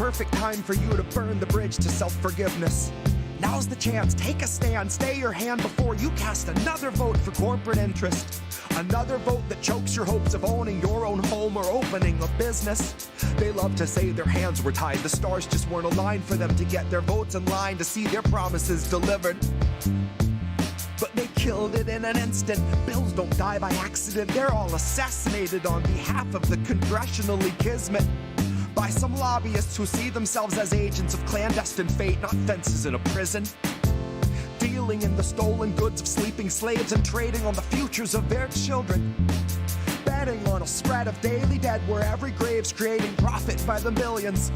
perfect time for you to burn the bridge to self-forgiveness. Now's the chance, take a stand, stay your hand before you cast another vote for corporate interest. Another vote that chokes your hopes of owning your own home or opening a business. They love to say their hands were tied, the stars just weren't aligned for them to get their votes in line to see their promises delivered. But they killed it in an instant. Bills don't die by accident, they're all assassinated on behalf of the congressionally kismet by some lobbyists who see themselves as agents of clandestine fate, not fences in a prison. Dealing in the stolen goods of sleeping slaves and trading on the futures of their children. Betting on a spread of daily dead where every grave's creating profit by the millions.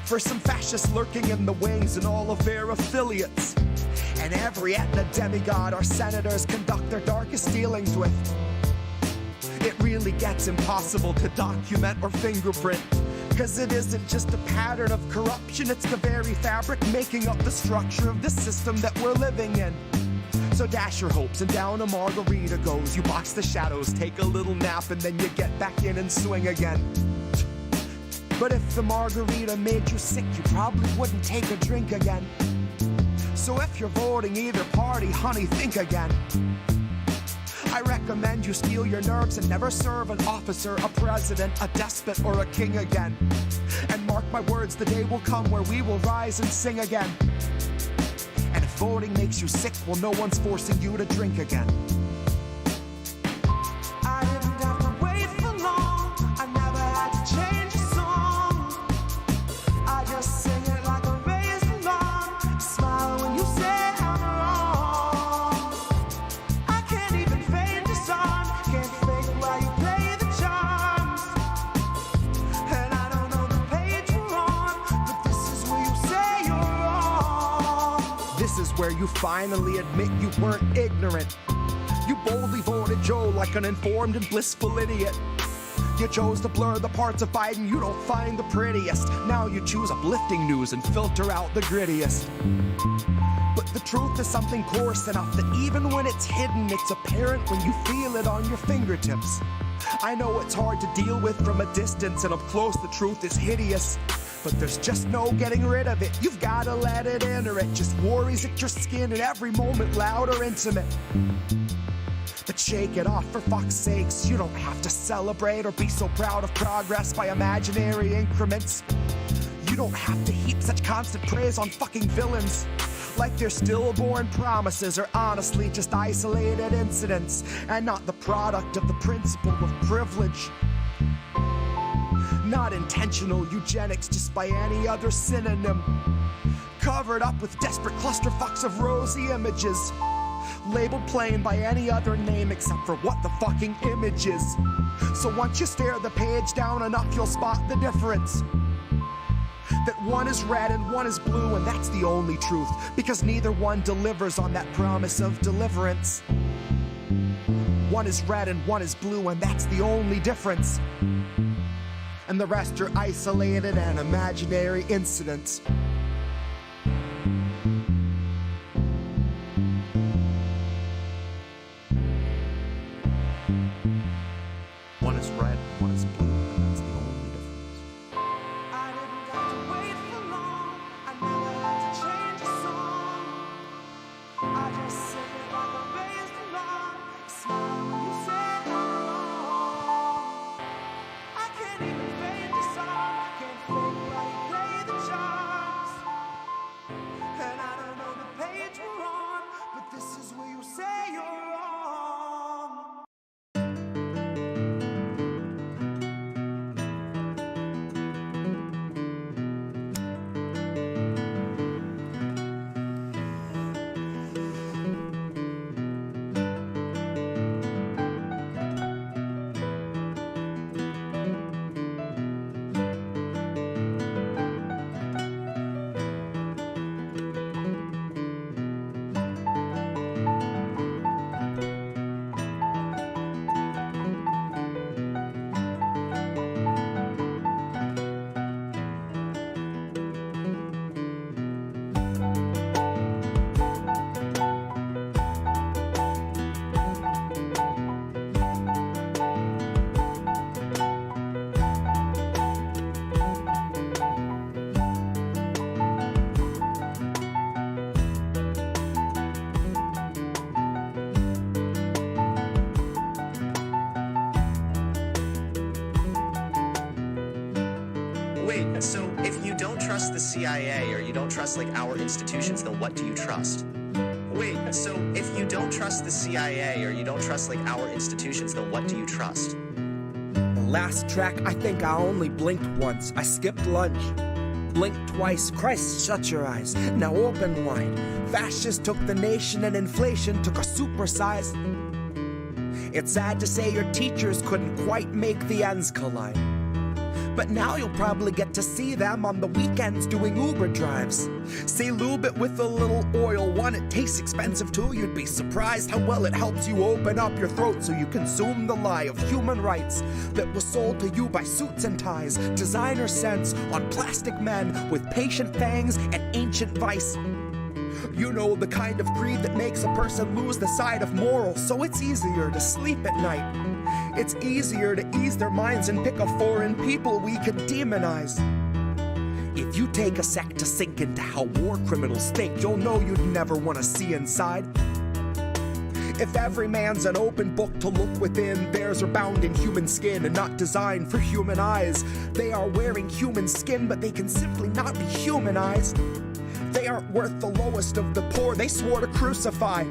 For some fascists lurking in the wings and all of their affiliates. And every Etna demigod our senators conduct their darkest dealings with. It really gets impossible to document or fingerprint, 'cause it isn't just a pattern of corruption, it's the very fabric making up the structure of the system that we're living in. So dash your hopes and down a margarita goes. You box the shadows, take a little nap, and then you get back in and swing again. But if the margarita made you sick, you probably wouldn't take a drink again. So if you're voting either party, honey, think again. I recommend you steel your nerves and never serve an officer, a president, a despot, or a king again. And mark my words, the day will come where we will rise and sing again. And if voting makes you sick, well, no one's forcing you to drink again. I didn't have to wait for long, I never had to change a song. I just sing it like a raised alarm, smile when you say I'm wrong. I can't even fade the song, can't fake while you play the charms. And I don't know the page you're on, but this is where you say you're wrong. This is where you finally admit you weren't ignorant. You boldly voted Joe like an informed and blissful idiot. You chose to blur the parts of Biden you don't find the prettiest. Now you choose uplifting news and filter out the grittiest. But the truth is something coarse enough that even when it's hidden, it's apparent when you feel it on your fingertips. I know it's hard to deal with from a distance, and up close the truth is hideous. But there's just no getting rid of it. You've gotta let it enter it. Just worries at your skin at every moment, loud or intimate. But shake it off, for fuck's sakes. You don't have to celebrate or be so proud of progress by imaginary increments. You don't have to heap such constant praise on fucking villains, like they're stillborn promises or honestly just isolated incidents, and not the product of the principle of privilege. Not intentional eugenics just by any other synonym, covered up with desperate clusterfucks of rosy images, labeled plain by any other name except for what the fucking image is. So once you stare the page down enough, you'll spot the difference. That one is red and one is blue, and that's the only truth, because neither one delivers on that promise of deliverance. One is red and one is blue, and that's the only difference. And the rest are isolated and imaginary incidents. One is red, one is blue, and that's the only difference. I didn't have to wait for long, I never had to change a song. I just sing it like a raised alarm, smile when you say I'm wrong. I can't even fade the song, can't fake while you play the charms. so if you don't trust the CIA or you don't trust like our institutions, then what do you trust? Wait, so if you don't trust the CIA or you don't trust like our institutions, then what do you trust? The last track, I think I only blinked once. I skipped lunch. Blinked twice. Christ, shut your eyes. Now open wide. Fascists took the nation and inflation took a supersize. It's sad to say your teachers couldn't quite make the ends collide. But now you'll probably get to see them on the weekends doing Uber drives. Say lube it with a little oil. One, it tastes expensive too. You'd be surprised how well it helps you open up your throat so you consume the lie of human rights that was sold to you by suits and ties, designer scents on plastic men with patient fangs and ancient vice. You know, the kind of greed that makes a person lose the sight of morals, so it's easier to sleep at night. It's easier to ease their minds and pick a foreign people we could demonize. If you take a sec to sink into how war criminals think, you'll know you'd never want to see inside. If every man's an open book to look within, theirs are bound in human skin and not designed for human eyes. They are wearing human skin, but they can simply not be humanized. They aren't worth the lowest of the poor they swore to crucify.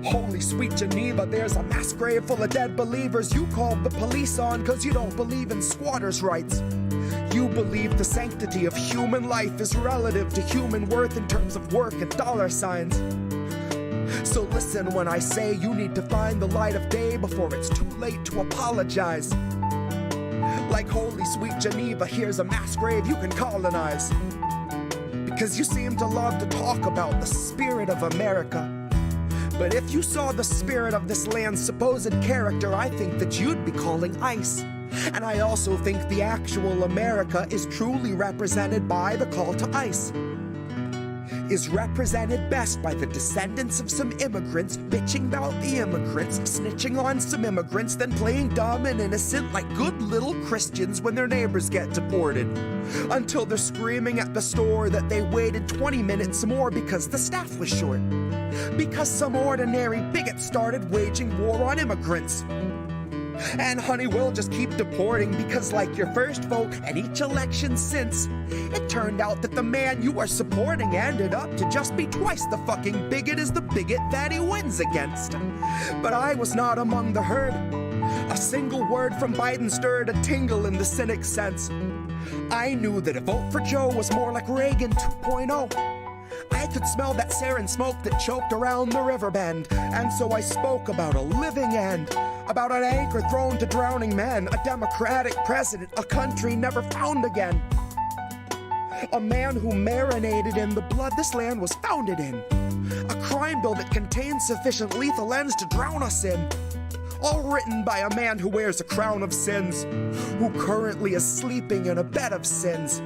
Holy sweet Geneva, there's a mass grave full of dead believers you called the police on cause you don't believe in squatters' rights. You believe the sanctity of human life is relative to human worth in terms of work and dollar signs. So listen when I say you need to find the light of day before it's too late to apologize. Like holy sweet Geneva, here's a mass grave you can colonize. Because you seem to love to talk about the spirit of America. But if you saw the spirit of this land's supposed character, I think that you'd be calling ICE. And I also think the actual America is truly represented by the call to ICE. Is represented best by the descendants of some immigrants bitching about the immigrants, snitching on some immigrants, then playing dumb and innocent like good little Christians when their neighbors get deported. Until they're screaming at the store that they waited 20 minutes more because the staff was short. Because some ordinary bigot started waging war on immigrants. And honey, we'll just keep deporting because like your first vote and each election since, it turned out that the man you are supporting ended up to just be twice the fucking bigot as the bigot that he wins against. But I was not among the herd. A single word from Biden stirred a tingle in the cynic's sense. I knew that a vote for Joe was more like Reagan 2.0. I could smell that sarin smoke that choked around the river bend, and so I spoke about a living end, about an anchor thrown to drowning men, a democratic president, a country never found again. A man who marinated in the blood this land was founded in, a crime bill that contains sufficient lethal ends to drown us in. All written by a man who wears a crown of sins, who currently is sleeping in a bed of sins.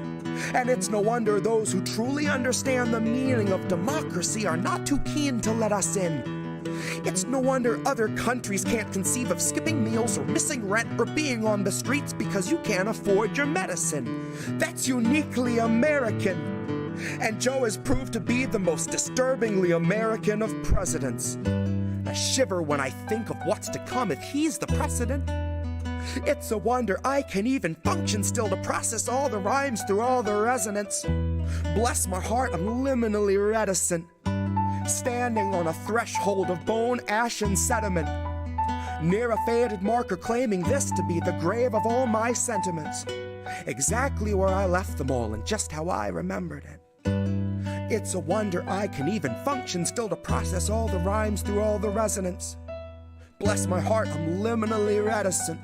And it's no wonder those who truly understand the meaning of democracy are not too keen to let us in. It's no wonder other countries can't conceive of skipping meals or missing rent or being on the streets because you can't afford your medicine. That's uniquely American. And Joe has proved to be the most disturbingly American of presidents. I shiver when I think of what's to come if he's the president. It's a wonder I can even function still to process all the rhymes through all the resonance. Bless my heart, I'm liminally reticent, standing on a threshold of bone, ash, and sediment, near a faded marker claiming this to be the grave of all my sentiments, exactly where I left them all and just how I remembered it. It's a wonder I can even function still to process all the rhymes through all the resonance. Bless my heart, I'm liminally reticent,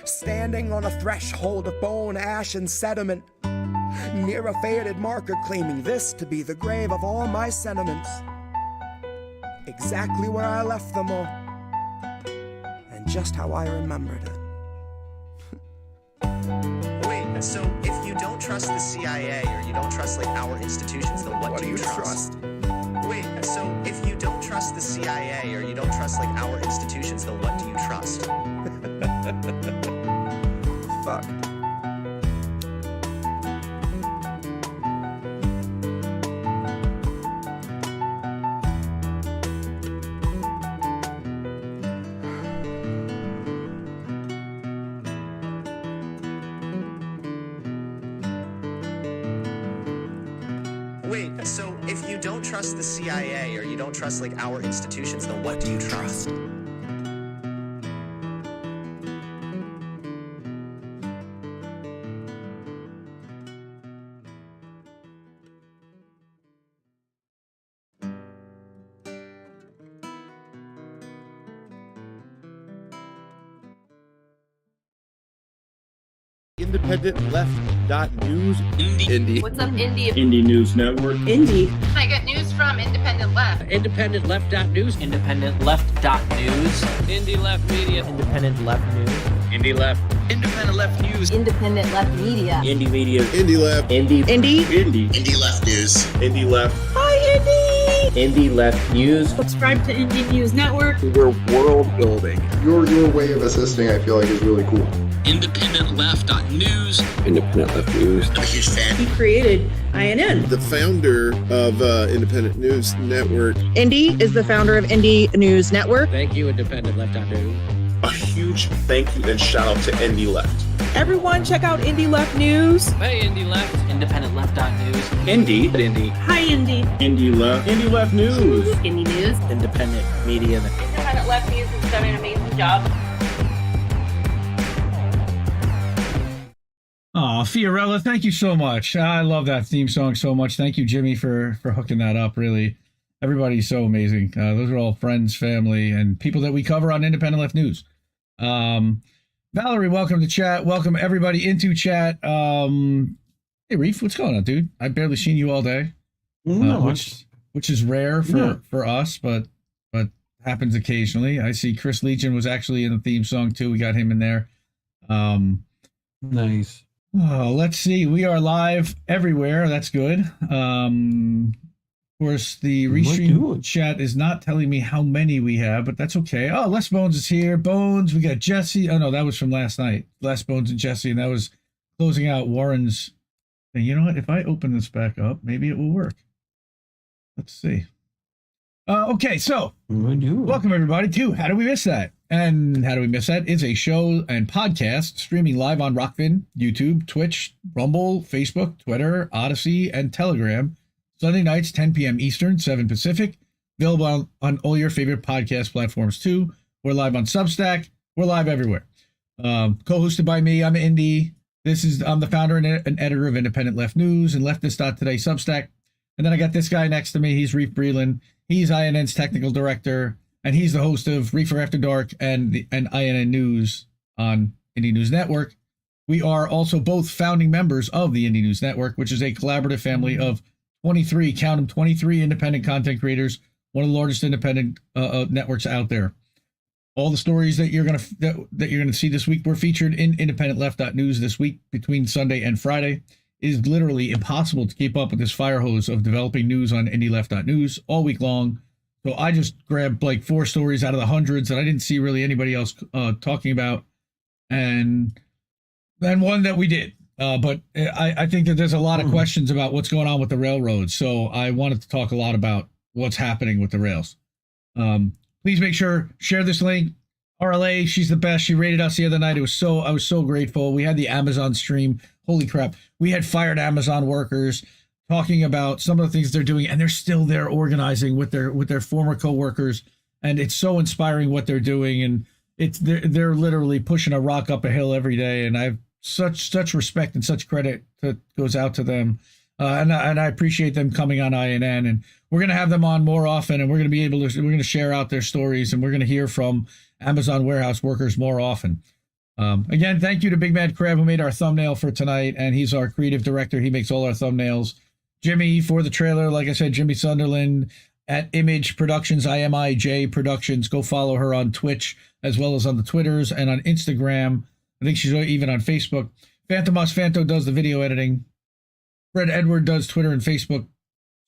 standing on a threshold of bone, ash, and sediment, near a faded marker claiming this to be the grave of all my sentiments, exactly where I left them all, and just how I remembered it. Wait, so if you don't trust the CIA or you don't trust like our institutions, then what do you trust? Wait, so if you don't trust the CIA or you don't trust like our institutions, then what do you trust? Fuck. Wait, so if you don't trust the CIA or you don't trust like our institutions, then what do you trust? IndependentLeft.news. Indie. What's up, Indie? IndieNews.Network. Indie. I get news from Independent Left. IndependentLeft.news. IndependentLeft.news. Indie Left Media. Independent Left News. Indie Left. Independent Left News. Independent Left Media. Indie Media. Indie Left. Indie. Indie. Indie Left News. Indie Left. Indie Left News. Subscribe to IndieNews.Network. We're world building. Your way of assisting, I feel like, is really cool. IndependentLeft.news. Independent Left News. I'm a huge fan. He created INN. The founder of Independent News Network. Indy is the founder of IndieNews.Network. Thank you, IndependentLeft.news. A huge thank you and shout out to Indie Left. Everyone, check out Indie Left News. Hey, Indie Left. IndependentLeft.news. Indie. Hi, Indie. Indie Left. Indie Left News. Indie News. Independent Media. Independent Left News is doing an amazing job. Oh, Fiorella, thank you so much. I love that theme song so much. Thank you, Jimmy, for hooking that up. Really, everybody's so amazing. Those are all friends, family, and people that we cover on Independent Left News. Valerie, welcome to chat. Welcome everybody into chat. Hey, Reef, what's going on, dude? I've barely seen you all day, which is rare for us, but happens occasionally. I see Chris Legion was actually in the theme song too. We got him in there. Nice. Oh, let's see. We are live everywhere. That's good. Of course, the restream chat is not telling me how many we have, but that's okay. Oh, Les Bones is here. Bones, we got Jesse. Oh, no, that was from last night. Les Bones and Jesse, and that was closing out Warren's thing. You know what? If I open this back up, maybe it will work. Let's see. Okay, so welcome everybody to How Do We Miss That? And How Do We Miss That is a show and podcast streaming live on Rockfin, YouTube, Twitch, Rumble, Facebook, Twitter, Odyssey, and Telegram. Sunday nights, 10 p.m. Eastern, 7 Pacific. Available on all your favorite podcast platforms too. We're live on Substack. We're live everywhere. Co-hosted by me, I'm Indy. I'm the founder and editor of Independent Left News and Leftist.today Substack. And then I got this guy next to me. He's Reef Breland. He's INN's technical director, and he's the host of Reefer After Dark and INN News on IndieNews.Network. We are also both founding members of the Indie News Network, which is a collaborative family of 23 independent content creators, one of the largest independent networks out there. All the stories that you're gonna see this week were featured in IndependentLeft.news this week between Sunday and Friday. It is literally impossible to keep up with this fire hose of developing news on IndieLeft.news all week long. So I just grabbed like 4 stories out of the hundreds that I didn't see really anybody else talking about, and then one that we did. But I think that there's a lot of questions about what's going on with the railroads. So I wanted to talk a lot about what's happening with the rails. Please make sure, share this link. RLA, she's the best. She rated us the other night. I was so grateful. We had the Amazon stream. Holy crap. We had fired Amazon workers talking about some of the things they're doing, and they're still there organizing with their former coworkers. And it's so inspiring what they're doing. And they're literally pushing a rock up a hill every day. And I have such respect and such credit that goes out to them. And I appreciate them coming on INN, and we're going to have them on more often, and we're going to share out their stories, and we're going to hear from Amazon warehouse workers more often. Again, thank you to Big Mad Crab, who made our thumbnail for tonight, and he's our creative director. He makes all our thumbnails. Jimmy for the trailer, like I said, Jimmy Sunderland at Image Productions, IMIJ Productions. Go follow her on Twitch as well as on the Twitters and on Instagram. I think she's even on Facebook. Phantomos Phanto does the video editing. Fred Edward does Twitter and Facebook.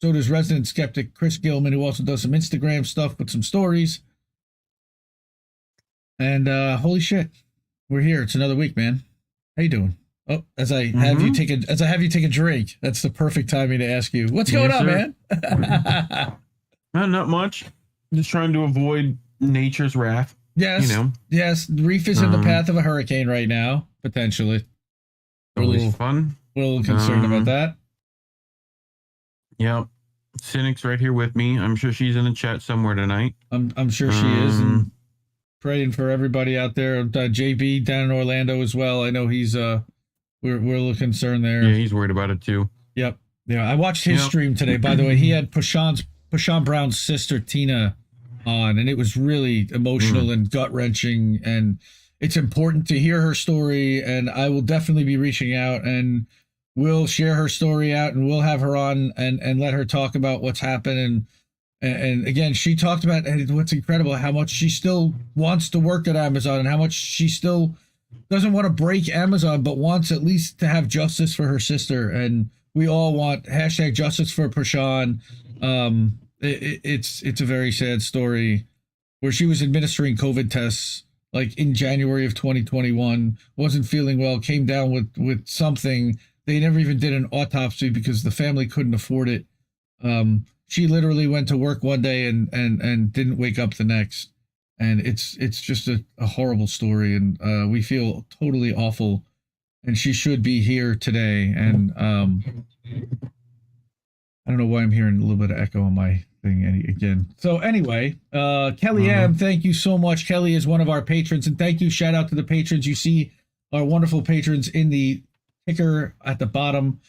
So does resident skeptic Chris Gilman, who also does some Instagram stuff with some stories. And holy shit, we're here. It's another week, man. How you doing? Oh, as I have you take a drink. That's the perfect timing to ask you, what's going on, man? Not much. Just trying to avoid nature's wrath. Yes, yes. Reef is in the path of a hurricane right now, potentially. Always fun. We're a little concerned about that. Yep. Cynic's right here with me. I'm sure she's in the chat somewhere tonight. I'm sure she is, and praying for everybody out there. JB down in Orlando as well. I know he's we're a little concerned there. Yeah, he's worried about it too. Yep. Yeah, I watched his stream today. By the way, he had Pashan Brown's sister Tina on, and it was really emotional and gut wrenching. And it's important to hear her story. And I will definitely be reaching out, and we'll share her story out, and we'll have her on and let her talk about what's happened. And again, she talked about what's incredible, how much she still wants to work at Amazon and how much she still doesn't want to break Amazon, but wants at least to have justice for her sister. And we all want #justice for Prashan. It's a very sad story where she was administering COVID tests like in January of 2021, wasn't feeling well, came down with something. They never even did an autopsy because the family couldn't afford it. She literally went to work one day and didn't wake up the next. And it's just a horrible story. And we feel totally awful. And she should be here today. And I don't know why I'm hearing a little bit of echo on my thing again. So anyway, Kelly M, thank you so much. Kelly is one of our patrons. And thank you. Shout out to the patrons. You see our wonderful patrons in the ticker at the bottom.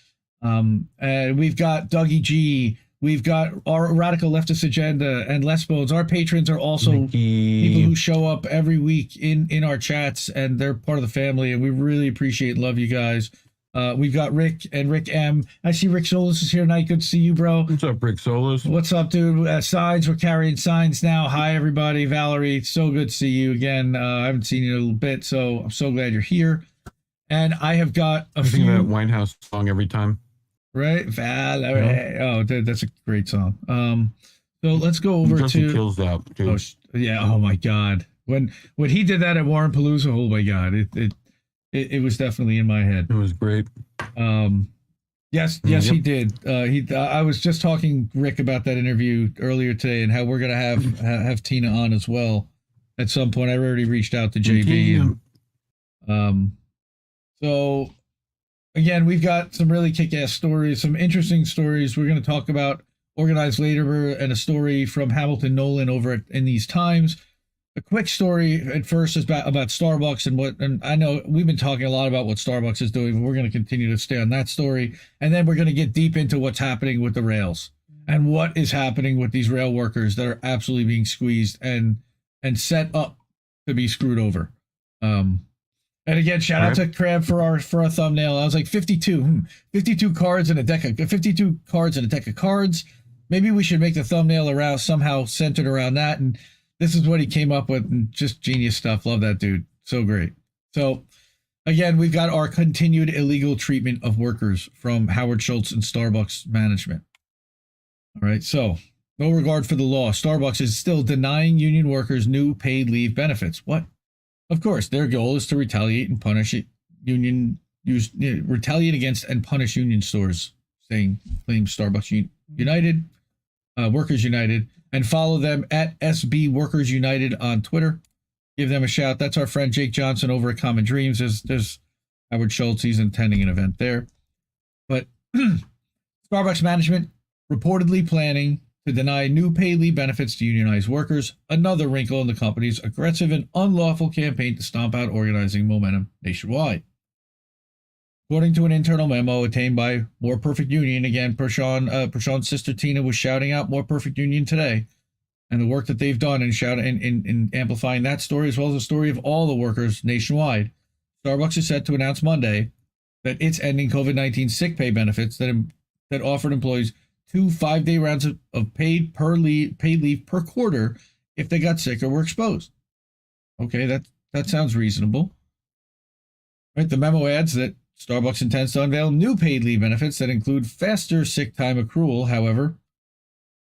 And we've got Dougie G. We've got our Radical Leftist Agenda and Les Bones. Our patrons are also people who show up every week in our chats, and they're part of the family, and we really appreciate and love you guys. We've got Rick and Rick M. I see Rick Solis is here tonight. Good to see you, bro. What's up, Rick Solis? What's up, dude? Signs, we're carrying signs now. Hi, everybody. Valerie, so good to see you again. I haven't seen you in a little bit, so I'm so glad you're here. And I have got a few... that Winehouse song every time. Right? Valerie. Yeah. Oh, dude, that's a great song. So let's go over Justin to... kills that, dude. Oh, yeah, oh my God. When he did that at Warren Palooza, oh my God, it was definitely in my head. It was great. Yes, he did. I was just talking, Rick, about that interview earlier today and how we're going to have Tina on as well at some point. I already reached out to JB. So again, we've got some really kick-ass stories, some interesting stories. We're going to talk about organized labor and a story from Hamilton Nolan over in These Times. A quick story at first is about Starbucks and I know we've been talking a lot about what Starbucks is doing, but we're going to continue to stay on that story. And then we're going to get deep into what's happening with the rails and what is happening with these rail workers that are absolutely being squeezed and set up to be screwed over. And again, shout out to Crab for our thumbnail. I was like 52 cards and a deck of 52 cards and a deck of cards. Maybe we should make the thumbnail around somehow centered around that. And this is what he came up with, and just genius stuff. Love that dude. So great. So again, we've got our continued illegal treatment of workers from Howard Schultz and Starbucks management. All right. So no regard for the law. Starbucks is still denying union workers new paid leave benefits. What? Of course, their goal is to retaliate and punish retaliate against and punish union stores, claims Starbucks United, Workers United, and follow them at SB Workers United on Twitter. Give them a shout. That's our friend Jake Johnson over at Common Dreams. There's Howard Schultz. He's attending an event there. But Starbucks management reportedly planning to deny new paid leave benefits to unionized workers, another wrinkle in the company's aggressive and unlawful campaign to stomp out organizing momentum nationwide. According to an internal memo obtained by More Perfect Union, again, Prashan's sister Tina was shouting out More Perfect Union today, and the work that they've done in amplifying that story, as well as the story of all the workers nationwide. Starbucks is set to announce Monday that it's ending COVID-19 sick pay benefits that offered employees 2 5-day rounds of paid leave per quarter if they got sick or were exposed. Okay, that sounds reasonable. Right, the memo adds that Starbucks intends to unveil new paid leave benefits that include faster sick time accrual. However,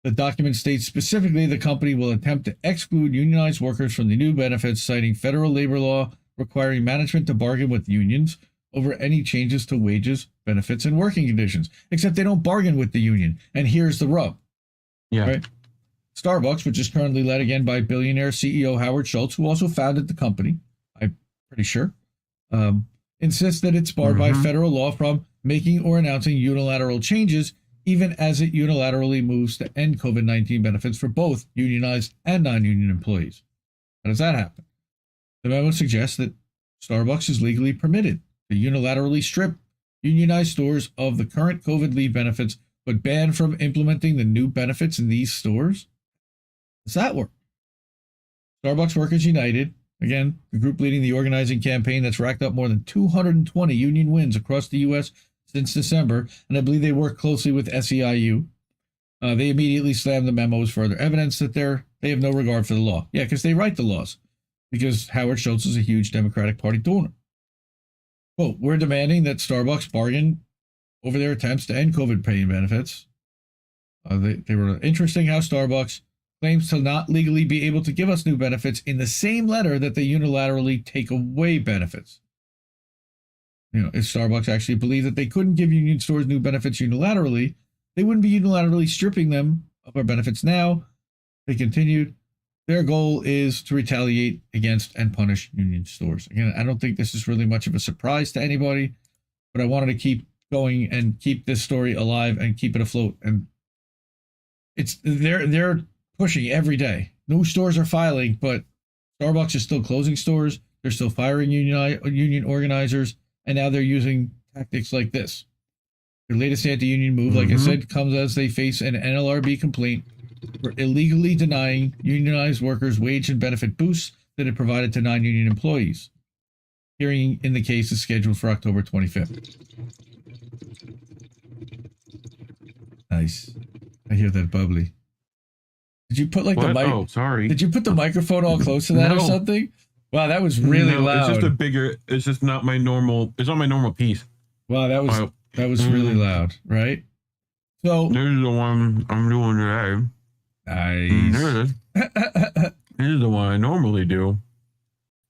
the document states specifically the company will attempt to exclude unionized workers from the new benefits, citing federal labor law requiring management to bargain with unions over any changes to wages, benefits, and working conditions, except they don't bargain with the union. And here's the rub. Yeah. Right? Starbucks, which is currently led again by billionaire CEO Howard Schultz, who also founded the company, I'm pretty sure, insists that it's barred by federal law from making or announcing unilateral changes even as it unilaterally moves to end COVID-19 benefits for both unionized and non-union employees. How does that happen? The memo suggests that Starbucks is legally permitted to unilaterally strip unionized stores of the current COVID leave benefits, but banned from implementing the new benefits in these stores? How does that work? Starbucks Workers United, again, the group leading the organizing campaign that's racked up more than 220 union wins across the U.S. since December, and I believe they work closely with SEIU. They immediately slammed the memo as further evidence that they have no regard for the law. Yeah, because they write the laws, because Howard Schultz is a huge Democratic Party donor. Quote, we're demanding that Starbucks bargain over their attempts to end COVID pay and benefits. They were interesting how Starbucks claims to not legally be able to give us new benefits in the same letter that they unilaterally take away benefits. You know, if Starbucks actually believed that they couldn't give union stores new benefits unilaterally, they wouldn't be unilaterally stripping them of our benefits now. They continued, their goal is to retaliate against and punish union stores. Again, I don't think this is really much of a surprise to anybody, but I wanted to keep going and keep this story alive and keep it afloat. And they're pushing every day. No stores are filing, but Starbucks is still closing stores. They're still firing union organizers, and now they're using tactics like this. Their latest anti-union move, like I said, comes as they face an NLRB complaint for illegally denying unionized workers wage and benefit boosts that it provided to non-union employees. Hearing in the case is scheduled for October 25th. Nice. I hear that bubbly. Did you put like the mic? Oh, sorry. Did you put the microphone all close to that or something? Wow, that was really loud. It's just it's just not my normal, it's not my normal piece. Wow, that was really loud, right? So this is the one I'm doing today. Nice. This is the one I normally do.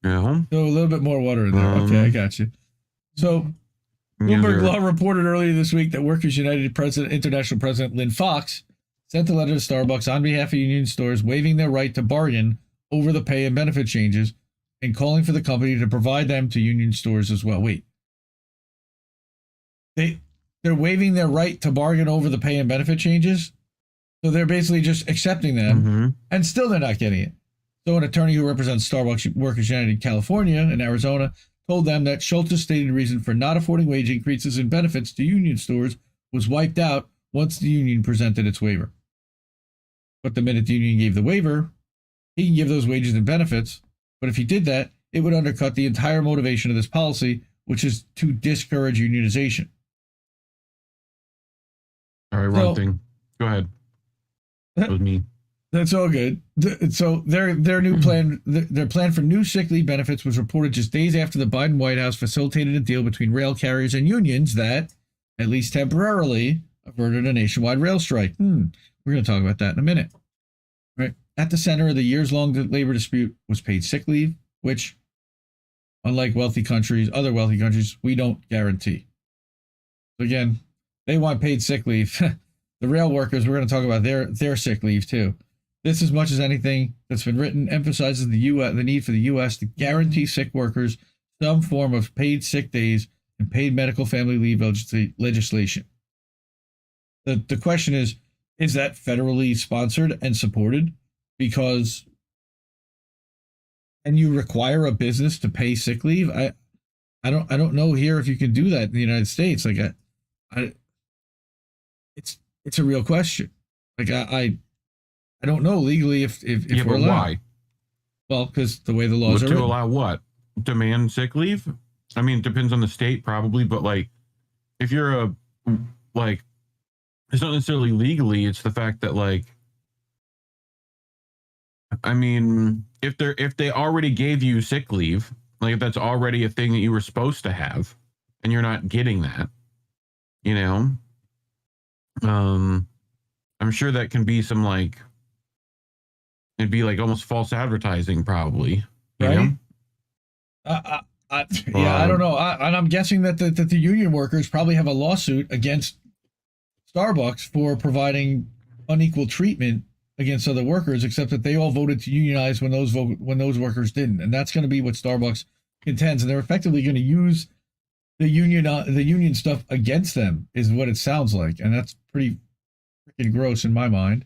Yeah. So a little bit more water in there. Okay, I got you. So Bloomberg Law reported earlier this week that Workers United International President Lynn Fox sent a letter to Starbucks on behalf of union stores waiving their right to bargain over the pay and benefit changes and calling for the company to provide them to union stores as well. Wait. They're waiving their right to bargain over the pay and benefit changes? So they're basically just accepting them, and still they're not getting it. So an attorney who represents Starbucks Workers United in California and Arizona told them that Schultz's stated reason for not affording wage increases and benefits to union stores was wiped out once the union presented its waiver. But the minute the union gave the waiver, he can give those wages and benefits, but if he did that, it would undercut the entire motivation of this policy, which is to discourage unionization. All right, wrong thing. Go ahead. That was me. That's all good. So their new plan, their plan for new sick leave benefits was reported just days after the Biden White House facilitated a deal between rail carriers and unions that, at least temporarily, averted a nationwide rail strike. We're going to talk about that in a minute. Right. At the center of the years-long labor dispute was paid sick leave, which, unlike other wealthy countries, we don't guarantee. So again, they want paid sick leave. The rail workers, we're going to talk about their sick leave too. This, as much as anything that's been written, emphasizes the need for the U.S. to guarantee sick workers some form of paid sick days and paid medical family leave legislation. The question is that federally sponsored and supported? Because, and you require a business to pay sick leave? I don't know here if you can do that in the United States. Like it's a real question. Like I don't know legally if we're allowed. Why? Well, because the way the laws are to allow what? Demand sick leave? I mean, it depends on the state probably, but like if you're it's not necessarily legally, it's the fact that like, I mean, if they already gave you sick leave, like if that's already a thing that you were supposed to have and you're not getting that, you know, I'm sure that can be some like, it'd be like almost false advertising probably, you right? know? I don't know. And I'm guessing that the union workers probably have a lawsuit against Starbucks for providing unequal treatment against other workers, except that they all voted to unionize when those workers didn't. And that's going to be what Starbucks contends. And they're effectively going to use the union stuff against them, is what it sounds like. And that's pretty freaking gross in my mind.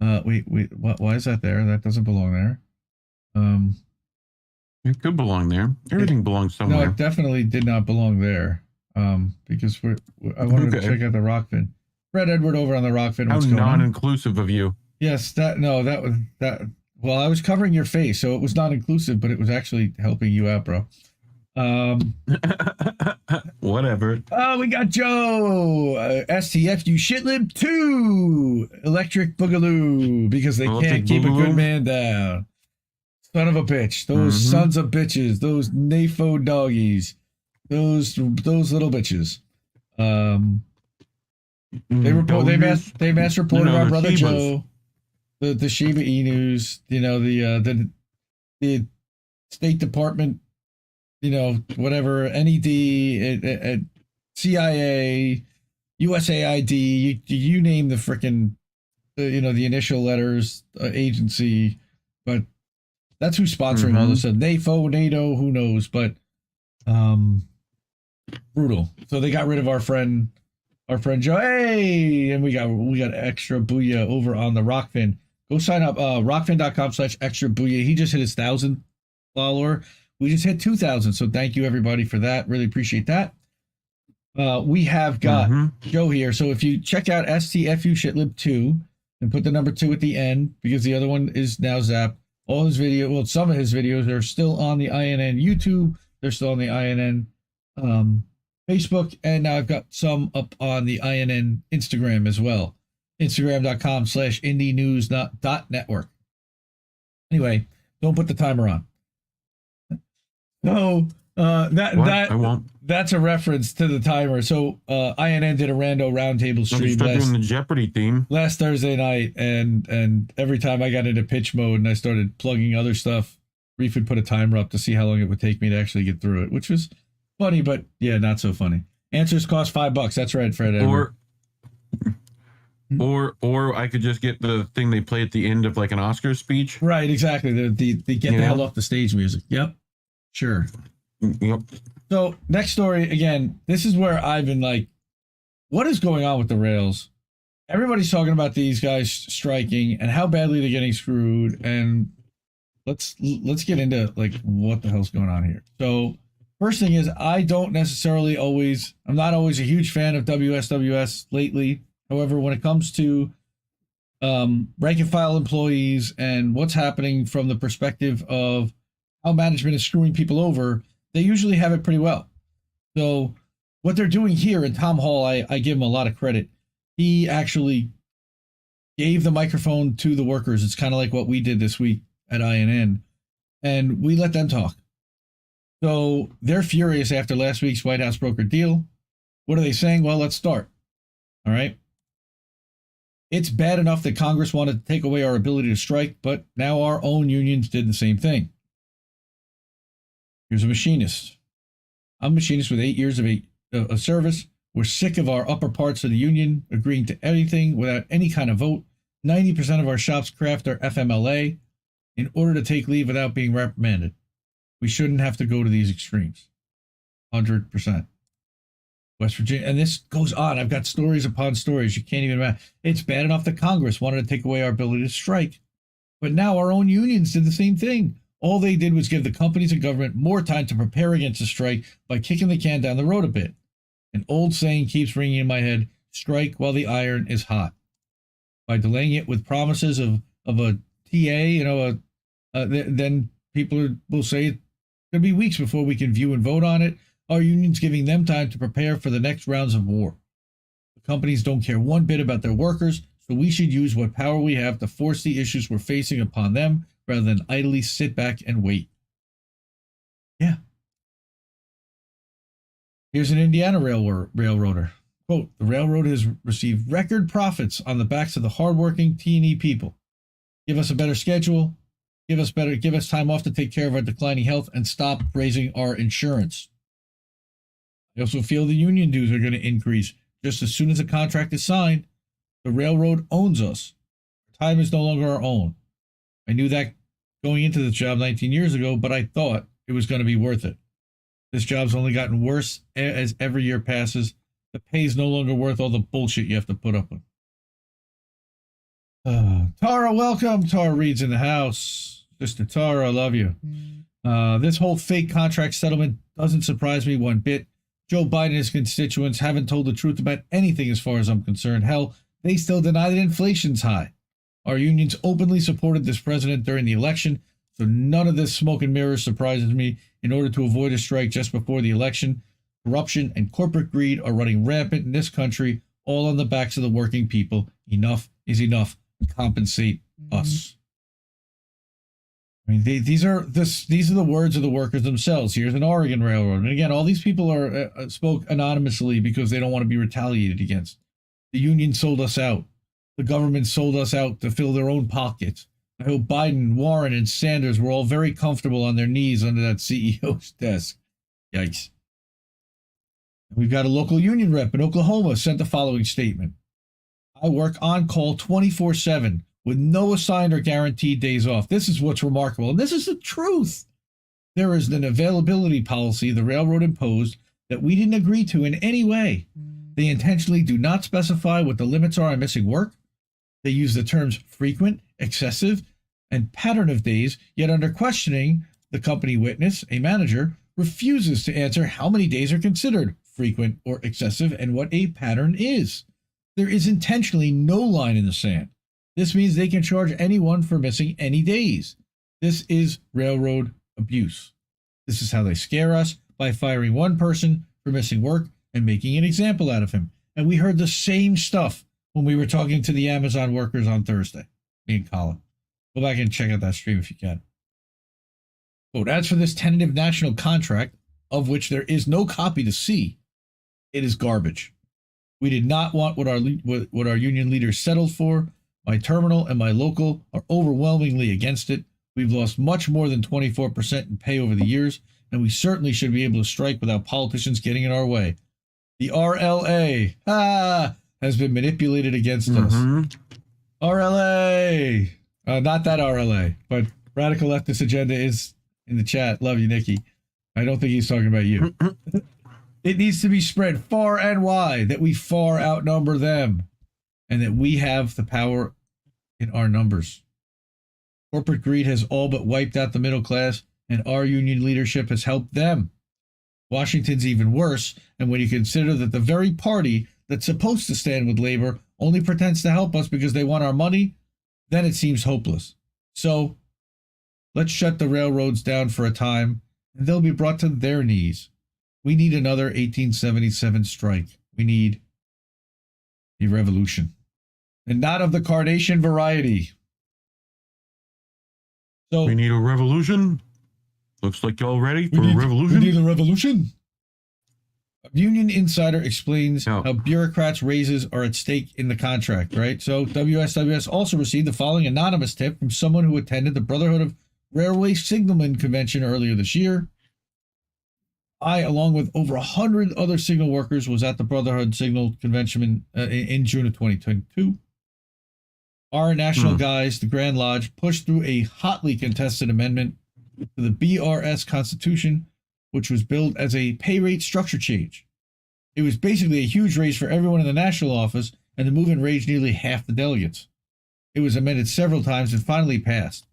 Wait, why is that there? That doesn't belong there. It could belong there. Everything belongs somewhere. No, it definitely did not belong there. Because I wanted to check out the Rockfin. Fred Edward over on the Rockfin. How What's going on? non-inclusive of you. Yes, that was that. Well, I was covering your face, so it was not inclusive, but it was actually helping you out, bro. Whatever. Oh, we got Joe. STFU Shitlib 2 Electric Boogaloo because they can't keep a good man down. Son of a bitch. Those sons of bitches. Those NAFO doggies. Those little bitches. They mass reported our brother Shibas. Joe. The Shiba Inus. You know, the State Department, you know, whatever, NED, CIA, USAID, you name the frickin', the initial letters, agency, but that's who's sponsoring all this stuff. NAFO, NATO, who knows, but brutal. So they got rid of our friend Joe. Hey, and we got extra booyah over on the Rockfin. Go sign up, rockfin.com/extra booyah. He just hit his 1,000th follower. We just hit 2,000, so thank you everybody for that. Really appreciate that. We have got Joe here, so if you check out STFU Shitlib 2 and put the number 2 at the end, because the other one is now zapped, all his video, well, some of his videos are still on the INN YouTube, they're still on the INN Facebook, and now I've got some up on the INN Instagram as well. Instagram.com/IndieNews.Network. Anyway, don't put the timer on. No, I won't. That's a reference to the timer. So INN did a rando roundtable stream doing the Jeopardy theme last Thursday night, and every time I got into pitch mode and I started plugging other stuff, Reef would put a timer up to see how long it would take me to actually get through it, which was funny, but yeah, not so funny. Answers cost $5. That's right, Fred. Or I could just get the thing they play at the end of like an Oscar speech. Right, exactly. The get the hell off the stage music. Yep. Sure. Yep. So next story, again, this is where I've been like, what is going on with the rails? Everybody's talking about these guys striking and how badly they're getting screwed. And let's get into like what the hell's going on here. So first thing is, I'm not always a huge fan of WSWS lately. However, when it comes to rank and file employees and what's happening from the perspective of how management is screwing people over, they usually have it pretty well. So what they're doing here, and Tom Hall, I give him a lot of credit. He actually gave the microphone to the workers. It's kind of like what we did this week at INN, and we let them talk. So they're furious after last week's White House brokered deal. What are they saying? Well, let's start. All right. It's bad enough that Congress wanted to take away our ability to strike, but now our own unions did the same thing. Here's a machinist. I'm a machinist with 8 years of service. We're sick of our upper parts of the union agreeing to anything without any kind of vote. 90% of our shops craft our FMLA in order to take leave without being reprimanded. We shouldn't have to go to these extremes. 100%. West Virginia, and this goes on. I've got stories upon stories. You can't even imagine. It's bad enough that Congress wanted to take away our ability to strike, but now our own unions did the same thing. All they did was give the companies and government more time to prepare against a strike by kicking the can down the road a bit. An old saying keeps ringing in my head: strike while the iron is hot. By delaying it with promises of a TA, then people will say it's going to be weeks before we can view and vote on it. Our union's giving them time to prepare for the next rounds of war. The companies don't care one bit about their workers, so we should use what power we have to force the issues we're facing upon them rather than idly sit back and wait. Yeah. Here's an Indiana railroader. Quote, the railroad has received record profits on the backs of the hardworking T&E people. Give us a better schedule. Give us time off to take care of our declining health and stop raising our insurance. I also feel the union dues are going to increase just as soon as a contract is signed. The railroad owns us. Time is no longer our own. I knew that going into the job 19 years ago, but I thought it was going to be worth it. This job's only gotten worse as every year passes. The pay is no longer worth all the bullshit you have to put up with. Tara, welcome. Tara Reed's in the house. Sister Tara, I love you. This whole fake contract settlement doesn't surprise me one bit. Joe Biden and his constituents haven't told the truth about anything as far as I'm concerned. Hell, they still deny that inflation's high. Our unions openly supported this president during the election, so none of this smoke and mirrors surprises me. In order to avoid a strike just before the election, corruption and corporate greed are running rampant in this country, all on the backs of the working people. Enough is enough. Compensate us. I mean, these are the words of the workers themselves. Here's an Oregon Railroad, and again, all these people are spoke anonymously because they don't want to be retaliated against. The union sold us out. The government sold us out to fill their own pockets. I hope Biden, Warren, and Sanders were all very comfortable on their knees under that CEO's desk. Yikes. We've got a local union rep in Oklahoma sent the following statement. I work on call 24/7 with no assigned or guaranteed days off. This is what's remarkable. And this is the truth. There is an availability policy the railroad imposed that we didn't agree to in any way. They intentionally do not specify what the limits are on missing work. They use the terms frequent, excessive, and pattern of days, yet under questioning, the company witness, a manager, refuses to answer how many days are considered frequent or excessive and what a pattern is. There is intentionally no line in the sand. This means they can charge anyone for missing any days. This is railroad abuse. This is how they scare us, by firing one person for missing work and making an example out of him. And we heard the same stuff when we were talking to the Amazon workers on Thursday, me and Colin. Go back and check out that stream if you can. Quote, as for this tentative national contract, of which there is no copy to see, it is garbage. We did not want what our union leaders settled for. My terminal and my local are overwhelmingly against it. We've lost much more than 24% in pay over the years, and we certainly should be able to strike without politicians getting in our way. The RLA has been manipulated against us. RLA! Not that RLA, but Radical Leftist Agenda is in the chat. Love you, Nikki. I don't think he's talking about you. It needs to be spread far and wide that we far outnumber them and that we have the power in our numbers. Corporate greed has all but wiped out the middle class, and our union leadership has helped them. Washington's even worse, and when you consider that the very party that's supposed to stand with labor only pretends to help us because they want our money, then it seems hopeless. So, let's shut the railroads down for a time, and they'll be brought to their knees. We need another 1877 strike. We need a revolution. And not of the Kardashian variety. So we need a revolution. Looks like y'all ready for a revolution. We need a revolution. Union Insider explains how bureaucrats' raises are at stake in the contract, right? So WSWS also received the following anonymous tip from someone who attended the Brotherhood of Railway Signalmen convention earlier this year. I, along with over 100 other signal workers, was at the Brotherhood Signal Convention in June of 2022. Our national guys, the Grand Lodge, pushed through a hotly contested amendment to the BRS Constitution, which was billed as a pay rate structure change. It was basically a huge raise for everyone in the national office, and the movement raised nearly half the delegates. It was amended several times and finally passed.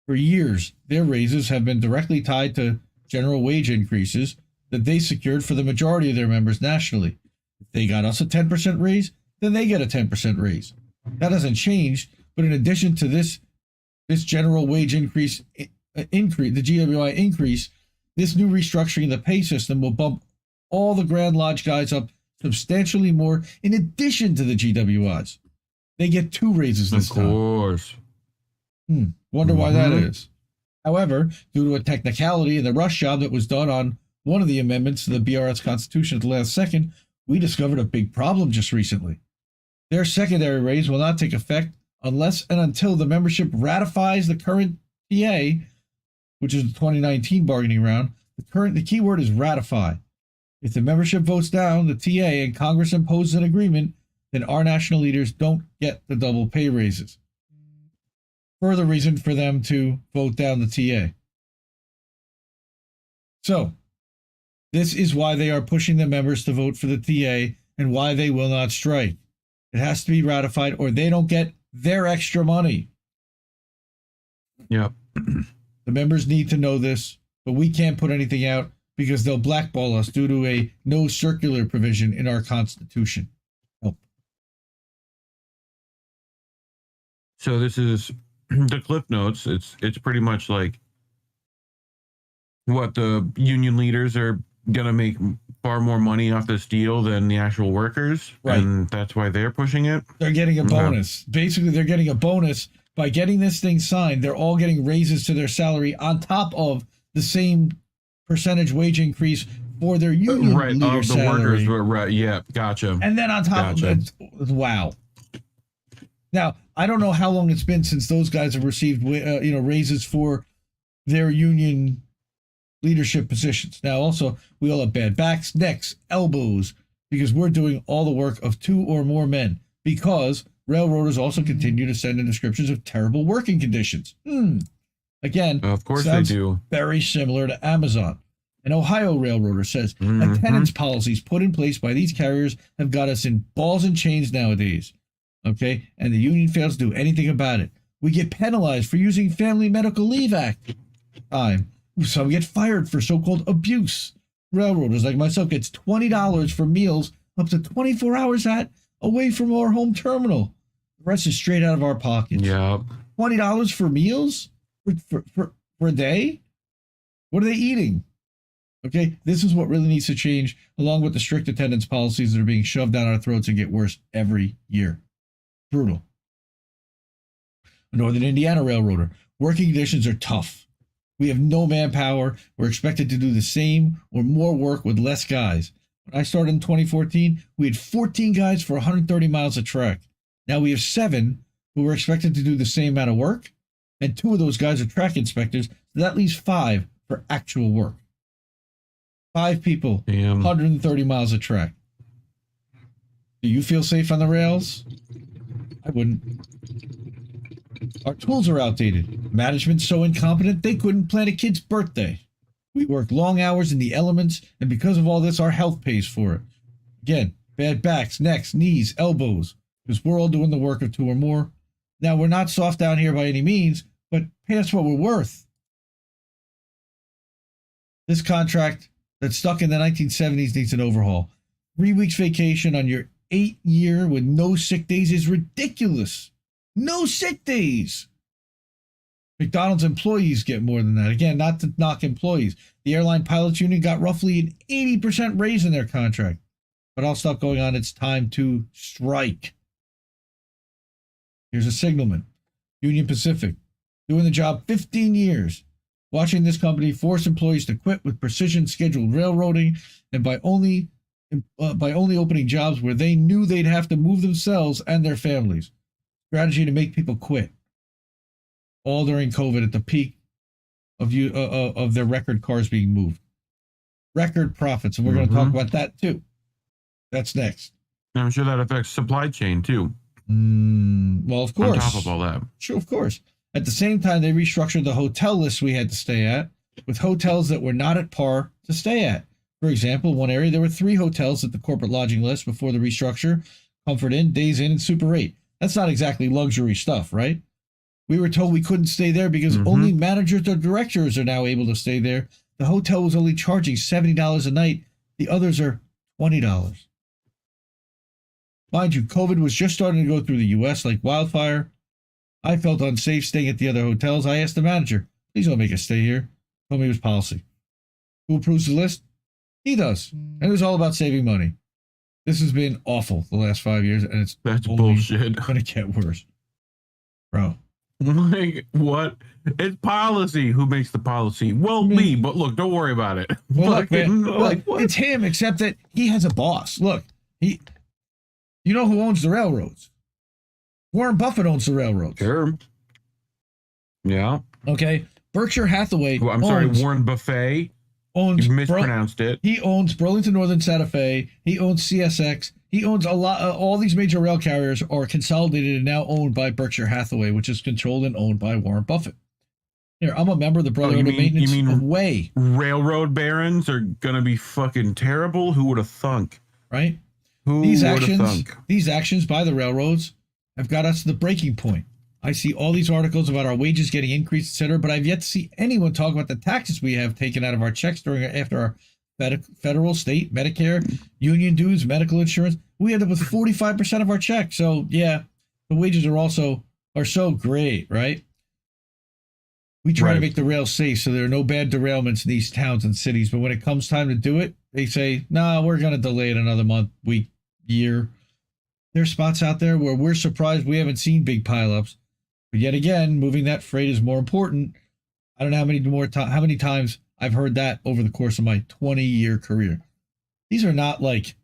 For years, their raises have been directly tied to general wage increases that they secured for the majority of their members nationally. If they got us a 10% raise, then they get a 10% raise. That hasn't changed, but in addition to this general wage increase, the GWI increase, this new restructuring of the pay system will bump all the Grand Lodge guys up substantially more in addition to the GWIs. They get 2 raises this time. Of course. Wonder why that is. However, due to a technicality in the rush job that was done on one of the amendments to the BRS Constitution at the last second, we discovered a big problem just recently. Their secondary raise will not take effect unless and until the membership ratifies the current TA, which is the 2019 bargaining round. The key word is ratify. If the membership votes down the TA and Congress imposes an agreement, then our national leaders don't get the double pay raises. Further reason for them to vote down the TA. So, this is why they are pushing the members to vote for the TA and why they will not strike. It has to be ratified or they don't get their extra money. Yep. The members need to know this, but we can't put anything out because they'll blackball us due to a no circular provision in our Constitution. Help. So this is the Cliff Notes. It's pretty much like what the union leaders are gonna make far more money off this deal than the actual workers, right? And that's why they're pushing it. They're getting a bonus. Basically, they're getting a bonus by getting this thing signed. They're all getting raises to their salary on top of the same percentage wage increase for their union leader salary. Workers. Right? Yeah, gotcha. And then on top of it, wow. Now, I don't know how long it's been since those guys have received, raises for their union leadership positions. Now, also, we all have bad backs, necks, elbows, because we're doing all the work of 2 or more men. Because railroaders also continue to send in descriptions of terrible working conditions. Again, of course they do. Very similar to Amazon. An Ohio railroader says attendance policies put in place by these carriers have got us in balls and chains nowadays. Okay, and the union fails to do anything about it. We get penalized for using Family Medical Leave Act time. Some get fired for so-called abuse. Railroaders like myself gets $20 for meals up to 24 hours away from our home terminal. The rest is straight out of our pockets. Yeah. $20 for meals for a day? What are they eating? Okay, this is what really needs to change, along with the strict attendance policies that are being shoved down our throats and get worse every year. Brutal. A Northern Indiana railroader. Working conditions are tough. We have no manpower. We're expected to do the same or more work with less guys. When I started in 2014, we had 14 guys for 130 miles of track. Now we have 7 who are expected to do the same amount of work, and 2 of those guys are track inspectors, so that leaves 5 for actual work. 5 people, 130 miles of track. Do you feel safe on the rails? I wouldn't. Our tools are outdated. Management's so incompetent they couldn't plan a kid's birthday. We work long hours in the elements, and because of all this, our health pays for it. Again, bad backs, necks, knees, elbows, because we're all doing the work of 2 or more. Now, we're not soft down here by any means, but pay us what we're worth. This contract that's stuck in the 1970s needs an overhaul. 3 weeks vacation on your 8th year with no sick days is ridiculous. No sick days. McDonald's employees get more than that. Again, not to knock employees. The airline pilots union got roughly an 80% raise in their contract. But I'll stop going on. It's time to strike. Here's a signalman. Union Pacific. Doing the job 15 years. Watching this company force employees to quit with precision scheduled railroading and by only opening jobs where they knew they'd have to move themselves and their families. Strategy to make people quit. All during COVID at the peak of their record cars being moved. Record profits, and we're going to talk about that too. That's next. I'm sure that affects supply chain too. Well, of course. On top of all that. Sure, of course. At the same time, they restructured the hotel list we had to stay at with hotels that were not at par to stay at. For example, one area, there were 3 hotels at the corporate lodging list before the restructure: Comfort Inn, Days Inn, and Super 8. That's not exactly luxury stuff, right? We were told we couldn't stay there because only managers or directors are now able to stay there. The hotel was only charging $70 a night. The others are $20. Mind you, COVID was just starting to go through the U.S. like wildfire. I felt unsafe staying at the other hotels. I asked the manager, please don't make us stay here. He told me it was policy. Who approves the list? He does. And it was all about saving money. This has been awful the last 5 years, and that's bullshit. Going to get worse. Bro. Like, what? It's policy. Who makes the policy? Well, me, but look, don't worry about it. Well, look, man, it's him, except that he has a boss. Look, you know who owns the railroads? Warren Buffett owns the railroads. Sure. Yeah. Okay. Berkshire Hathaway. Well, I'm sorry, Warren Buffet. You mispronounced it. He owns Burlington Northern Santa Fe. He owns CSX. He owns a lot. All these major rail carriers are consolidated and now owned by Berkshire Hathaway, which is controlled and owned by Warren Buffett. Here, I'm a member of the Brotherhood of Maintenance of Way. Railroad barons are gonna be fucking terrible. Who would have thunk? Right. Who would have thunk? These actions by the railroads have got us to the breaking point. I see all these articles about our wages getting increased, etc., but I've yet to see anyone talk about the taxes we have taken out of our checks after our federal, state, Medicare, union dues, medical insurance. We end up with 45% of our check. So yeah, the wages are so great, right? We try to make the rails safe so there are no bad derailments in these towns and cities. But when it comes time to do it, they say, "No, we're going to delay it another month, week, year." There's spots out there where we're surprised we haven't seen big pileups. But yet again, moving that freight is more important. I don't know how many times I've heard that over the course of my 20-year career. These are not like,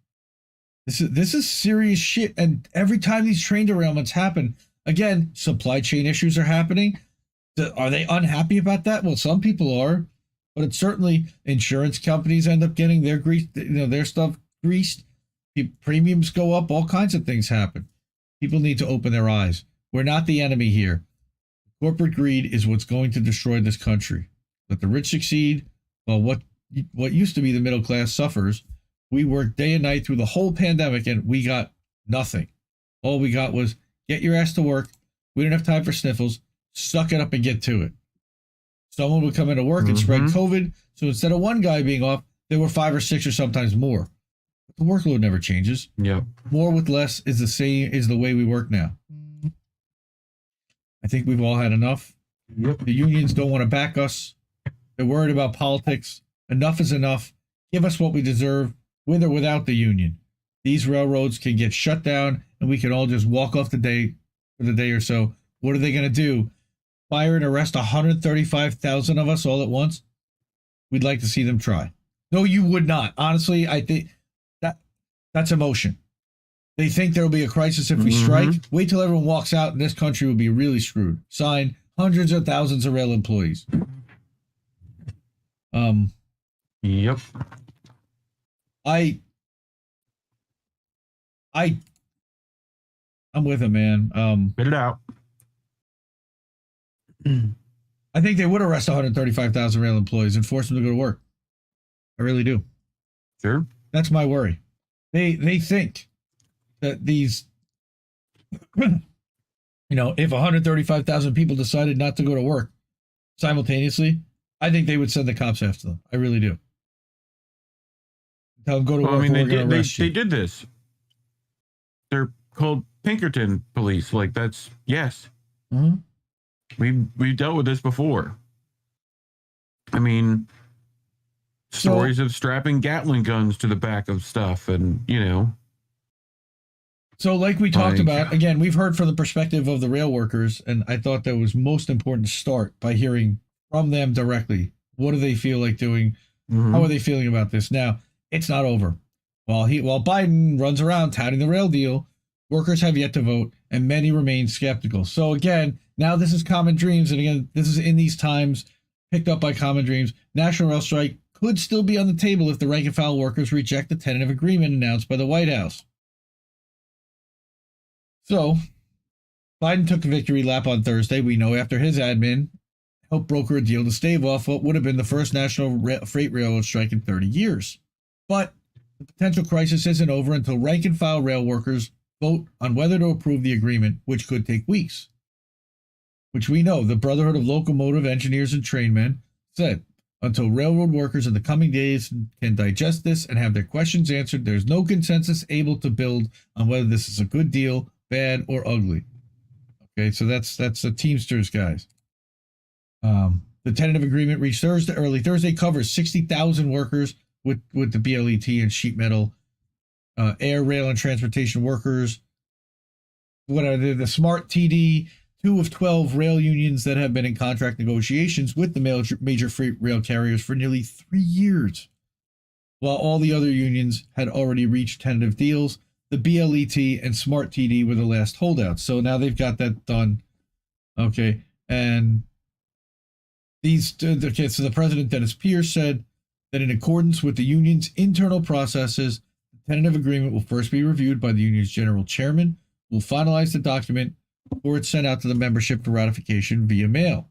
this is serious shit. And every time these train derailments happen, again, supply chain issues are happening. Are they unhappy about that? Well, some people are, but it's certainly insurance companies end up getting their stuff greased. Premiums go up. All kinds of things happen. People need to open their eyes. We're not the enemy here. Corporate greed is what's going to destroy this country. Let the rich succeed while what used to be the middle class suffers. We worked day and night through the whole pandemic and we got nothing. All we got was get your ass to work. We don't have time for sniffles. Suck it up and get to it. Someone would come into work and spread COVID. So instead of one guy being off, there were 5 or 6 or sometimes more. But the workload never changes. Yeah. More with less is the way we work now. I think we've all had enough. Yep. The unions don't want to back us. They're worried about politics. Enough is enough. Give us what we deserve, with or without the union. These railroads can get shut down, and we can all just walk off for the day or so. What are they going to do? Fire and arrest 135,000 of us all at once? We'd like to see them try. No, you would not. Honestly, I think that's emotion. They think there will be a crisis if we strike. Wait till everyone walks out and this country will be really screwed. Signed, hundreds of thousands of rail employees. Yep. I'm with him, man. Spit it out. I think they would arrest 135,000 rail employees and force them to go to work. I really do. Sure. That's my worry. They think that these, if 135,000 people decided not to go to work simultaneously, I think they would send the cops after them. I really do. Tell them go to work. They did this. They're called Pinkerton police. Like that's yes. We've dealt with this before. I mean, stories of strapping Gatling guns to the back of stuff, and So like we talked about, again, we've heard from the perspective of the rail workers, and I thought that was most important to start by hearing from them directly. What do they feel like doing? How are they feeling about this? Now, it's not over. While Biden runs around touting the rail deal, workers have yet to vote, and many remain skeptical. So again, now this is Common Dreams, and again, this is in these times, picked up by Common Dreams. National rail strike could still be on the table if the rank and file workers reject the tentative agreement announced by the White House. So, Biden took the victory lap on Thursday, we know, after his admin helped broker a deal to stave off what would have been the first national freight railroad strike in 30 years. But the potential crisis isn't over until rank and file rail workers vote on whether to approve the agreement, which could take weeks. Which we know the Brotherhood of Locomotive Engineers and Trainmen said, until railroad workers in the coming days can digest this and have their questions answered, there's no consensus able to build on whether this is a good deal, bad, or ugly. Okay, so that's the Teamsters guys. The tentative agreement reached early Thursday covers 60,000 workers with the BLET and sheet metal, air, rail, and transportation workers. What are the Smart TD? 2 of 12 rail unions that have been in contract negotiations with the major freight rail carriers for nearly 3 years. While all the other unions had already reached tentative deals, the BLET and Smart TD were the last holdouts. So now they've got that done. Okay. And so the president, Dennis Pierce, said that in accordance with the union's internal processes, the tentative agreement will first be reviewed by the union's general chairman, who will finalize the document before it's sent out to the membership for ratification via mail.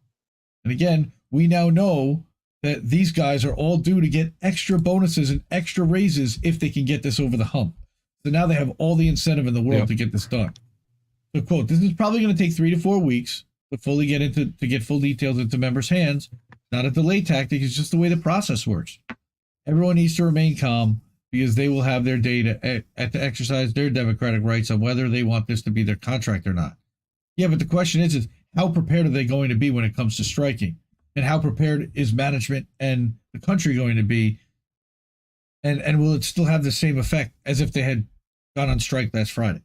And again, we now know that these guys are all due to get extra bonuses and extra raises if they can get this over the hump. So now they have all the incentive in the world to get this done. So, quote, this is probably going to take 3 to 4 weeks to fully get full details into members' hands. Not a delay tactic. It's just the way the process works. Everyone needs to remain calm because they will have their day to exercise their democratic rights on whether they want this to be their contract or not. Yeah, but the question is how prepared are they going to be when it comes to striking? And how prepared is management and the country going to be? And will it still have the same effect as if they had gone on strike last Friday?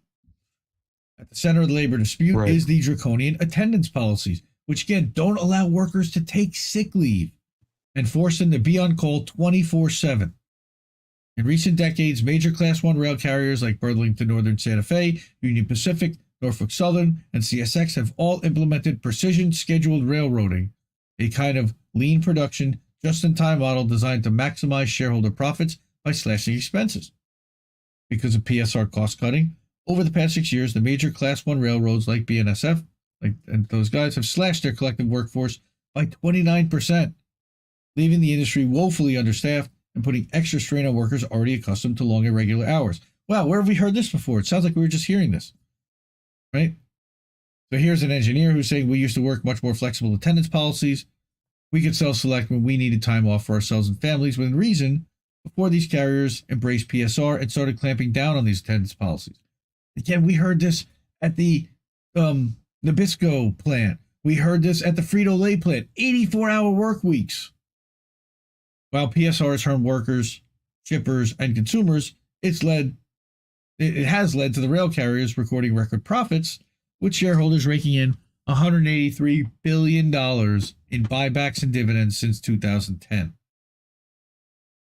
At the center of the labor dispute is the draconian attendance policies, which again don't allow workers to take sick leave and force them to be on call 24/7. In recent decades, major Class 1 rail carriers like Burlington Northern Santa Fe, Union Pacific, Norfolk Southern, and CSX have all implemented precision scheduled railroading, a kind of lean production, just-in-time model designed to maximize shareholder profits by slashing expenses. Because of PSR cost-cutting, over the past 6 years, the major Class 1 railroads like BNSF and those guys have slashed their collective workforce by 29%, leaving the industry woefully understaffed and putting extra strain on workers already accustomed to long irregular hours. Wow, where have we heard this before? It sounds like we were just hearing this, right? So here's an engineer who's saying we used to work much more flexible attendance policies. We could self-select when we needed time off for ourselves and families within reason before these carriers embraced PSR and started clamping down on these attendance policies. Again, we heard this at the Nabisco plant. We heard this at the Frito-Lay plant. 84-hour work weeks. While PSR has harmed workers, shippers, and consumers, it has led to the rail carriers recording record profits, with shareholders raking in $183 billion in buybacks and dividends since 2010.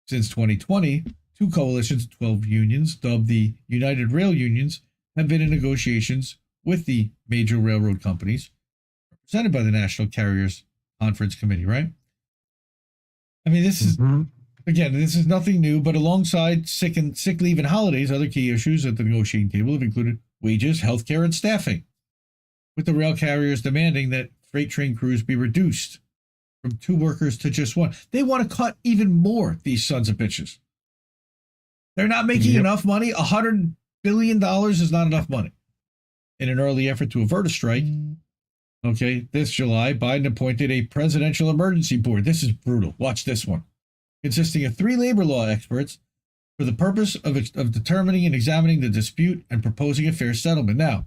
Since 2020, two coalitions of 12 unions, dubbed the United Rail Unions, have been in negotiations with the major railroad companies, represented by the National Carriers Conference Committee, right? I mean, this is, again, this is nothing new, but alongside sick leave and holidays, other key issues at the negotiating table have included wages, healthcare, and staffing, with the rail carriers demanding that freight train crews be reduced from 2 workers to just 1. They want to cut even more, these sons of bitches. They're not making enough money. $100 billion is not enough money. In an early effort to avert a strike, this July, Biden appointed a presidential emergency board. This is brutal. Watch this one. Consisting of 3 labor law experts for the purpose of determining and examining the dispute and proposing a fair settlement. Now,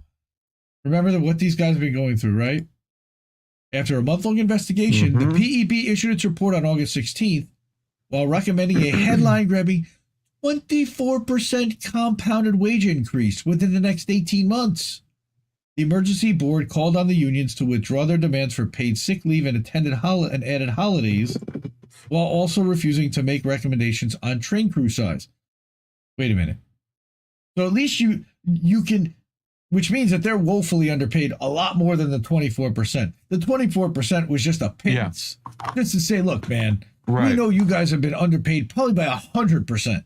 remember what these guys have been going through, right? After a month-long investigation, the PEB issued its report on August 16th while recommending a headline-grabbing 24% compounded wage increase within the next 18 months. The emergency board called on the unions to withdraw their demands for paid sick leave and added holidays, while also refusing to make recommendations on train crew size. Wait a minute. So at least you can, which means that they're woefully underpaid a lot more than the 24%. The 24% was just a pittance. Yeah. Just to say, look, man, we know you guys have been underpaid probably by 100%.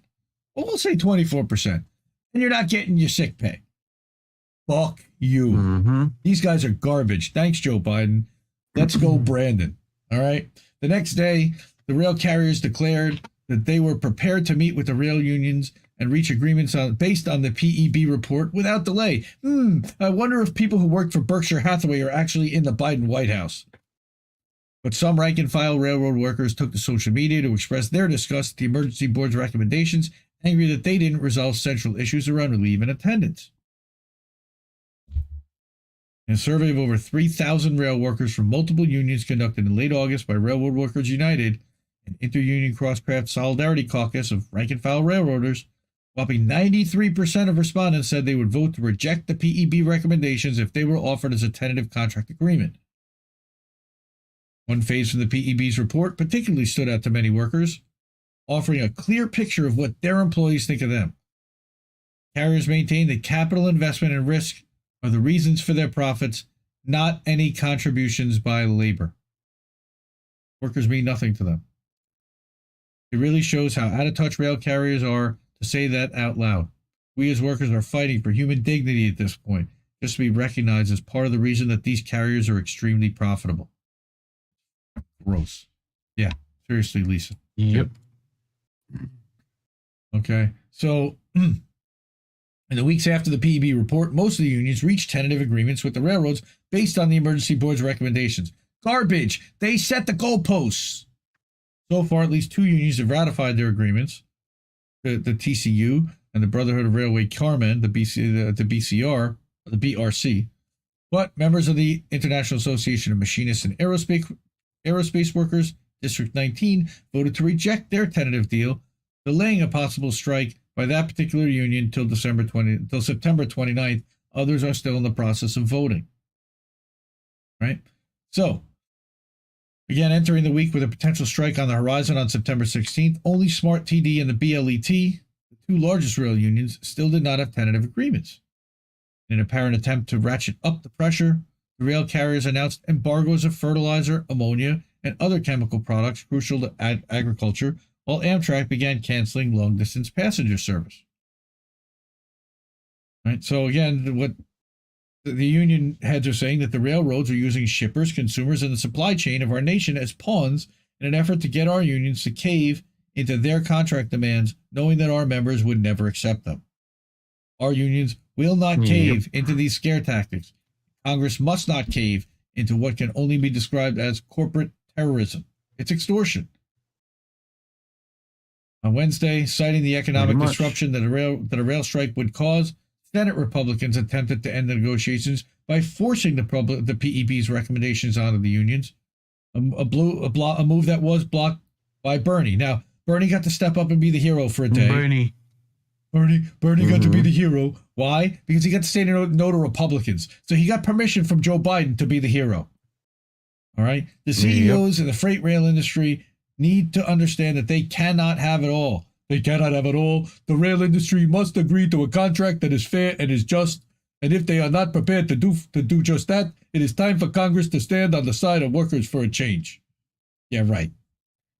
Well, we'll say 24%. And you're not getting your sick pay. Fuck you. These guys are garbage. Thanks, Joe Biden. Let's go, Brandon. All right. The next day, the rail carriers declared that they were prepared to meet with the rail unions and reach agreements based on the PEB report without delay. I wonder if people who worked for Berkshire Hathaway are actually in the Biden White House. But some rank-and-file railroad workers took to social media to express their disgust at the emergency board's recommendations, angry that they didn't resolve central issues around leave and attendance. In a survey of over 3,000 rail workers from multiple unions conducted in late August by Railroad Workers United, an inter-union cross-craft solidarity caucus of rank-and-file railroaders, whopping 93% of respondents said they would vote to reject the PEB recommendations if they were offered as a tentative contract agreement. One phase from the PEB's report particularly stood out to many workers, offering a clear picture of what their employees think of them. Carriers maintain that capital investment and risk are the reasons for their profits, not any contributions by labor. Workers mean nothing to them. It really shows how out of touch rail carriers are to say that out loud. We as workers are fighting for human dignity at this point, just to be recognized as part of the reason that these carriers are extremely profitable. Gross. Yeah, seriously, Lisa. Yep. Okay, so In the weeks after the PEB report, most of the unions reached tentative agreements with the railroads based on the emergency board's recommendations. Garbage. They set the goalposts. So far, at least 2 unions have ratified their agreements. The TCU and the Brotherhood of Railway Carmen, the BCR, the BRC. But members of the International Association of Machinists and Aerospace Workers, District 19, voted to reject their tentative deal, delaying a possible strike by that particular union till September 29th. Others are still in the process of voting. Right? So, again, entering the week with a potential strike on the horizon on September 16th, only SMART TD and the BLET, the 2 largest rail unions, still did not have tentative agreements. In an apparent attempt to ratchet up the pressure, the rail carriers announced embargoes of fertilizer, ammonia, and other chemical products crucial to agriculture, while Amtrak began canceling long-distance passenger service. Right. So again, what the union heads are saying that the railroads are using shippers, consumers, and the supply chain of our nation as pawns in an effort to get our unions to cave into their contract demands, knowing that our members would never accept them. Our unions will not cave into these scare tactics. Congress must not cave into what can only be described as corporate terrorism. It's extortion. On Wednesday, citing the economic disruption that a rail strike would cause, Senate Republicans attempted to end the negotiations by forcing the PEB's recommendations onto the unions, a move that was blocked by Bernie. Now, Bernie got to step up and be the hero for a day. Bernie got to be the hero. Why? Because he got to say no to Republicans. So he got permission from Joe Biden to be the hero. All right? The CEOs in the freight rail industry need to understand that they cannot have it all. They cannot have it all. The rail industry must agree to a contract that is fair and is just. And if they are not prepared to do just that, it is time for Congress to stand on the side of workers for a change. Yeah, right.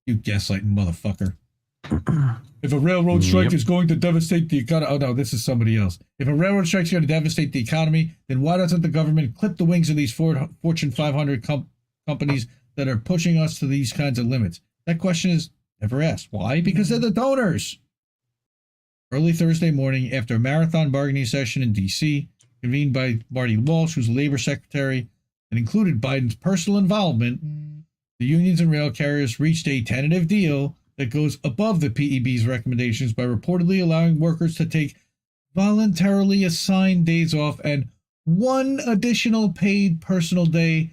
You gaslighting motherfucker. If a railroad strike is going to devastate the economy... Oh, no, this is somebody else. If a railroad strike is going to devastate the economy, then why doesn't the government clip the wings of these Fortune 500 companies that are pushing us to these kinds of limits? That question is never asked. Why? Because they're the donors. Early Thursday morning, after a marathon bargaining session in D.C., convened by Marty Walsh, who's Labor Secretary, and included Biden's personal involvement, the unions and rail carriers reached a tentative deal that goes above the PEB's recommendations by reportedly allowing workers to take voluntarily assigned days off and 1 additional paid personal day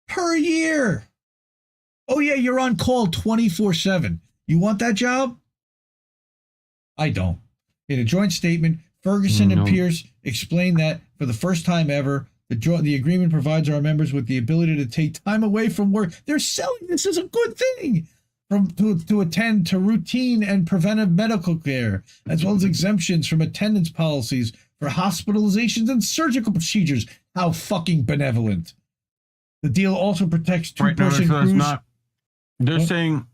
per year. Oh, yeah, you're on call 24/7. You want that job? I don't. In a joint statement, Ferguson and Pierce explained that for the first time ever, the agreement provides our members with the ability to take time away from work. They're selling this as a good thing. To attend to routine and preventive medical care, as well as exemptions from attendance policies for hospitalizations and surgical procedures. How fucking benevolent. The deal also protects two-person crews. They're saying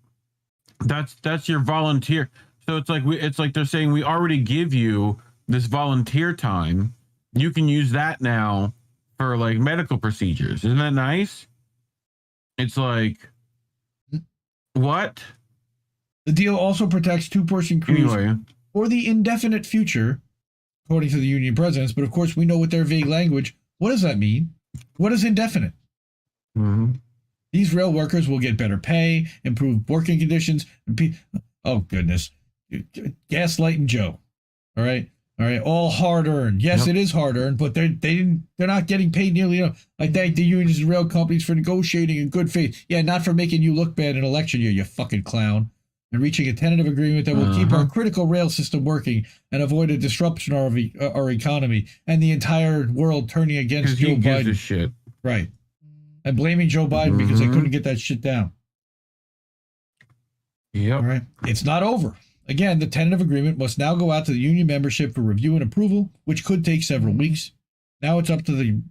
that's your volunteer. So it's like they're saying we already give you this volunteer time. You can use that now for like medical procedures. Isn't that nice? It's like, what? The deal also protects two-person crews for the indefinite future, according to the union presidents. But of course, we know with their vague language, what does that mean? What is indefinite? These rail workers will get better pay, improved working conditions. Oh, goodness. Gaslighting Joe. All right. All hard earned. Yes, it is hard earned, but they're not getting paid nearly enough. I thank the unions and rail companies for negotiating in good faith. Yeah, not for making you look bad in election year, you fucking clown. And reaching a tentative agreement that will keep our critical rail system working and avoid a disruption of our economy and the entire world turning against Joe Biden. Gives a shit. Right. And blaming Joe Biden because they couldn't get that shit down. Yep. All right. It's not over. Again, the tentative agreement must now go out to the union membership for review and approval, which could take several weeks. Now it's up to the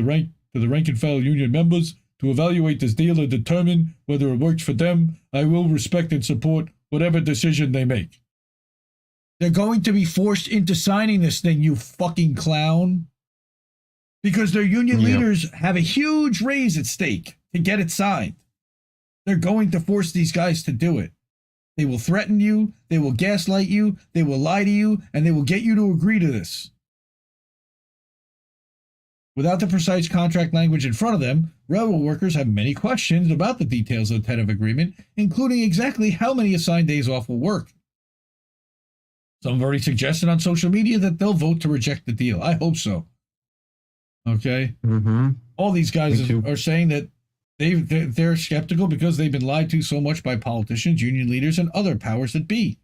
rank and file union members to evaluate this deal and determine whether it works for them. I will respect and support whatever decision they make. They're going to be forced into signing this thing, you fucking clown. Because their union leaders have a huge raise at stake to get it signed. They're going to force these guys to do it. They will threaten you, they will gaslight you, they will lie to you, and they will get you to agree to this. Without the precise contract language in front of them, railroad workers have many questions about the details of the tentative agreement, including exactly how many assigned days off will work. Some have already suggested on social media that they'll vote to reject the deal. I hope so. Okay? Mm-hmm. All these guys are saying that they're skeptical because they've been lied to so much by politicians, union leaders, and other powers that be.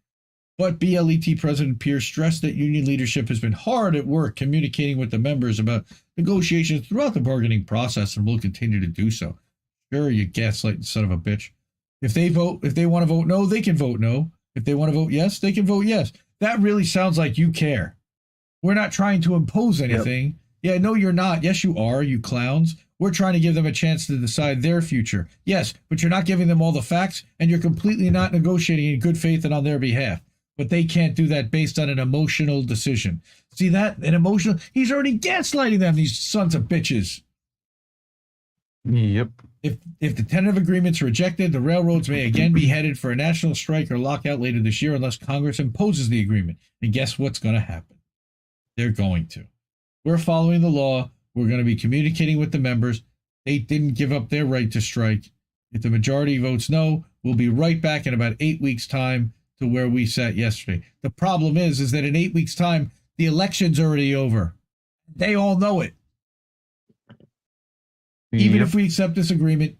But BLET President Pierce stressed that union leadership has been hard at work communicating with the members about negotiations throughout the bargaining process and will continue to do so. Sure, you gaslighting son of a bitch. If they want to vote no, they can vote no. If they want to vote yes, they can vote yes. That really sounds like you care. We're not trying to impose anything. Yep. Yeah, no, you're not. Yes, you are, you clowns. We're trying to give them a chance to decide their future. Yes, but you're not giving them all the facts, and you're completely not negotiating in good faith and on their behalf. But they can't do that based on an emotional decision. See that? An emotional... He's already gaslighting them, these sons of bitches. Yep. If the tentative agreement's rejected, the railroads may again be headed for a national strike or lockout later this year unless Congress imposes the agreement. And guess what's going to happen? They're going to. We're following the law. We're going to be communicating with the members. They didn't give up their right to strike. If the majority votes no, we'll be right back in about 8 weeks' time to where we sat yesterday. The problem is that in 8 weeks' time, the election's already over. They all know it. Even if we accept this agreement,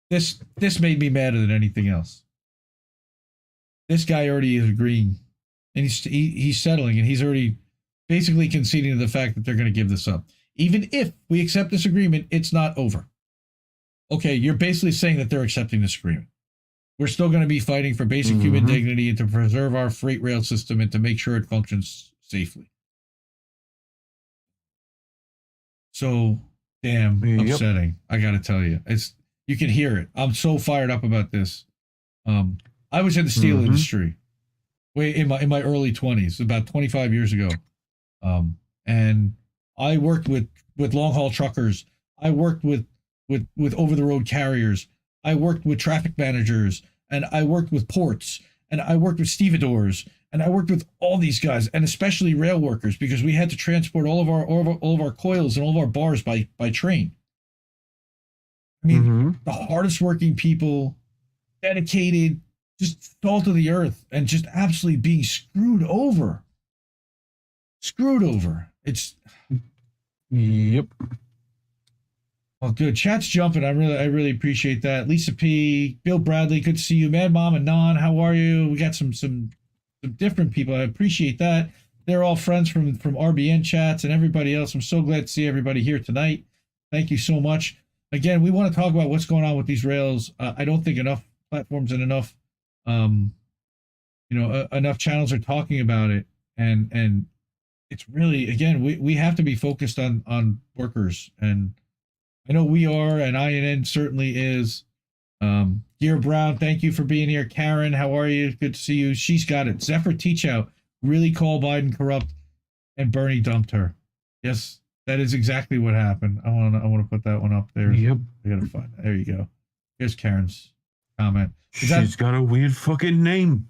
this made me madder than anything else. This guy already is agreeing, and he's settling, and he's already basically conceding to the fact that they're going to give this up. Even if we accept this agreement, it's not over. Okay, you're basically saying that they're accepting this agreement. We're still going to be fighting for basic human dignity and to preserve our freight rail system and to make sure it functions safely. So damn upsetting. I got to tell you, you can hear it. I'm so fired up about this. I was in the steel industry in my early 20s, about 25 years ago. And I worked with long haul truckers. I worked with over the road carriers. I worked with traffic managers, and I worked with ports, and I worked with stevedores, and I worked with all these guys, and especially rail workers, because we had to transport all of our coils and all of our bars by train. I mean, the hardest working people, dedicated, just salt of the earth, and just absolutely being screwed over. It's Well, good. Chat's jumping. I really appreciate that. Lisa P, Bill Bradley, good to see you. Mad Mom and Non, how are you? We got some different people. I appreciate that. They're all friends from RBN chats and everybody else. I'm so glad to see everybody here tonight. Thank you so much. Again, we want to talk about what's going on with these rails. I don't think enough platforms and enough enough channels are talking about it, and it's really, again, we have to be focused on workers, and I know we are, and INN certainly is. Gear Brown, thank you for being here. Karen, how are you? Good to see you. She's got it. Zephyr Teach Out, really call Biden corrupt, and Bernie dumped her. Yes, that is exactly what happened. I want to put that one up there. Yep. I gotta find it. There you go. Here's Karen's comment. She's got a weird fucking name.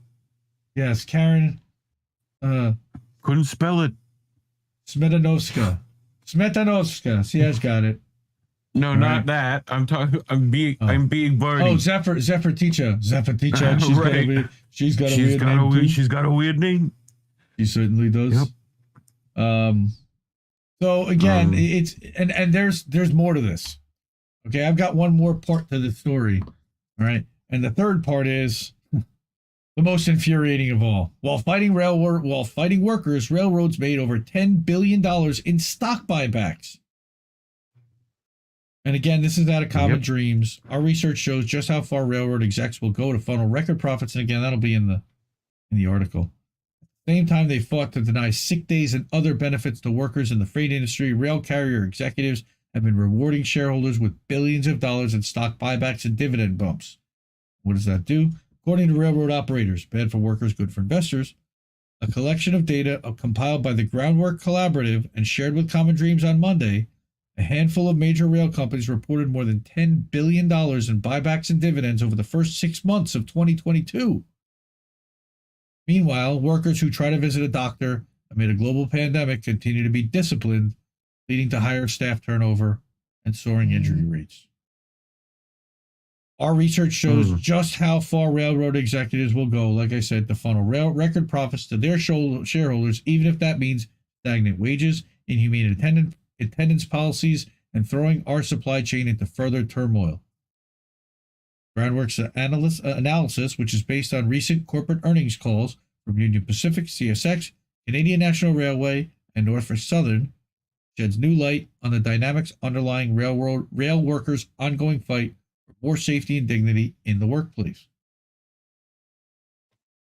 Yes, Karen. Couldn't spell it. Smetanovska. She has got it. No, not that. I'm talking. I'm being Bernie. Oh, Zephyr Teacher. She's got a weird name. She certainly does. Yep. So again, it's and there's more to this. Okay, I've got one more part to the story. All right, and the third part is the most infuriating of all. While fighting workers, railroads made over $10 billion in stock buybacks. And again, this is out of Common Dreams. Our research shows just how far railroad execs will go to funnel record profits. And again, that'll be in the article. At the same time, they fought to deny sick days and other benefits to workers in the freight industry. Rail carrier executives have been rewarding shareholders with billions of dollars in stock buybacks and dividend bumps. What does that do? According to railroad operators, bad for workers, good for investors. A collection of data compiled by the Groundwork Collaborative and shared with Common Dreams on Monday A handful of major rail companies reported more than $10 billion in buybacks and dividends over the first 6 months of 2022. Meanwhile, workers who try to visit a doctor amid a global pandemic continue to be disciplined, leading to higher staff turnover and soaring injury rates. Our research shows just how far railroad executives will go, like I said, to funnel record profits to their shareholders, even if that means stagnant wages, inhumane attendance policies, and throwing our supply chain into further turmoil. Groundwork's analysis, which is based on recent corporate earnings calls from Union Pacific, CSX, Canadian National Railway, and Norfolk Southern, sheds new light on the dynamics underlying rail workers' ongoing fight for more safety and dignity in the workplace.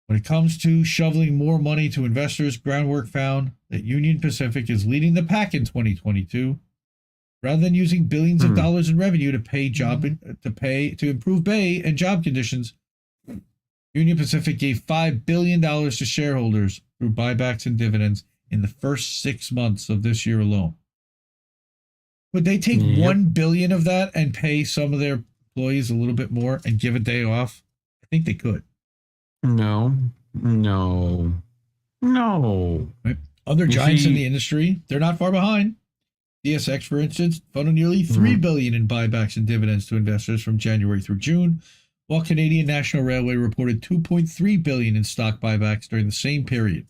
When it comes to shoveling more money to investors, Groundwork found that Union Pacific is leading the pack in 2022. Rather than using billions of dollars in revenue to improve pay and job conditions, Union Pacific gave $5 billion to shareholders through buybacks and dividends in the first 6 months of this year alone. Would they take $1 billion of that and pay some of their employees a little bit more and give a day off? I think they could. No. Right? Other giants in the industry, they're not far behind. CSX, for instance, funded nearly $3 billion in buybacks and dividends to investors from January through June, while Canadian National Railway reported $2.3 billion in stock buybacks during the same period.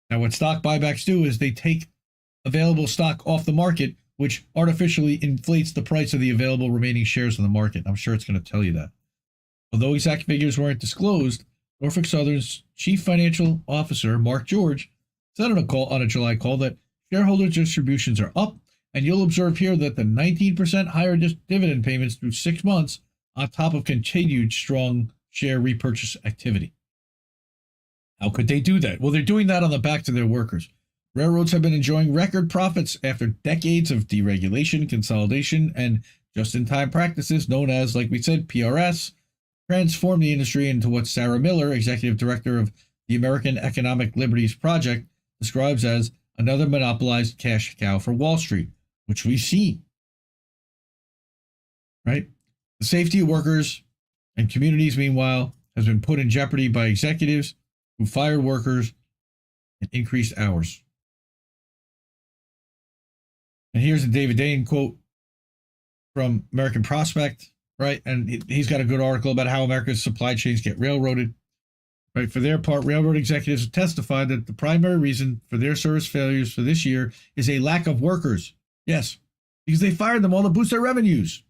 Now, what stock buybacks do is they take available stock off the market, which artificially inflates the price of the available remaining shares on the market. I'm sure it's going to tell you that. Although exact figures weren't disclosed, Norfolk Southern's chief financial officer, Mark George, said on a July call that shareholder distributions are up, and you'll observe here that the 19% higher dividend payments through 6 months on top of continued strong share repurchase activity. How could they do that? Well, they're doing that on the backs of their workers. Railroads have been enjoying record profits after decades of deregulation, consolidation, and just-in-time practices known as, like we said, PRS, transformed the industry into what Sarah Miller, executive director of the American Economic Liberties Project, describes as another monopolized cash cow for Wall Street, which we've seen. Right? The safety of workers and communities, meanwhile, has been put in jeopardy by executives who fired workers and increased hours. And here's a David Dane quote from American Prospect, right? And he's got a good article about how America's supply chains get railroaded. Right. For their part, railroad executives have testified that the primary reason for their service failures for this year is a lack of workers. Yes, because they fired them all to boost their revenues.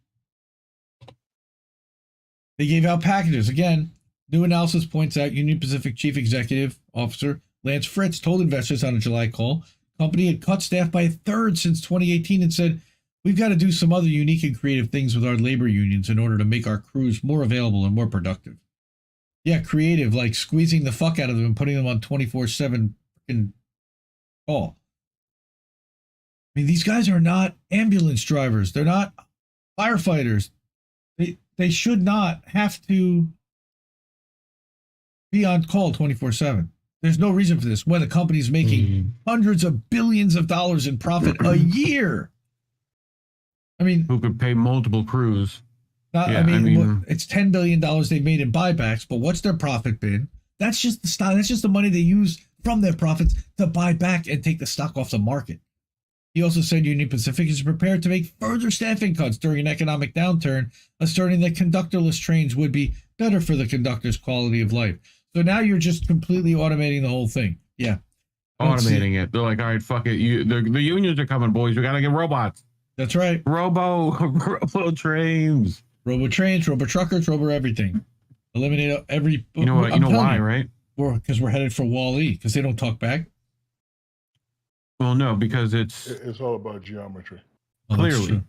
They gave out packages. Again, new analysis points out Union Pacific Chief Executive Officer Lance Fritz told investors on a July call, the company had cut staff by a third since 2018 and said, we've got to do some other unique and creative things with our labor unions in order to make our crews more available and more productive. Yeah, creative, like squeezing the fuck out of them and putting them on 24/7 freaking call. I mean, these guys are not ambulance drivers. They're not firefighters. They should not have to be on call 24/7. There's no reason for this when a company's making hundreds of billions of dollars in profit a year. I mean, who could pay multiple crews? I mean, it's $10 billion they've made in buybacks, but what's their profit been? That's just the stock. That's just the money they use from their profits to buy back and take the stock off the market. He also said Union Pacific is prepared to make further staffing cuts during an economic downturn, asserting that conductorless trains would be better for the conductor's quality of life. So now you're just completely automating the whole thing. Yeah. Automating it. They're like, all right, fuck it. The unions are coming, boys. We got to get robots. That's right. Robo trains. Robo trains, robo truckers, robo everything. Eliminate every. You know what? You know why, right? Because we're headed for Wall-E, because they don't talk back. Well, no, because it's all about geometry. Oh, clearly.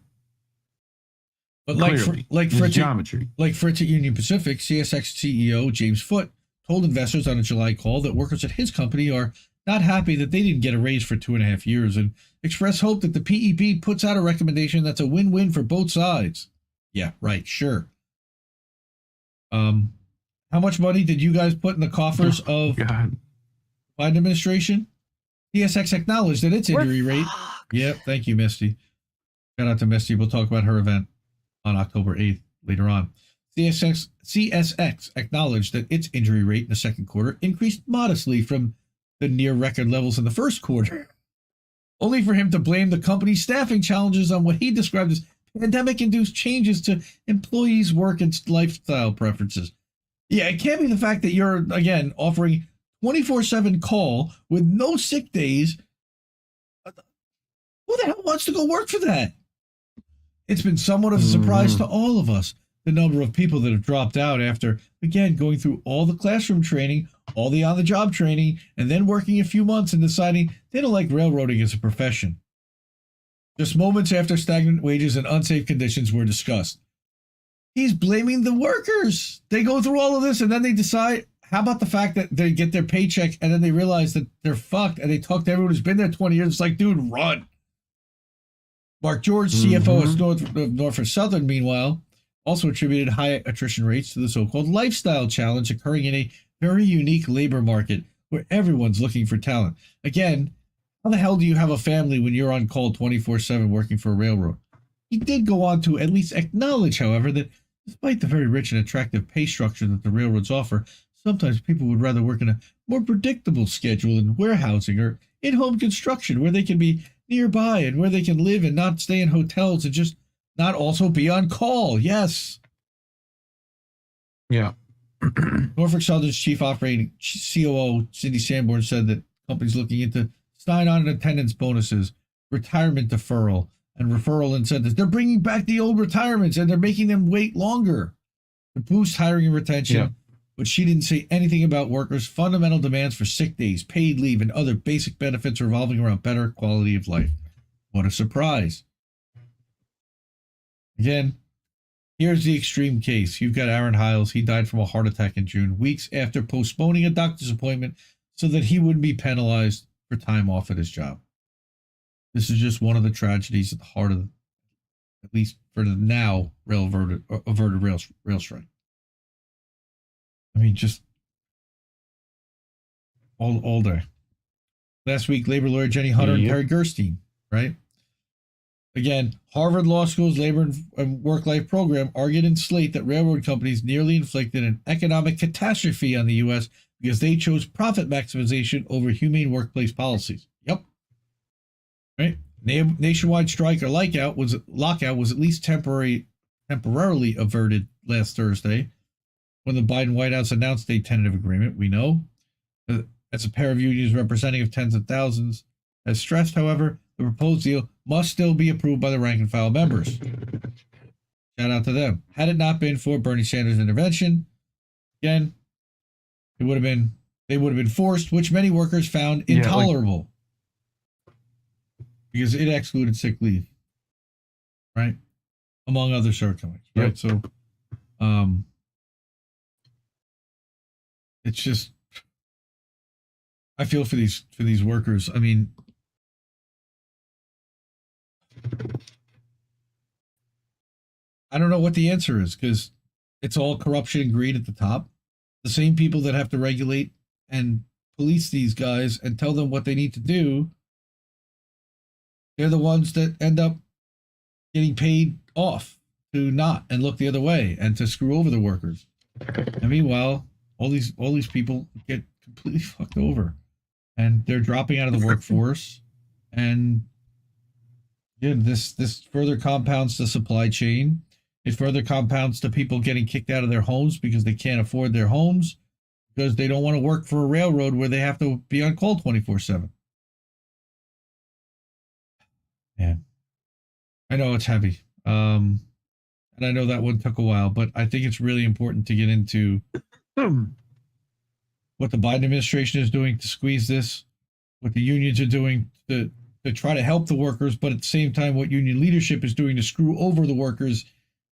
But like Fritz at Union Pacific, CSX CEO James Foote told investors on a July call that workers at his company are not happy that they didn't get a raise for 2.5 years and expressed hope that the PEB puts out a recommendation that's a win-win for both sides. Yeah, right, sure. How much money did you guys put in the coffers of Biden administration? CSX acknowledged that its injury rate. Yep, thank you, Misty. Shout out to Misty. We'll talk about her event on October 8th later on. CSX acknowledged that its injury rate in the second quarter increased modestly from the near record levels in the first quarter, only for him to blame the company's staffing challenges on what he described as pandemic-induced changes to employees' work and lifestyle preferences. Yeah, it can't be the fact that you're, again, offering 24/7 call with no sick days. Who the hell wants to go work for that? It's been somewhat of a surprise to all of us, the number of people that have dropped out after, again, going through all the classroom training, all the on-the-job training, and then working a few months and deciding they don't like railroading as a profession. Just moments after stagnant wages and unsafe conditions were discussed. He's blaming the workers. They go through all of this and then they decide, how about the fact that they get their paycheck and then they realize that they're fucked and they talk to everyone who's been there 20 years. It's like, dude, run. Mark George, CFO of Norfolk Southern, meanwhile, also attributed high attrition rates to the so-called lifestyle challenge occurring in a very unique labor market where everyone's looking for talent. Again, how the hell do you have a family when you're on call 24/7 working for a railroad? He did go on to at least acknowledge, however, that despite the very rich and attractive pay structure that the railroads offer, sometimes people would rather work in a more predictable schedule in warehousing or in-home construction where they can be nearby and where they can live and not stay in hotels and just not also be on call. Yes. Yeah. Norfolk Southern's chief operating COO, Cindy Sanborn, said that companies looking into sign-on and attendance bonuses, retirement deferral, and referral incentives. They're bringing back the old retirements and they're making them wait longer to boost hiring and retention. Yeah. But she didn't say anything about workers' fundamental demands for sick days, paid leave, and other basic benefits revolving around better quality of life. What a surprise. Again, here's the extreme case. You've got Aaron Hiles. He died from a heart attack in June, weeks after postponing a doctor's appointment so that he wouldn't be penalized for time off at his job. This is just one of the tragedies at the heart of, at least for the now, averted rail strike. I mean, just all day. Last week, labor lawyer Jenny Hunter and Perry Gerstein, right? Again, Harvard Law School's Labor and Work-Life Program argued in Slate that railroad companies nearly inflicted an economic catastrophe on the U.S. because they chose profit maximization over humane workplace policies. Yep. Right? Nationwide strike or lockout was at least temporarily averted last Thursday when the Biden White House announced a tentative agreement. We know, as a pair of unions representing of tens of thousands has stressed, however, the proposed deal must still be approved by the rank and file members. Shout out to them. Had it not been for Bernie Sanders' intervention, again, they would have been forced, which many workers found intolerable because it excluded sick leave, right? Among other shortcomings, right? So, it's just, I feel for these workers. I mean, I don't know what the answer is because it's all corruption and greed at the top. The same people that have to regulate and police these guys and tell them what they need to do, they're the ones that end up getting paid off to not and look the other way and to screw over the workers. And meanwhile, all these people get completely fucked over and they're dropping out of the workforce. And yeah, this further compounds the supply chain. It further compounds the people getting kicked out of their homes because they can't afford their homes because they don't want to work for a railroad where they have to be on call 24/7. Yeah, I know it's heavy. And I know that one took a while, but I think it's really important to get into what the Biden administration is doing to squeeze this, what the unions are doing to try to help the workers, but at the same time, what union leadership is doing to screw over the workers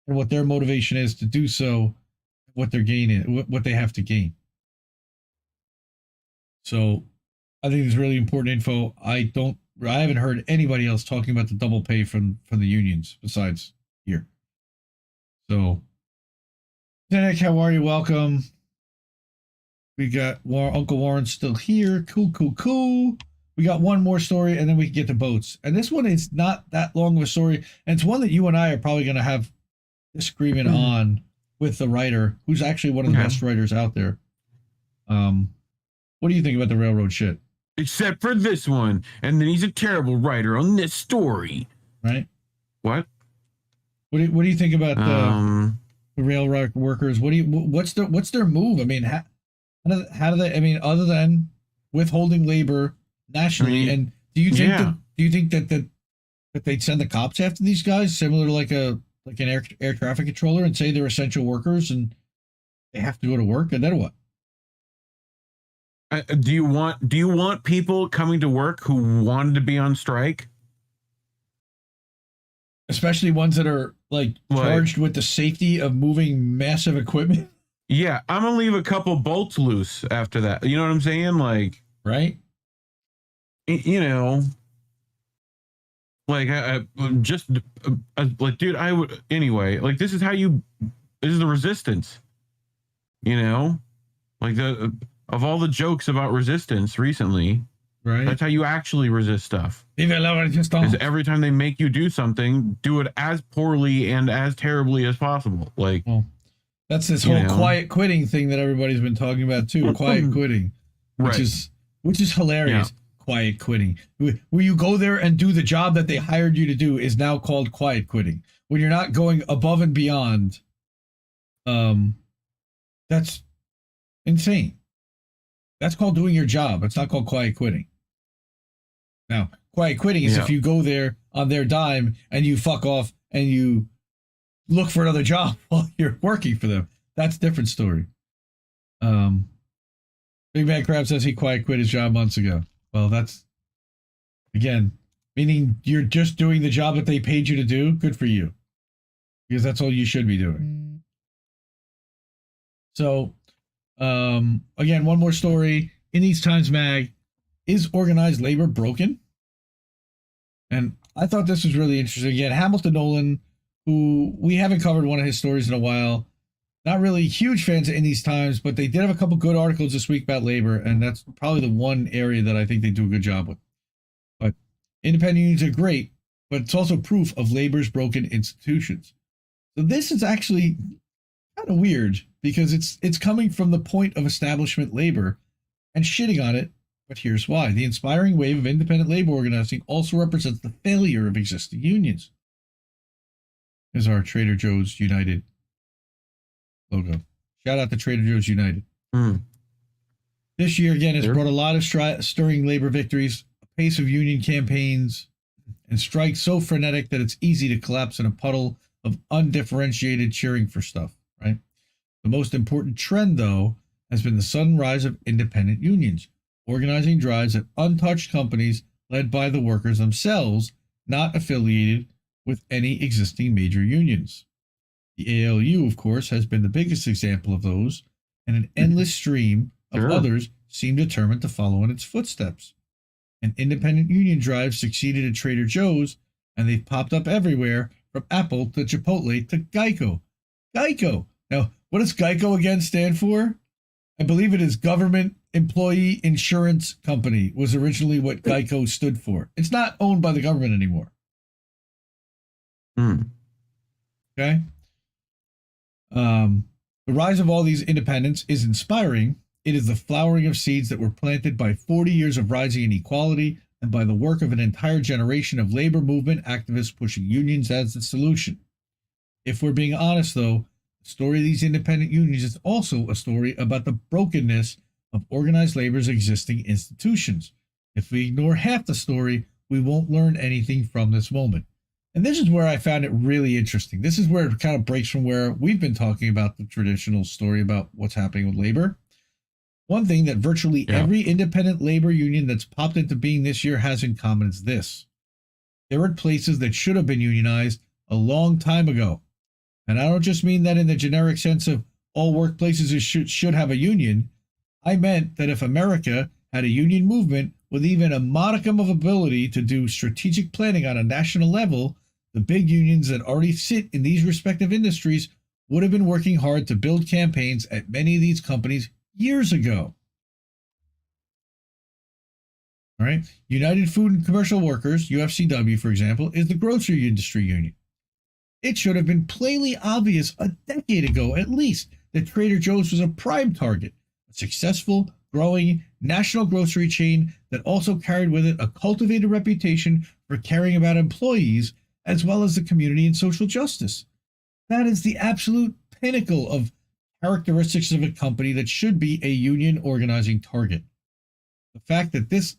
and what their motivation is to do so, what their gain is, what they have to gain. So I think it's really important info. I haven't heard anybody else talking about the double pay from the unions besides here. So, Nick, how are you? Welcome. We got Uncle Warren still here. Cool. we got one more story, and then we can get to boats. And this one is not that long of a story, and it's one that you and I are probably going to have disagreement on with the writer, who's actually one of the best writers out there. What do you think about the railroad shit? Except for this one, and then he's a terrible writer on this story. Right? What? What do you think about the railroad workers? What's their move? I mean, how do they? I mean, other than withholding labor nationally, and do you think that they'd send the cops after these guys, similar to like an air traffic controller, and say they're essential workers and they have to go to work, and then what? Do you want people coming to work who wanted to be on strike? Especially ones that are like charged with the safety of moving massive equipment. Yeah, I'm gonna leave a couple bolts loose after that. You know what I'm saying? Like, right? You know, like dude, I would anyway. Like, this is the resistance. You know, like of all the jokes about resistance recently, right? That's how you actually resist stuff. Is every time they make you do something, do it as poorly and as terribly as possible. Like, that's this whole quiet quitting thing that everybody's been talking about too. Quiet quitting, which is hilarious. Yeah. Quiet quitting, where you go there and do the job that they hired you to do, is now called quiet quitting. When you're not going above and beyond, that's insane. That's called doing your job. It's not called quiet quitting. Now, quiet quitting is if you go there on their dime and you fuck off and you look for another job while you're working for them. That's a different story. Big Bad Crab says he quiet quit his job months ago. Well, that's, again, meaning you're just doing the job that they paid you to do. Good for you. Because that's all you should be doing. So, again, one more story. In these Times Mag, is organized labor broken? And I thought this was really interesting. Again, Hamilton Nolan, who we haven't covered one of his stories in a while. Not really huge fans in these times, but they did have a couple good articles this week about labor, and that's probably the one area that I think they do a good job with. But independent unions are great, but it's also proof of labor's broken institutions. So this is actually kind of weird, because it's coming from the point of establishment labor and shitting on it, but here's why. The inspiring wave of independent labor organizing also represents the failure of existing unions. Here's our Trader Joe's United logo. Shout out to Trader Joe's United. This year, again, has brought a lot of stirring labor victories, a pace of union campaigns, and strikes so frenetic that it's easy to collapse in a puddle of undifferentiated cheering for stuff, right? The most important trend, though, has been the sudden rise of independent unions, organizing drives at untouched companies led by the workers themselves, not affiliated with any existing major unions. The ALU, of course, has been the biggest example of those, and an endless stream of others seem determined to follow in its footsteps. An independent union drive succeeded at Trader Joe's, and they've popped up everywhere, from Apple to Chipotle to Geico. Geico! Now, what does Geico again stand for? I believe it is Government Employee Insurance Company was originally what Geico stood for. It's not owned by the government anymore. Okay? The rise of all these independents is inspiring. It is the flowering of seeds that were planted by 40 years of rising inequality and by the work of an entire generation of labor movement activists pushing unions as the solution. If we're being honest, though, the story of these independent unions is also a story about the brokenness of organized labor's existing institutions. If we ignore half the story, we won't learn anything from this moment. And this is where I found it really interesting. This is where it kind of breaks from where we've been talking about the traditional story about what's happening with labor. One thing that virtually every independent labor union that's popped into being this year has in common is this. There are places that should have been unionized a long time ago. And I don't just mean that in the generic sense of all workplaces should have a union. I meant that if America had a union movement with even a modicum of ability to do strategic planning on a national level, the big unions that already sit in these respective industries would have been working hard to build campaigns at many of these companies years ago. All right. United Food and Commercial Workers, UFCW, for example, is the grocery industry union. It should have been plainly obvious a decade ago, at least, that Trader Joe's was a prime target, a successful, growing national grocery chain that also carried with it a cultivated reputation for caring about employees as well as the community and social justice. That is the absolute pinnacle of characteristics of a company that should be a union organizing target. The fact that this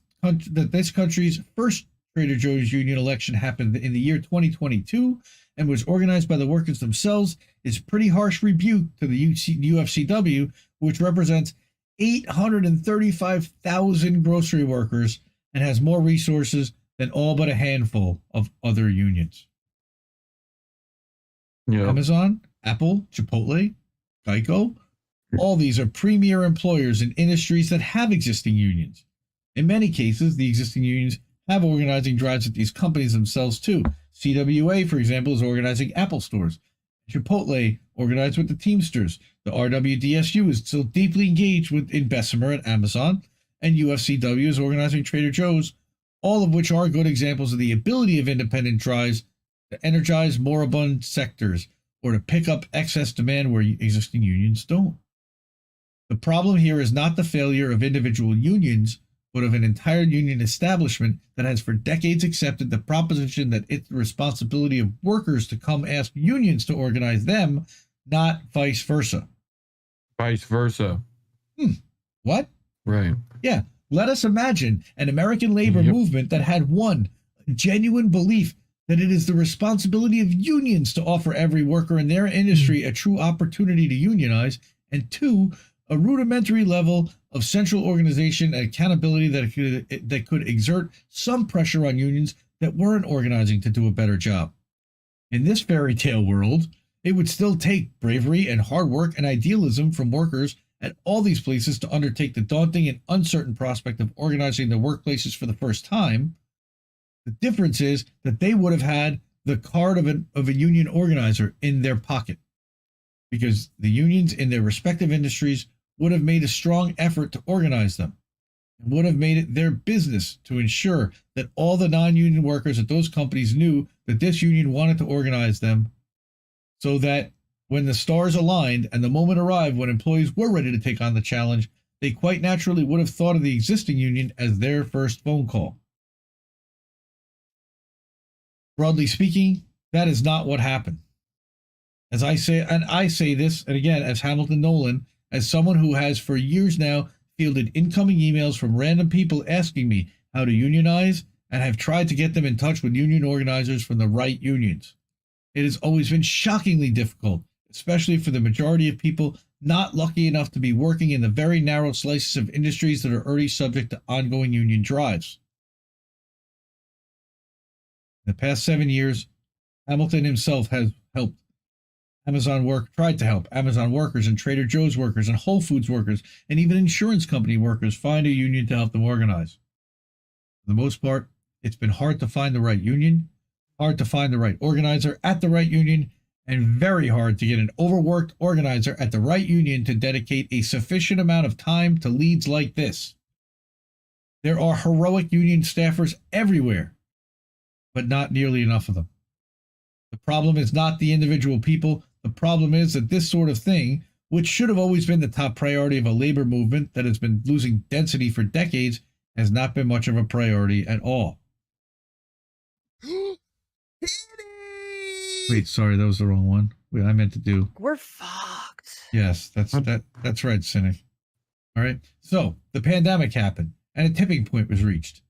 country's first Trader Joe's union election happened in the year 2022 and was organized by the workers themselves is pretty harsh rebuke to the UFCW, which represents 835,000 grocery workers and has more resources than all but a handful of other unions. Yeah. Amazon, Apple, Chipotle, Geico, all these are premier employers in industries that have existing unions. In many cases, the existing unions have organizing drives at these companies themselves too. CWA, for example, is organizing Apple stores. Chipotle organized with the Teamsters. The RWDSU is still deeply engaged in Bessemer at Amazon, and UFCW is organizing Trader Joe's, all of which are good examples of the ability of independent drives to energize moribund sectors or to pick up excess demand where existing unions don't. The problem here is not the failure of individual unions, but of an entire union establishment that has for decades accepted the proposition that it's the responsibility of workers to come ask unions to organize them, not vice versa. Vice versa. What? Right. Yeah. Let us imagine an American labor movement that had one, a genuine belief that it is the responsibility of unions to offer every worker in their industry a true opportunity to unionize, and two, a rudimentary level of central organization and accountability that could exert some pressure on unions that weren't organizing to do a better job. In this fairy tale world, it would still take bravery and hard work and idealism from workers at all these places to undertake the daunting and uncertain prospect of organizing their workplaces for the first time. The difference is that they would have had the card of a union organizer in their pocket, because the unions in their respective industries would have made a strong effort to organize them and would have made it their business to ensure that all the non-union workers at those companies knew that this union wanted to organize them, so that when the stars aligned and the moment arrived when employees were ready to take on the challenge, they quite naturally would have thought of the existing union as their first phone call. Broadly speaking, that is not what happened. As I say, and I say this, and again, as Hamilton Nolan, as someone who has for years now fielded incoming emails from random people asking me how to unionize and have tried to get them in touch with union organizers from the right unions. It has always been shockingly difficult, especially for the majority of people not lucky enough to be working in the very narrow slices of industries that are already subject to ongoing union drives. In the past 7 years, Hamilton himself has helped tried to help Amazon workers and Trader Joe's workers and Whole Foods workers and even insurance company workers find a union to help them organize. For the most part, it's been hard to find the right union, hard to find the right organizer at the right union, and very hard to get an overworked organizer at the right union to dedicate a sufficient amount of time to leads like this. There are heroic union staffers everywhere, but not nearly enough of them. The problem is not the individual people. The problem is that this sort of thing, which should have always been the top priority of a labor movement that has been losing density for decades, has not been much of a priority at all. Wait, sorry, that was the wrong one. Wait, I meant to do. We're fucked. Yes, that's right, Cynic. All right. So the pandemic happened and a tipping point was reached.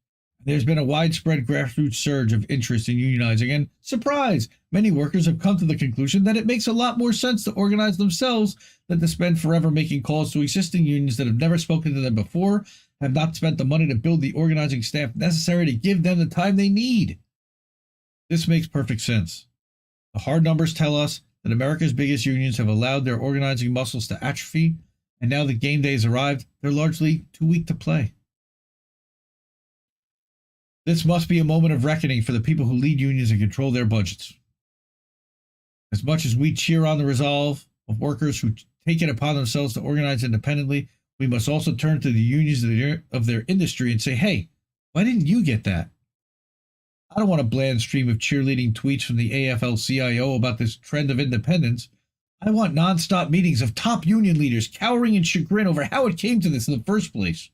There's been a widespread grassroots surge of interest in unionizing, and surprise, many workers have come to the conclusion that it makes a lot more sense to organize themselves than to spend forever making calls to existing unions that have never spoken to them before, have not spent the money to build the organizing staff necessary to give them the time they need. This makes perfect sense. The hard numbers tell us that America's biggest unions have allowed their organizing muscles to atrophy, and now that game day has arrived, they're largely too weak to play. This must be a moment of reckoning for the people who lead unions and control their budgets. As much as we cheer on the resolve of workers who take it upon themselves to organize independently, we must also turn to the unions of their industry and say, hey, Why didn't you get that? I don't want a bland stream of cheerleading tweets from the AFL-CIO about this trend of independence. I want nonstop meetings of top union leaders cowering in chagrin over how it came to this in the first place.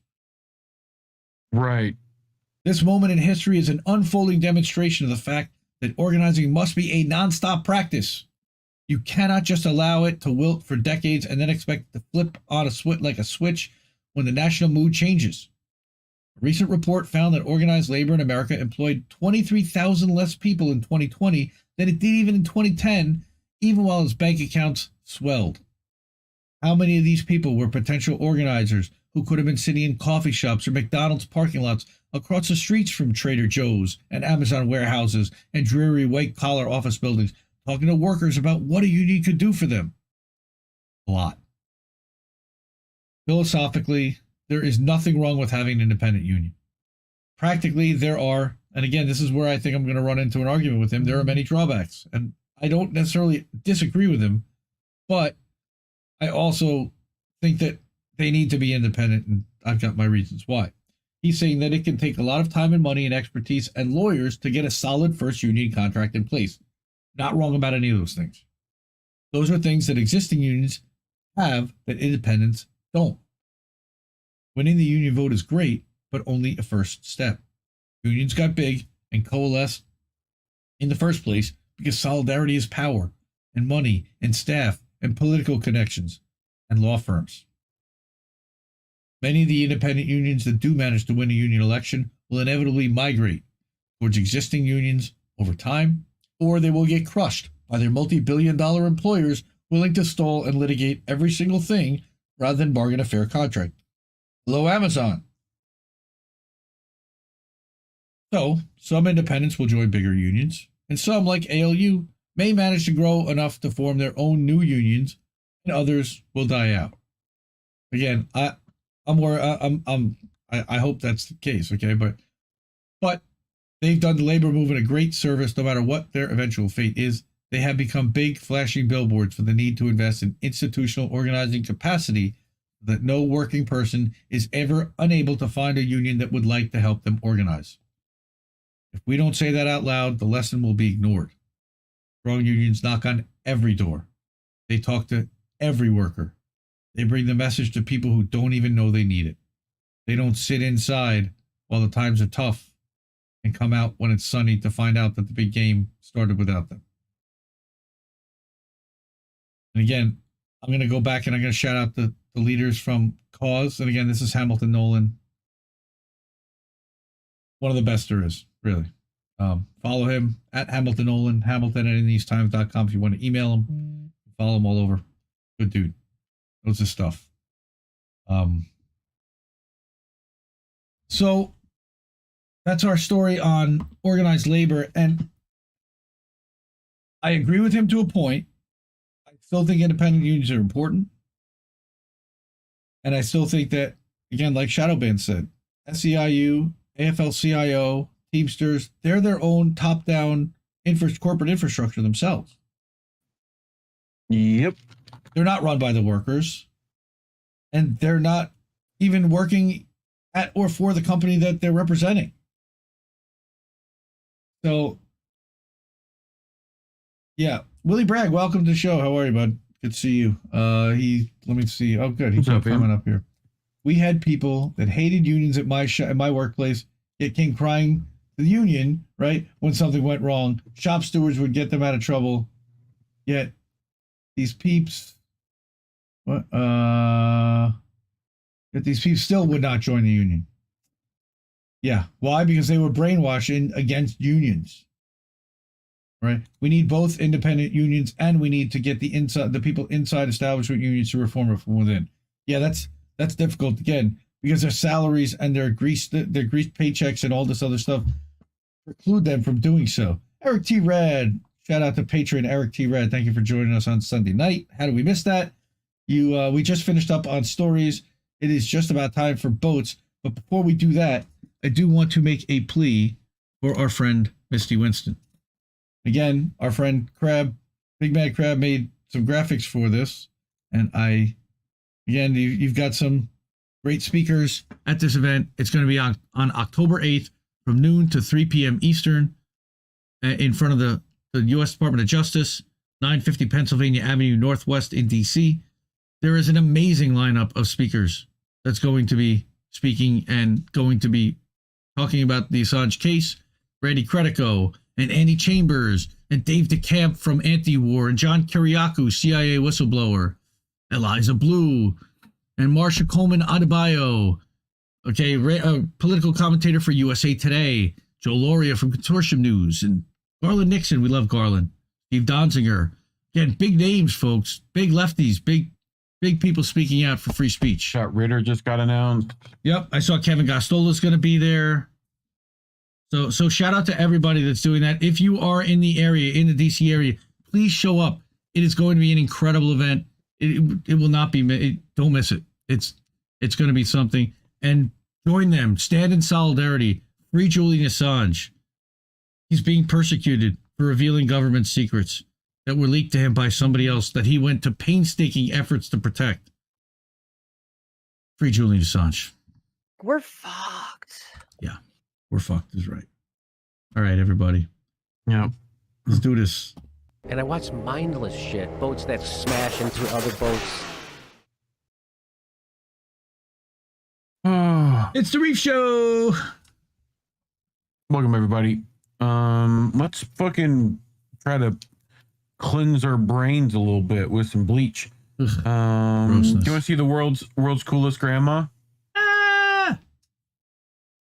Right. This moment in history is an unfolding demonstration of the fact that organizing must be a nonstop practice. You cannot just allow it to wilt for decades and then expect it to flip on a switch like a switch when the national mood changes. A recent report found that organized labor in America employed 23,000 less people in 2020 than it did even in 2010, even while its bank accounts swelled. How many of these people were potential organizers who could have been sitting in coffee shops or McDonald's parking lots across the streets from Trader Joe's and Amazon warehouses and dreary white-collar office buildings, talking to workers about what a union could do for them? A lot. Philosophically, there is nothing wrong with having an independent union. Practically, there are, and again, this is where I think I'm going to run into an argument with him, there are many drawbacks. And I don't necessarily disagree with him, but I also think that they need to be independent, and I've got my reasons why. He's saying that it can take a lot of time and money and expertise and lawyers to get a solid first union contract in place. Not wrong about any of those things. Those are things that existing unions have that independents don't. Winning the union vote is great, but only a first step. Unions got big and coalesced in the first place because solidarity is power, and money, and staff, and political connections, and law firms. Many of the independent unions that do manage to win a union election will inevitably migrate towards existing unions over time, or they will get crushed by their multi-billion-dollar employers willing to stall and litigate every single thing rather than bargain a fair contract. Hello, Amazon. So, some independents will join bigger unions, and some, like ALU, may manage to grow enough to form their own new unions, and others will die out. Again, I hope that's the case, okay? But they've done the labor movement a great service no matter what their eventual fate is. They have become big, flashing billboards for the need to invest in institutional organizing capacity so that no working person is ever unable to find a union that would like to help them organize. If we don't say that out loud, the lesson will be ignored. Strong unions knock on every door. They talk to every worker. They bring the message to people who don't even know they need it. They don't sit inside while the times are tough and come out when it's sunny to find out that the big game started without them. And again, I'm going to go back and I'm going to shout out the leaders from Cause. And again, this is Hamilton Nolan. One of the best there is, really. Follow him at Hamilton Nolan, hamilton@indietimes.com if you want to email him. Follow him all over. Good dude. Knows his stuff. So that's our story on organized labor. And I agree with him to a point. I still think independent unions are important. And I still think that, again, like Shadowband said, SEIU, AFL-CIO, Teamsters, they're their own top-down corporate infrastructure themselves. Yep. They're not run by the workers, and they're not even working at or for the company that they're representing. So, yeah. Willie Bragg, welcome to the show. How are you, bud? Good to see you. Let me see. Oh, good. He's coming up here. We had people that hated unions at my workplace, yet came crying to the union, right, when something went wrong. Shop stewards would get them out of trouble, yet these peeps, still would not join the union. Yeah, why? Because they were brainwashing against unions. Right? We need both independent unions, and we need to get the people inside establishment unions to reform it from within. Yeah, that's difficult again because their salaries and their greased paychecks and all this other stuff preclude them from doing so. Eric T. Red, shout out to patron Eric T. Red. Thank you for joining us on Sunday night. How did we miss that? We just finished up on stories. It is just about time for boats. But before we do that, I do want to make a plea for our friend Misty Winston. Again, our friend Crab, Big Mad Crab, made some graphics for this, and you've got some Great speakers at this event. It's going to be on October 8th from noon to 3 p.m. Eastern in front of the U.S. Department of Justice, 950 Pennsylvania Avenue Northwest in D.C. There is an amazing lineup of speakers that's going to be speaking and going to be talking about the Assange case. Randy Credico and Andy Chambers and Dave DeCamp from Anti-War and John Kiriakou, CIA whistleblower, Eliza Blue and Marsha Coleman Adebayo, okay, political commentator for USA Today, Joe Loria from Consortium News, and Garland Nixon. We love Garland. Steve Donziger. Again, big names, folks. Big lefties. Big people speaking out for free speech. Scott Ritter just got announced. Yep, I saw Kevin Gostola's going to be there. So shout out to everybody that's doing that. If you are in the area, in the DC area, please show up. It is going to be an incredible event. It will not be. Don't miss it. It's going to be something. And join them. Stand in solidarity. Free Julian Assange. He's being persecuted for revealing government secrets that were leaked to him by somebody else that he went to painstaking efforts to protect. Free Julian Assange. We're fucked. Yeah, we're fucked is right. All right, everybody. Yeah. Let's do this. And I watch mindless shit. Boats that smash into other boats. It's the Reef Show. Welcome, everybody. Let's fucking try to cleanse our brains a little bit with some bleach. Do you want to see the world's coolest grandma?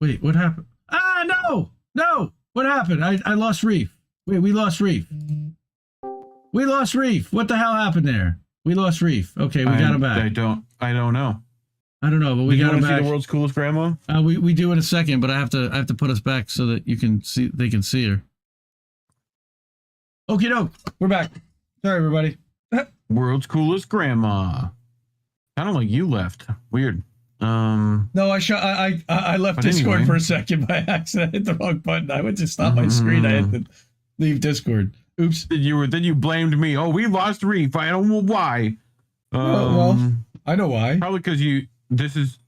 Wait, what happened? No. What happened? I lost Reef. Wait, we lost Reef. We lost Reef. What the hell happened there? We lost Reef. Okay, we got him back. I don't know. I don't know, but we got him back. See the world's coolest grandma? We do in a second, but I have to put us back so that you can see. They can see her. Okie doke. We're back. Sorry, everybody. World's coolest grandma. Kind of like you left. Weird. No, I left Discord anyway. For a second by accident. I hit the wrong button. I went to stop my screen. I had to leave Discord. Oops. Then you blamed me. Oh, we lost Reef. I don't know why. Well, I know why. Probably because this is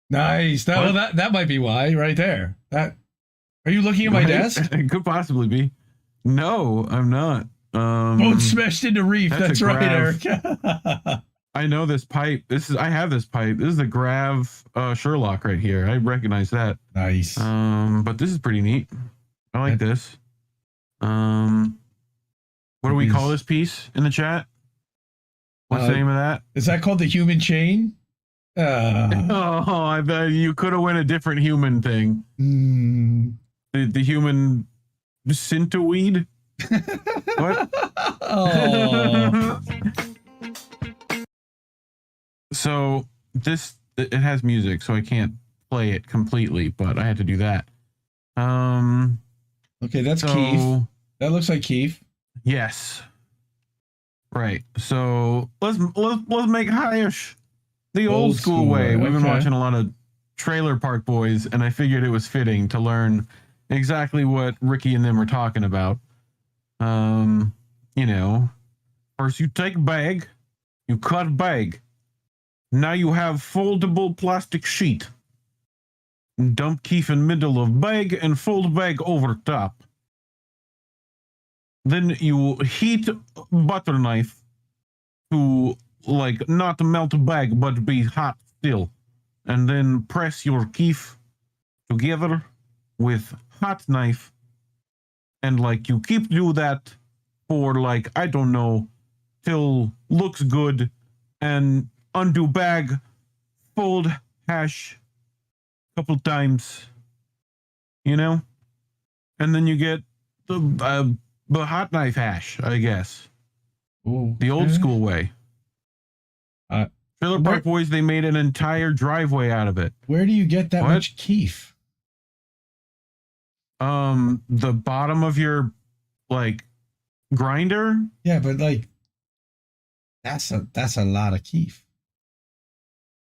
nice. That might be why right there. Are you looking at my desk? It could possibly be. No, I'm not. Boat smashed into Reef. That's right, Eric. I know this pipe. I have this pipe. This is the Grav Sherlock right here. I recognize that. Nice. But this is pretty neat. I like this. What do we call this piece in the chat? What's the name of that? Is that called the human chain? I bet you could have went a different human thing. The human centoweed. What? Oh. So it has music, so I can't play it completely, but I had to do that. Okay, that's Keith. That looks like Keith. Yes. Right. So let's make Highish the old school way. We've been watching a lot of Trailer Park Boys, and I figured it was fitting to learn exactly what Ricky and them are talking about. First you take a bag, you cut bag. Now you have foldable plastic sheet. Dump Keef in middle of bag and fold bag over top. Then you heat butter knife to not melt bag but be hot still. And then press your Keef together with hot knife. And you keep do that for I don't know, till looks good, and undo bag, fold hash couple times, and then you get the hot knife hash, I guess. Ooh, the old school way. Trailer Park Boys, they made an entire driveway out of it. Where do you get that much Keef? The bottom of your grinder. Yeah, but that's a lot of Keef.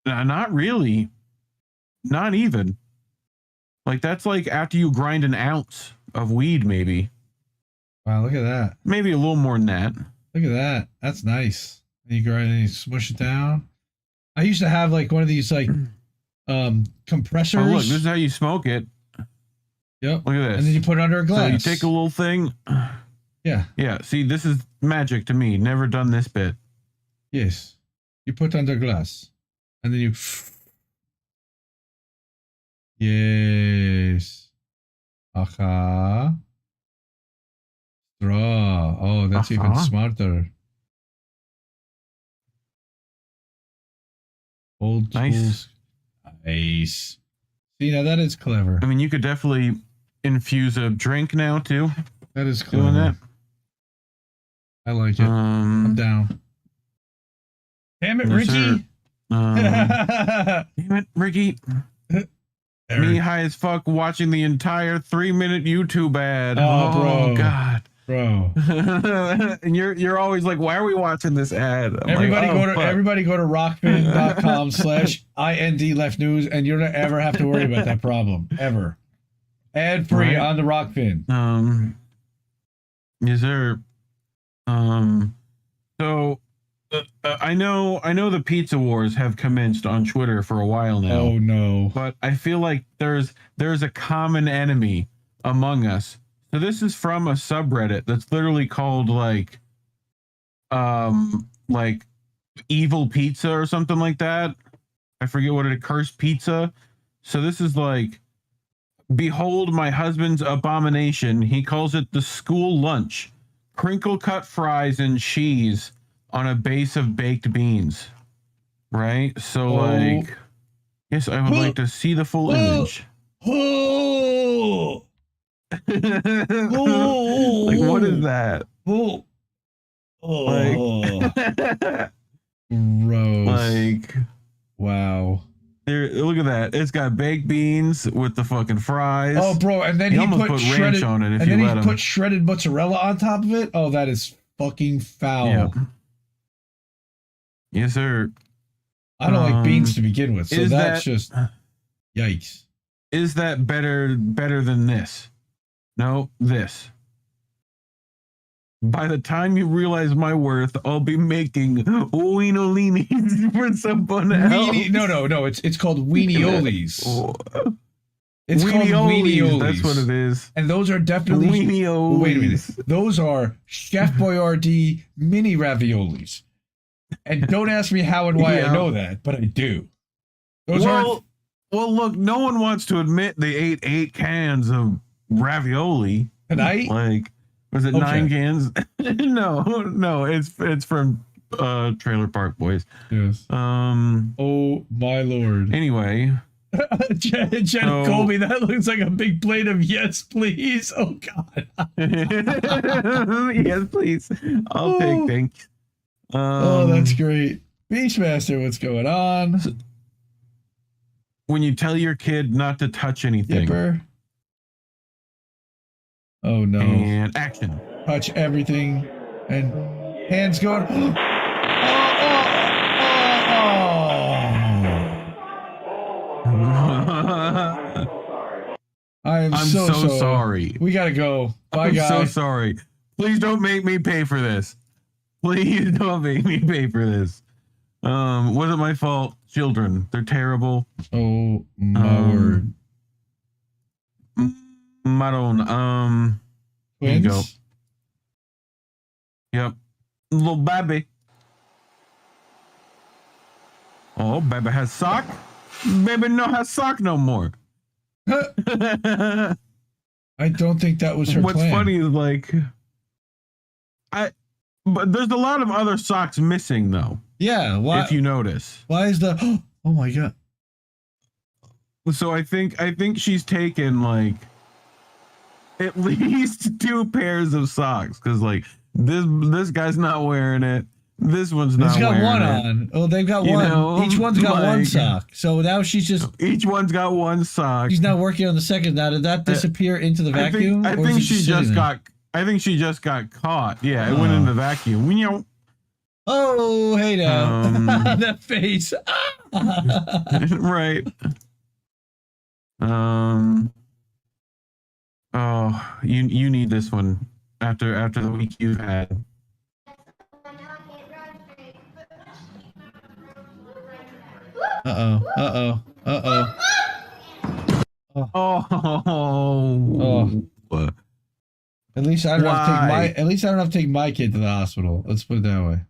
Not really. Not even. That's after you grind an ounce of weed, maybe. Wow, look at that. Maybe a little more than that. Look at that. That's nice. And you grind and you smush it down. I used to have one of these compressors. Oh, look, this is how you smoke it. Yep. Look at this. And then you put it under a glass. So you take a little thing. Yeah. Yeah. See, this is magic to me. Never done this bit. Yes. You put under glass. And then you... Yes. Aha. Straw. Oh, that's even smarter. Old tools. Nice. See, now that is clever. I mean, you could definitely infuse a drink now, too. That is clever. Doing that. I like it. I'm down. Damn it, Ricky. Damn it, Ricky. Me high as fuck watching the entire 3-minute YouTube ad. Oh, bro. God. Bro. And you're always like, why are we watching this ad? Everybody go to rockfin.com/IndLeftNews and you don't ever have to worry about that problem. Ever. Ad free on the Rockfin. Yes, sir. So I know the pizza wars have commenced on Twitter for a while now. Oh no. But I feel like there's a common enemy among us. So this is from a subreddit that's literally called like evil pizza or something like that. I forget what it cursed pizza. So this is like, behold my husband's abomination. He calls it the school lunch. Crinkle cut fries and cheese on a base of baked beans. Right? So like, yes, I would like to see the full image. Like, what is that? Like, gross. Like, wow. There, look at that. It's got baked beans with the fucking fries. Oh, bro, and then he almost put ranch shredded on it if and you then let he him. put shredded mozzarella on top of it. Oh, that is fucking foul. Yeah. Yes, sir. I don't like beans to begin with, so that's just yikes. Is that better than this? No, this. By the time you realize my worth, I'll be making weeniolinis for someone else. No. It's called weeniolies. It's called weeniolies. That's what it is. And those are definitely weeniolies. Wait a minute. Those are Chef Boyardee mini raviolis. And don't ask me how and why I know that, but I do. Well, look, no one wants to admit they ate 8 cans of ravioli tonight. Like, was it 9 cans? no, it's from Trailer Park Boys. Yes. Oh my lord. Anyway, Jen told me that looks like a big plate of yes please. Oh god. Yes please. I'll take, thanks. Oh, that's great. Beachmaster, what's going on? When you tell your kid not to touch anything. Dipper. Oh no. And action. Touch everything. And hands going. I'm so sorry. We gotta go. Bye, guys. I'm so sorry. Please don't make me pay for this. Please don't make me pay for this. Wasn't my fault. Children, they're terrible. Oh my word. Maroon. Here you go. Yep. Little baby. Oh, baby has sock. Baby no has sock no more. I don't think that was her What's plan. funny is like, but there's a lot of other socks missing though. Yeah. Why, if you notice. Why is the? Oh my god. So I think she's taken like at least 2 pairs of socks because like this guy's not wearing it. This one's not wearing it. He's got one on. Oh, they've got one. Know, each one's got like, one sock. So now she's just. Each one's got one sock. She's not working on the second. Now, did that disappear into the vacuum? I think she just got. I think she just got caught. Yeah, it went in the vacuum. You know. Oh, hey now. That face. Right. Oh, you need this one after the week you've had. Uh-oh. Uh-oh. Oh. At least I don't have to take Why? my kid to the hospital. Let's put it that way.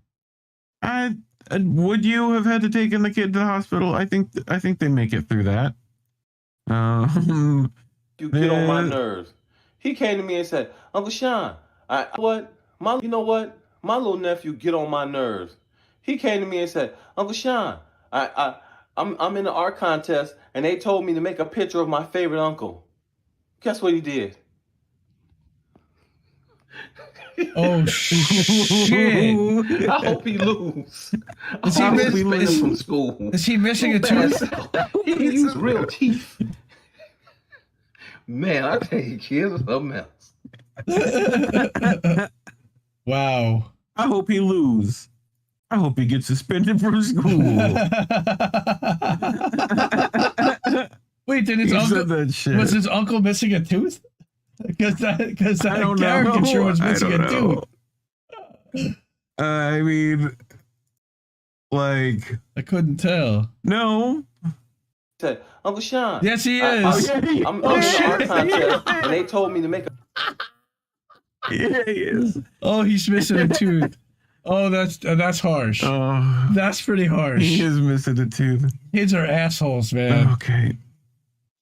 Would you have had to take the kid to the hospital? I think they make it through that. You get on my nerves. He came to me and said, Uncle Sean, my little nephew get on my nerves. He came to me and said, Uncle Sean, I'm in the art contest and they told me to make a picture of my favorite uncle. Guess what he did? Oh shit! I hope he lose. Is he from school? Is he missing a tooth? He used real teeth. Man, I tell you, kids are something else. Wow. I hope he lose. I hope he gets suspended from school. Wait, did his uncle was his uncle missing a tooth? Because that caricature was missing a tooth. I mean, like, I couldn't tell. No. Said, Uncle Sean. Yes, he is. I'm in the art contest, and they told me to make a. Yeah, he is. Oh, he's missing a tooth. Oh, that's harsh. Oh, that's pretty harsh. He is missing a tooth. Kids are assholes, man. Okay.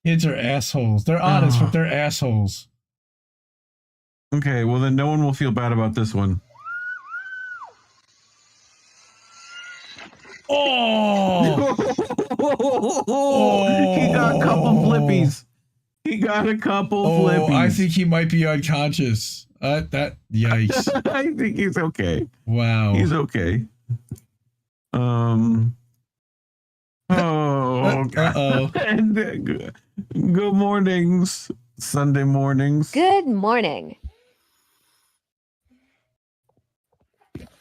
Kids are assholes. They're honest, but they're assholes. Okay, well then no one will feel bad about this one. Oh! He got a couple flippies. He got a couple flippies. I think he might be unconscious. Yikes. I think he's okay. Wow. He's okay. Oh. Uh-oh. And good mornings. Sunday mornings. Good morning.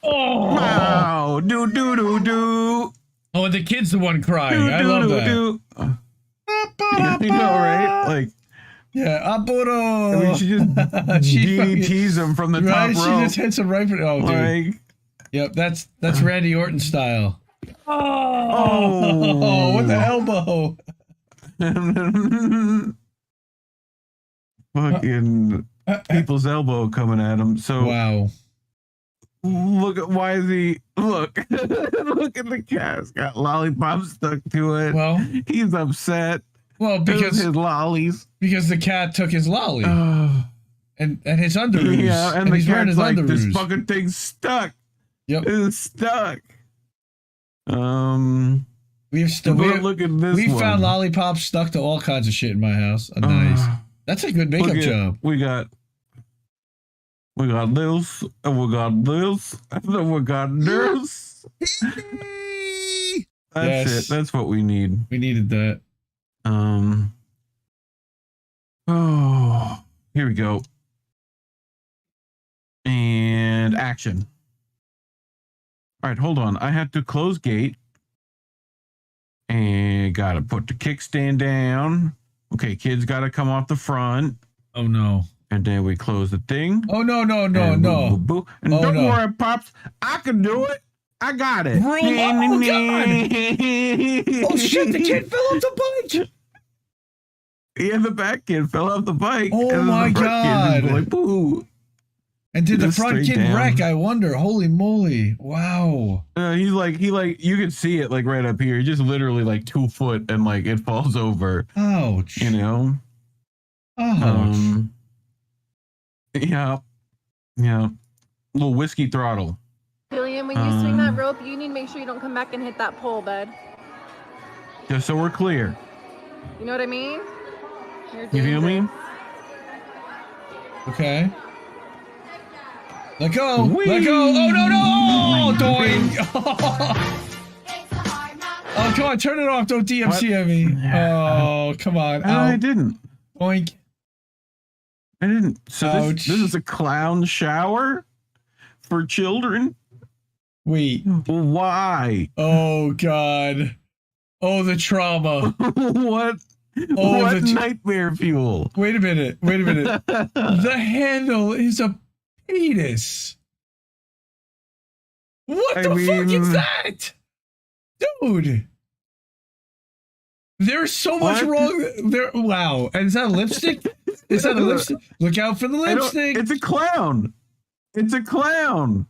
Oh! Wow! Do. Oh, and the kid's the one crying. I love that. You know, right? Like, yeah, Apuro. I mean, she just DDTs him from the top row. She just hits him right. Oh, dude. Like, yep, that's Randy Orton style. Oh, with the elbow. Fucking people's elbow coming at him. So wow. Look at why is he look at the cat. It's got lollipops stuck to it. Well, he's upset. Well, because his lollies. Because the cat took his lolly. And his underoos. Yeah, and the he's wearing cat's his like, underoos. this fucking thing's stuck. Yep. It's stuck. Look at this. We found lollipops stuck to all kinds of shit in my house. Nice. That's a good makeup job. We got this, and we got this, and then we got this. That's it. That's what we need. We needed that. Oh, here we go. And action. All right, hold on. I have to close gate. And gotta put the kickstand down. Okay, kids gotta come off the front. Oh no. And then we close the thing. Oh no. And boo, boo, boo. And don't worry, Pops. I can do it. I got it. Oh shit, the kid fell off the bike. Yeah, the back kid fell off the bike. Oh my god. Like, boo. And did the front kid wreck? I wonder. Holy moly. Wow. He's like, you can see it like right up here. He just literally like 2 foot and like it falls over. Ouch. You know? Ouch. Yeah. Little whiskey throttle. Julian, when you swing that rope, you need to make sure you don't come back and hit that pole, bud. Just so we're clear. You know what I mean? You feel me? Okay. Let go. Whee! Let go. Oh, no. Doink. Oh, come on. Turn it off. Don't DMC me. Oh, come on. I didn't. Boink. I didn't. So this is a clown shower for children? Wait. Why? Oh, God. Oh, the trauma. What nightmare fuel? Wait a minute. The handle is a penis. What the fuck is that? Dude. There's so much wrong there. Wow. And is that a lipstick? Is that a lipstick? Look out for the lipstick. It's a clown. It's a clown.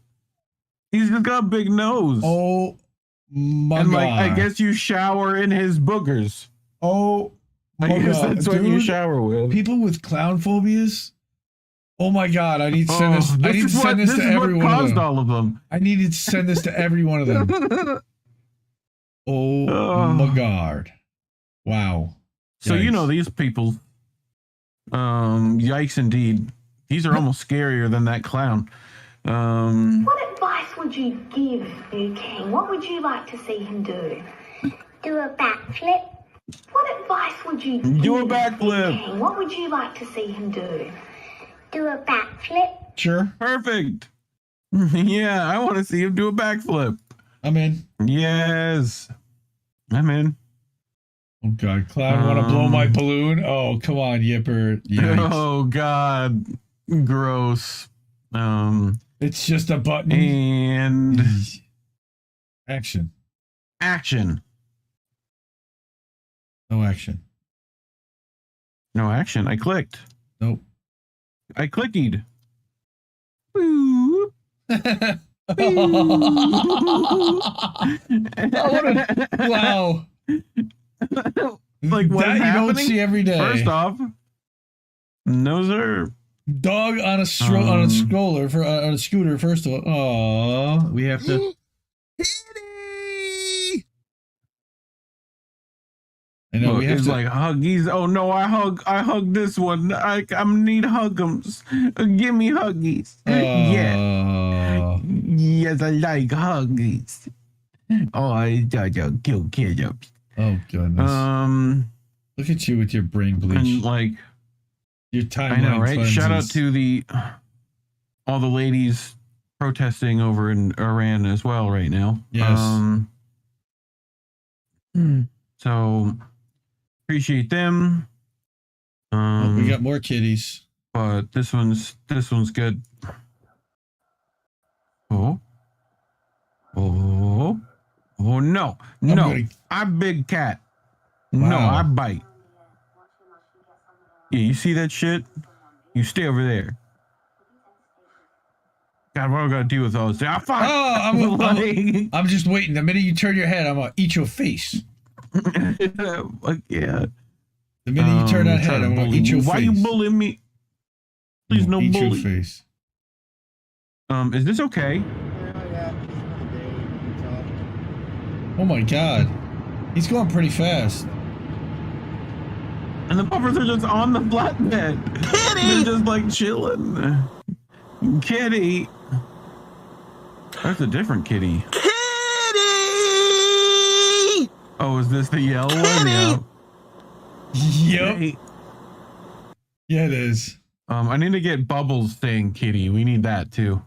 He's just got a big nose. Oh my and God. I guess you shower in his boogers. Oh I guess that's what you shower with. People with clown phobias. Oh my God. I need to send this. I need to send this to every one of them. All of them. I needed to send this to every one of them. Oh my God. Wow. So you know these people. Yikes indeed. These are almost scarier than that clown. What advice would you give New King? What would you like to see him do? Do a backflip. What advice would you give do a backflip? King? What would you like to see him do? Do a backflip. Sure. Perfect. Yeah, I want to see him do a backflip. I'm in. Yes. I'm in. Oh God, clown want to blow my balloon? Oh, come on, Yipper. Yikes. Oh God, gross. It's just a button. And action. Action. No action. No action. I clicked. Nope. I clicked. Wow. Like what that you happening? don't see every day. First off, no sir. Dog on a stroller for on a scooter. First of all, oh, we have to. I know we have it's to. like huggies. Oh no, I hug this one. I need hugums. Give me huggies. Yeah. Yes, I like huggies. Oh, I kill kids. Oh goodness. Look at you with your brain bleach. And like your timeline. I know, right? Cleanses. Shout out to all the ladies protesting over in Iran as well right now. Yes. So appreciate them. We got more kitties. But this one's good. Oh no. I'm big cat. Wow. No, I bite. Yeah, you see that shit? You stay over there. God, what am I gonna deal with all this? I'm just waiting. The minute you turn your head, I'm gonna eat your face. Yeah. The minute you turn that head, I'm gonna eat your face. Why you bullying me? Please no eat bully. Your face. Is this okay? Oh my God, he's going pretty fast. And the puppers are just on the flatbed. Kitty! They're just like chilling. Kitty. That's a different kitty. Kitty! Oh, is this the yellow one? Yeah. Yep. Yeah, it is. I need to get Bubbles saying kitty. We need that too.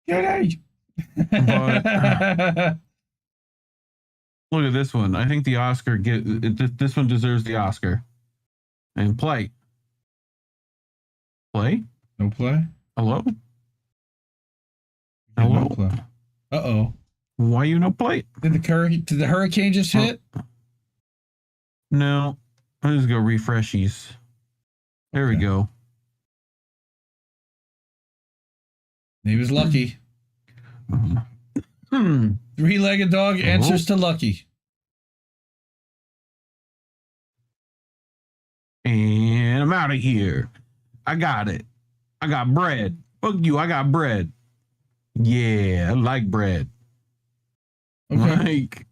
Kitty! But, look at this one. I think the Oscar this one deserves the Oscar. And play. Play? No play? Hello? No play. Uh-oh. Why you no play? Did the hurricane just hit? No. I'll just go refreshies. There we go. He was lucky. Three-legged dog answers to Lucky. And I'm out of here. I got it. I got bread. Fuck you, I got bread. Yeah, I like bread. Okay. Like,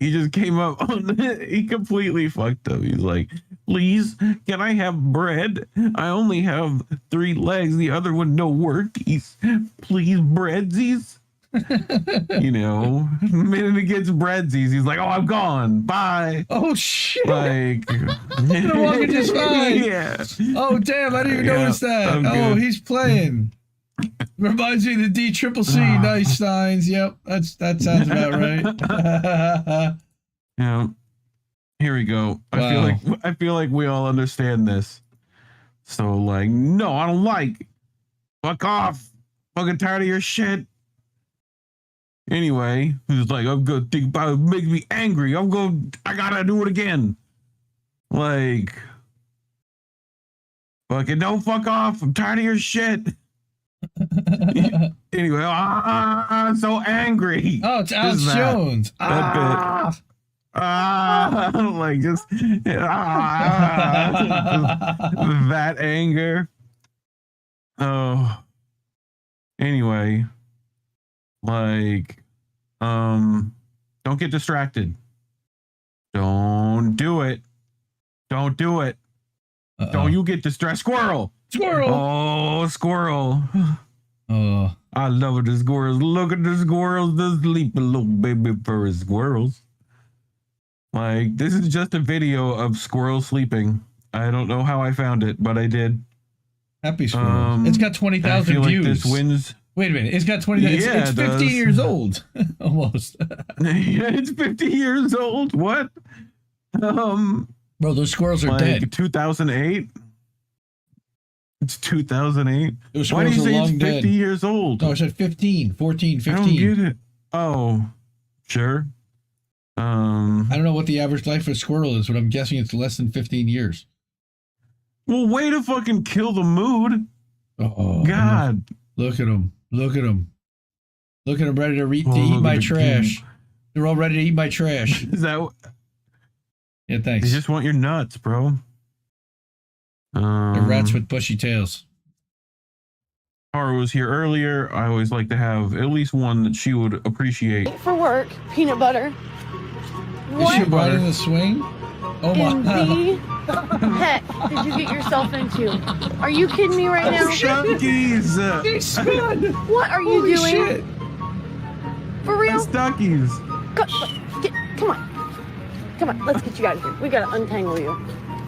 he just came up on he completely fucked up. He's like, please, can I have bread? I only have 3 legs. The other one no workies. Please, breadsies. You know, the minute it gets breadsies, he's like, oh, I'm gone. Bye. Oh, shit. Like, They're walking just fine. Yeah. Oh, damn. I didn't even notice that. Oh, he's playing. Reminds me of the D-Triple-C. Nice signs. Yep. That sounds about right. Yeah. Here we go. Wow. I feel like we all understand this. So like, no, I don't like. Fuck off. Fucking tired of your shit. Anyway, he's like, I'm gonna think about it, make me angry. I gotta do it again. Like, fucking don't fuck off. I'm tired of your shit. Anyway, I'm so angry. Oh, it's Alex Jones. That bit. Like just that anger. Oh. Anyway, like, don't get distracted. Don't do it. Don't do it. Don't you get distracted. Squirrel. Oh, squirrel. Oh, I love the squirrels. Look at the squirrels. The sleeping little baby furry squirrels. Like, this is just a video of squirrels sleeping. I don't know how I found it, but I did. Happy squirrels. It's got 20,000 views. Like this wins. Wait a minute. It's got 20,000. Yeah, it's 15 years old. Almost. Yeah, it's 50 years old. What? Bro, those squirrels are like dead. 2008? It's 2008. Those Why do you squirrels say are it's long 50 dead. years old? No, I said 15, 14, 15. I don't get it. Oh, sure. I don't know what the average life of a squirrel is, but I'm guessing it's less than 15 years. Well, way to fucking kill the mood. Oh, God. Look at them. Look at them. Look at them ready to eat my trash. They're all ready to eat my trash. Is that what? Yeah, thanks. They just want your nuts, bro. They're rats with bushy tails. Tara was here earlier. I always like to have at least one that she would appreciate. For work, peanut butter. Is she riding the swing? Oh my God. Heck did you get yourself into? Are you kidding me right now? Stuckies! What are you doing? Shit. For real? Stuckies! Come on. Come on, let's get you out of here. We gotta untangle you.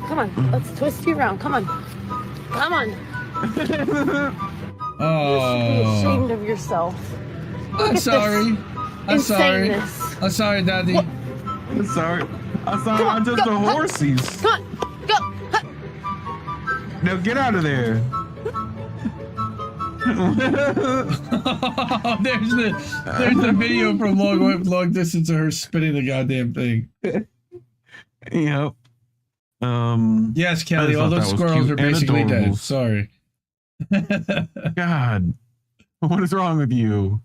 Come on, let's twist you around. Come on. Come on. You should be ashamed of yourself. I'm sorry. I'm sorry. I'm sorry, Daddy. What? I'm sorry. I'm just a horsies. Come on, go. Now get out of there. There's the video from long distance of her spinning the goddamn thing. Yep. Yes, Kelly, all those squirrels are basically dead. Sorry. God, what is wrong with you?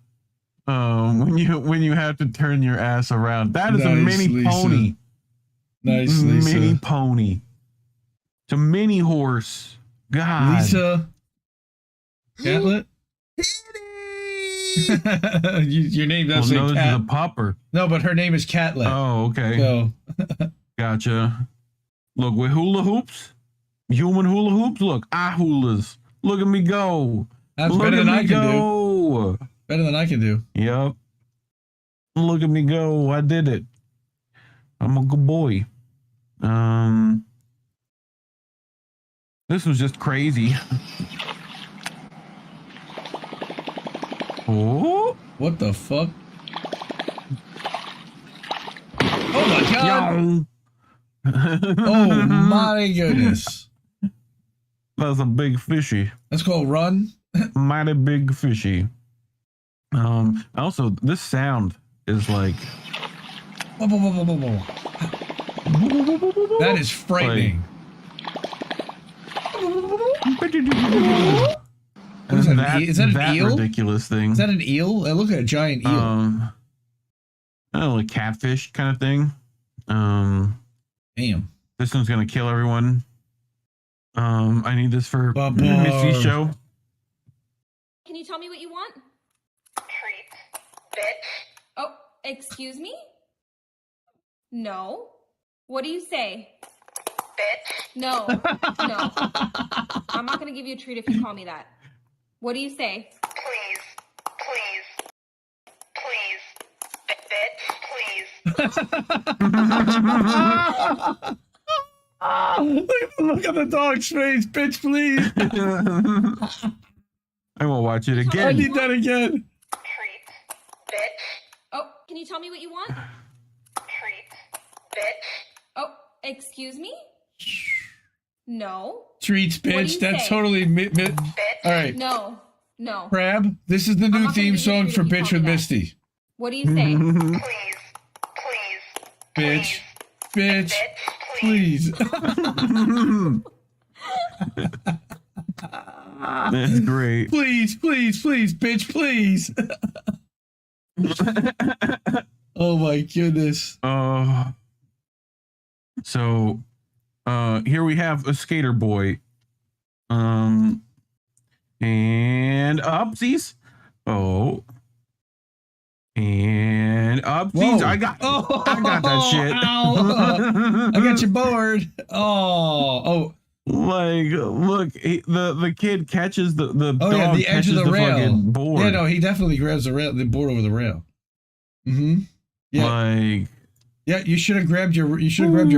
When you have to turn your ass around, that is a mini Lisa. pony. Nice, Lisa. Mini pony. It's a mini horse. God, Lisa. Catlet. Your name doesn't say this Cat. is a popper. No, but her name is Catlet. Oh, okay. So. Gotcha. Look, with hula hoops, human hula hoops. Look, hulas. Look at me go. That's Look better at than me I can go. do. Better than I can do. Yep. Look at me go. I did it. I'm a good boy. This was just crazy. Oh. What the fuck? Oh my God. Oh my goodness. That's a big fishy. That's called Run. Mighty big fishy. Also, this sound is like. That is frightening. What is that? Is that an eel? Ridiculous thing. Is that an eel? I look at a giant eel. I don't know, like catfish kind of thing. Damn. This one's gonna kill everyone. I need this for Missy's show. Can you tell me what you want? Treat, bitch. Oh, excuse me? No. What do you say? Bitch. No. No. I'm not gonna give you a treat if you call me that. What do you say? Please. Look at the dog's face, bitch, please. I will watch it again. I need that again. Treat, bitch. Oh, can you tell me what you want? Treat, bitch. Oh, excuse me? No. Treats, bitch. That's say? totally. All right. No. Crab, this is the new theme song for Bitch with Misty. What do you say? Bitch. Bitch. Please. That's great. Please, please, please, bitch, please. Oh my goodness. So here we have a skater boy. And upsies. Oh. And upsies. Whoa. I got that shit. Ow. I got you bored. Oh. Like, look, the kid catches the Oh dog yeah, the edge of the rail. fucking board. Yeah, no, he definitely grabs the board over the rail. Mm-hmm. Yeah. Like, yeah, you should have grabbed your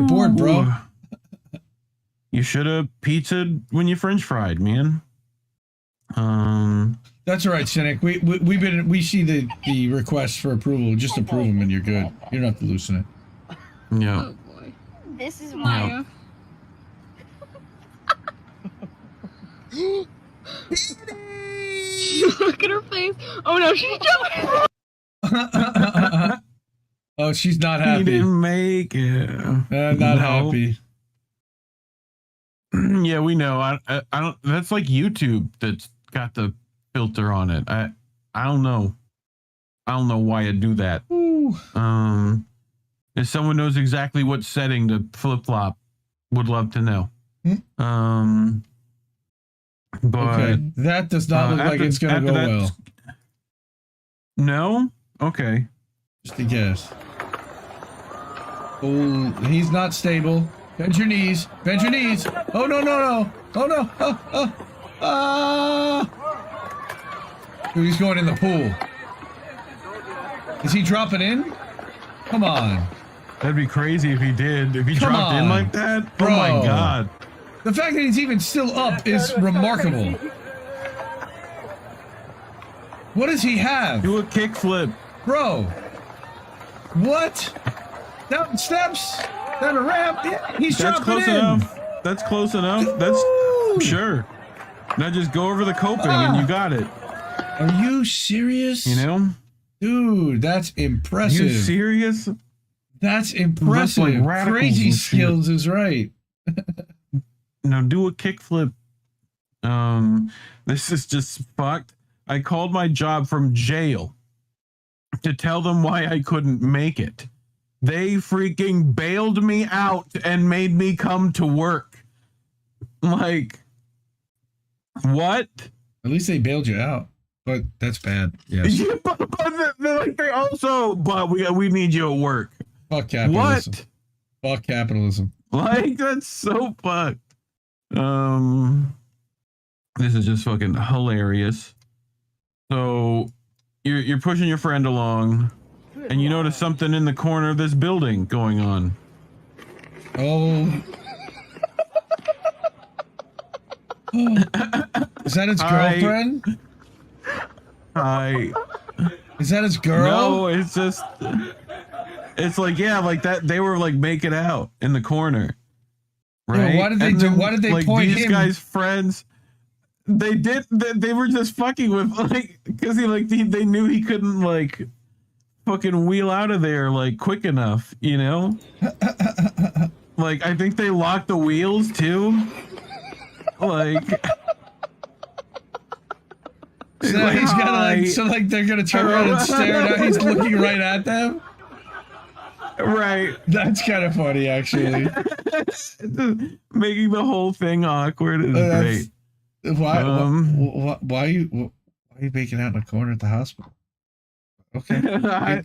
board, bro. You should have pizzaed when you French fried, man. That's all right, Cynic. We see the requests for approval. Just approve them and you're good. You don't have to loosen it. Yeah. Oh boy. This is Maya. Look at her face. Oh no, she's jumping. Oh, she's not happy. He didn't make it. Not happy. Yeah, we know. I don't. That's like YouTube that's got the filter on it. I don't know. I don't know why I do that. Ooh. If someone knows exactly what setting to flip flop, would love to know. But okay, that does not look like it's gonna go well. No. Okay. Just a guess. Oh, he's not stable. Bend your knees. Bend your knees. Oh no. Oh no. Dude, he's going in the pool. Is he dropping in? Come on. That'd be crazy if he did. If he dropped in like that. Bro. Oh my god. The fact that he's even still up is remarkable. What does he have? Do a kickflip. Bro. What? Down steps? Down a ramp? Yeah, he's dropping close in. enough. That's close enough. That's sure. Now just go over the coping and you got it. Are you serious? You know? Dude, that's impressive. You serious? That's impressive. Like radicals Crazy and shit. skills is right. Now do a kickflip. This is just fucked. I called my job from jail to tell them why I couldn't make it. They freaking bailed me out and made me come to work. Like, what? At least they bailed you out. But that's bad. Yes. Yeah, but they also, but we need you at work. Fuck capitalism. What? Fuck capitalism. Like, that's so fucked. This is just fucking hilarious. So you're pushing your friend along and you notice something in the corner of this building going on. Oh. Is that his girlfriend? Is that his girl? No, it's just, it's like, yeah, like that. They were like making out in the corner. Right? Yeah, why did they like, point these him? guys' friends? They were just fucking with, like, because they knew he couldn't like fucking wheel out of there like quick enough, you know? Like, I think they locked the wheels too. Like, so now he's gotta like, they're gonna turn around and stare. Now he's looking right at them. Right. That's kind of funny, actually. Making the whole thing awkward is great. Why are you making out in a corner at the hospital? Okay. I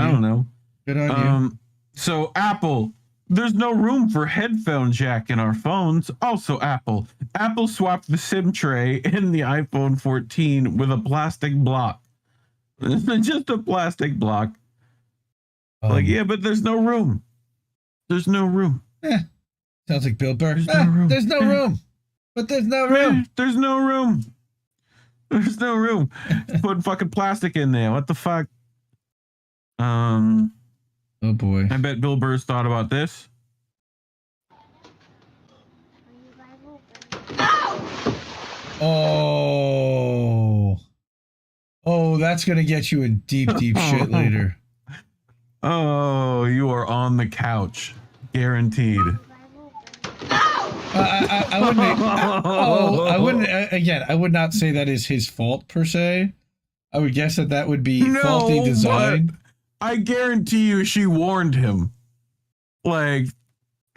don't know. Good on you. So Apple, there's no room for headphone jack in our phones. Also Apple swapped the SIM tray in the iPhone 14 with a plastic block. Just a plastic block. Like, yeah, but there's no room. There's no room. Sounds like Bill Burr. There's no room. But there's no room. There's no room. There's no room. Put fucking plastic in there. What the fuck? Oh boy. I bet Bill Burr's thought about this. Oh. Oh, that's gonna get you in deep shit later. Oh, you are on the couch, guaranteed. I wouldn't. I wouldn't. Again, I would not say that is his fault per se. I would guess that would be faulty design. I guarantee you, she warned him. Like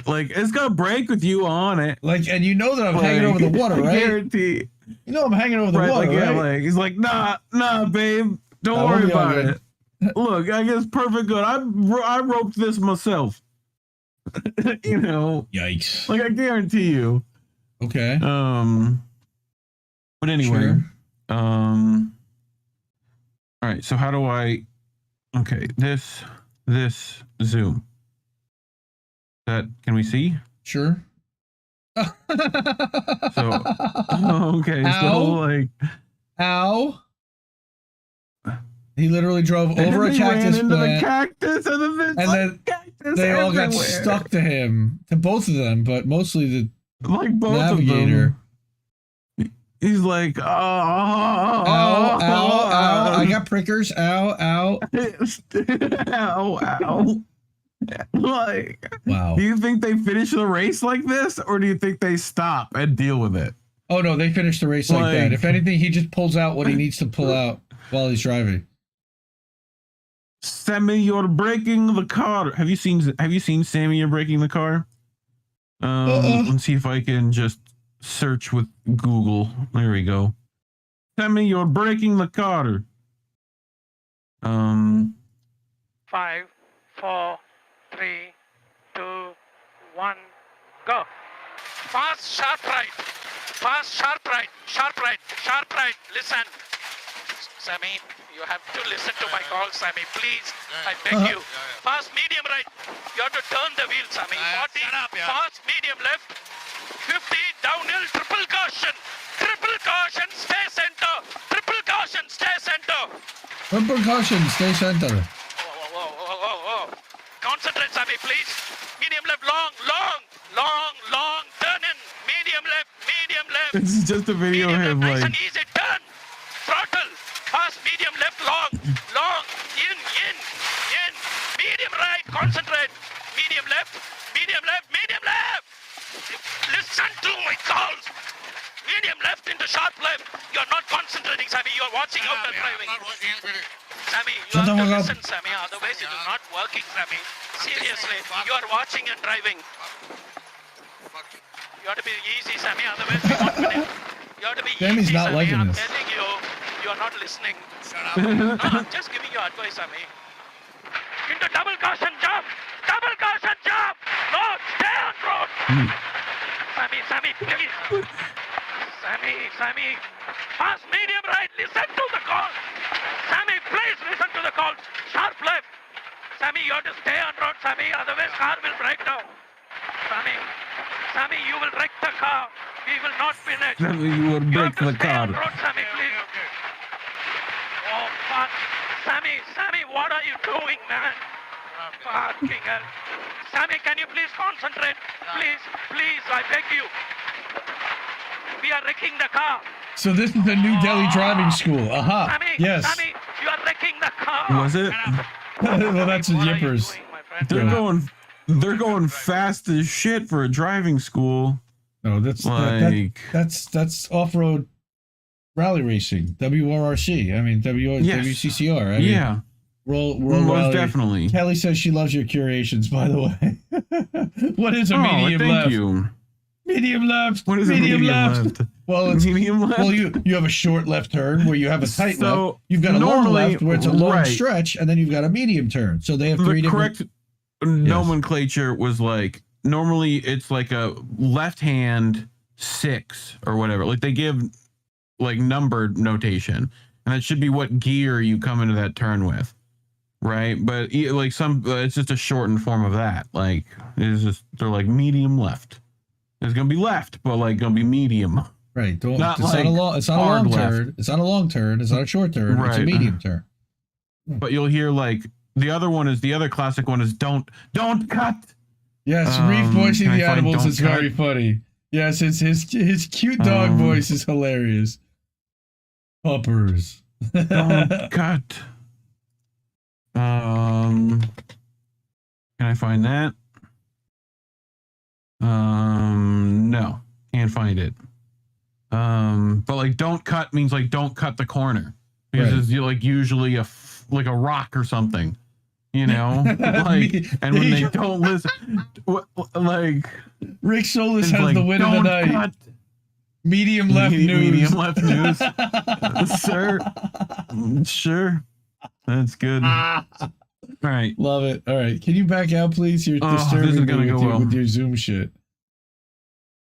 it's gonna break with you on it. Like, and you know that I'm hanging over the water, right? I guarantee. You know I'm hanging over the water, right? He's like, nah, babe, don't worry about it. Look, I guess perfect good. I roped this myself. You know. Yikes. Like, I guarantee you. Okay. But anyway. Sure. All right. So how do I? Okay. This Zoom. That can we see? Sure. So okay. Ow. So like. Ow. He literally drove over a cactus into plant, the cactus, and then they all got stuck to him, to both of them, but mostly the navigator. He's like, oh, ow, I got prickers, ow. ow. Like, wow. Do you think they finish the race like this, or do you think they stop and deal with it? Oh no, they finished the race like that. If anything, he just pulls out what he needs to pull out while he's driving. Sammy, you're breaking the car. Have you seen Sammy, you're breaking the car? Let's see if I can just search with Google. There we go. Sammy, you're breaking the car. 5, 4, 3, 2, 1, go. Fast, sharp right. Fast, sharp right. Sharp right. Sharp right. Listen. Sammy, you have to listen to my call, Sammy. Please, I beg you. Fast, medium right. You have to turn the wheel, Sammy. 40, fast, medium left. 50, downhill, triple caution. Triple caution, stay center. Triple caution, stay center. Triple caution, stay center. Whoa. Concentrate, Sammy, please. Medium left, long. Turn in. Medium left. This is just a video of him, nice like. and easy, turn. Throttle. Fast, medium left, long. In. Medium right, concentrate. Medium left. Listen to my calls. Medium left into sharp left. You're not concentrating, Sammy. You're watching out the driving. Sammy, you have to listen, Sammy. Otherwise, it is not working, Sammy. Seriously, you are watching and driving. You have to be easy, Sammy. Otherwise, we won't finish. You have to be Sammy's easy, not Sammy. liking I'm this. telling you, you are not listening. Shut up. No, I'm just giving you advice, Sammy. Into double caution jump. No, stay on road. Sammy, please. Sammy. Fast, medium right. Listen to the call. Sammy, please listen to the call. Sharp left. Sammy, you have to stay on road, Sammy. Otherwise, car will break down. Sammy, you will wreck the car. We will not finish. Sammy, you will break the car. On road, Sammy, please. Oh, fuck. Sammy, what are you doing, man? Fucking hell. Sammy, can you please concentrate? Please, I beg you. We are wrecking the car. So this is the New Delhi driving school. Aha. Sammy, Yes. Sammy, you are wrecking the car. Was it? Well, that's the Yippers. They're going fast as shit for a driving school. No, that's that's off-road rally racing. WRRC. I mean, WCCR. I mean, World most Rally. Definitely. Kelly says she loves your curations, by the way. What is a medium thank left? you. Medium left. What is medium left? Well, it's medium left. Well, you have a short left turn where you have a tight So, left. You've got a long left where it's a long right. stretch, and then you've got a medium turn. So they have three different. Correct nomenclature was like normally it's like a left hand 6 or whatever. Like they give like numbered notation, and that should be what gear you come into that turn with. Right, but like it's just a shortened form of that. Like it's just they're like medium left. It's gonna be left, but like gonna be medium. Right. It's not not a long turn. It's not a long turn. It's not a short turn. Right. It's a medium turn. But you'll hear like the other classic one is don't cut. Yes, Reef voicing can I the find animals don't is very cut? funny. Yes, it's his cute dog voice is hilarious. Puppers. Don't cut. Can I find that? No, can't find it. But like, don't cut means like don't cut the corner because it's like usually like a rock or something, you know. Like, and when they don't listen, like Rick Solis has like, the win of the night. Cut. Medium left news. Medium left news. Sir. Sure. That's good. All right. Love it. All right. Can you back out, please? You're disturbing me with your Zoom shit.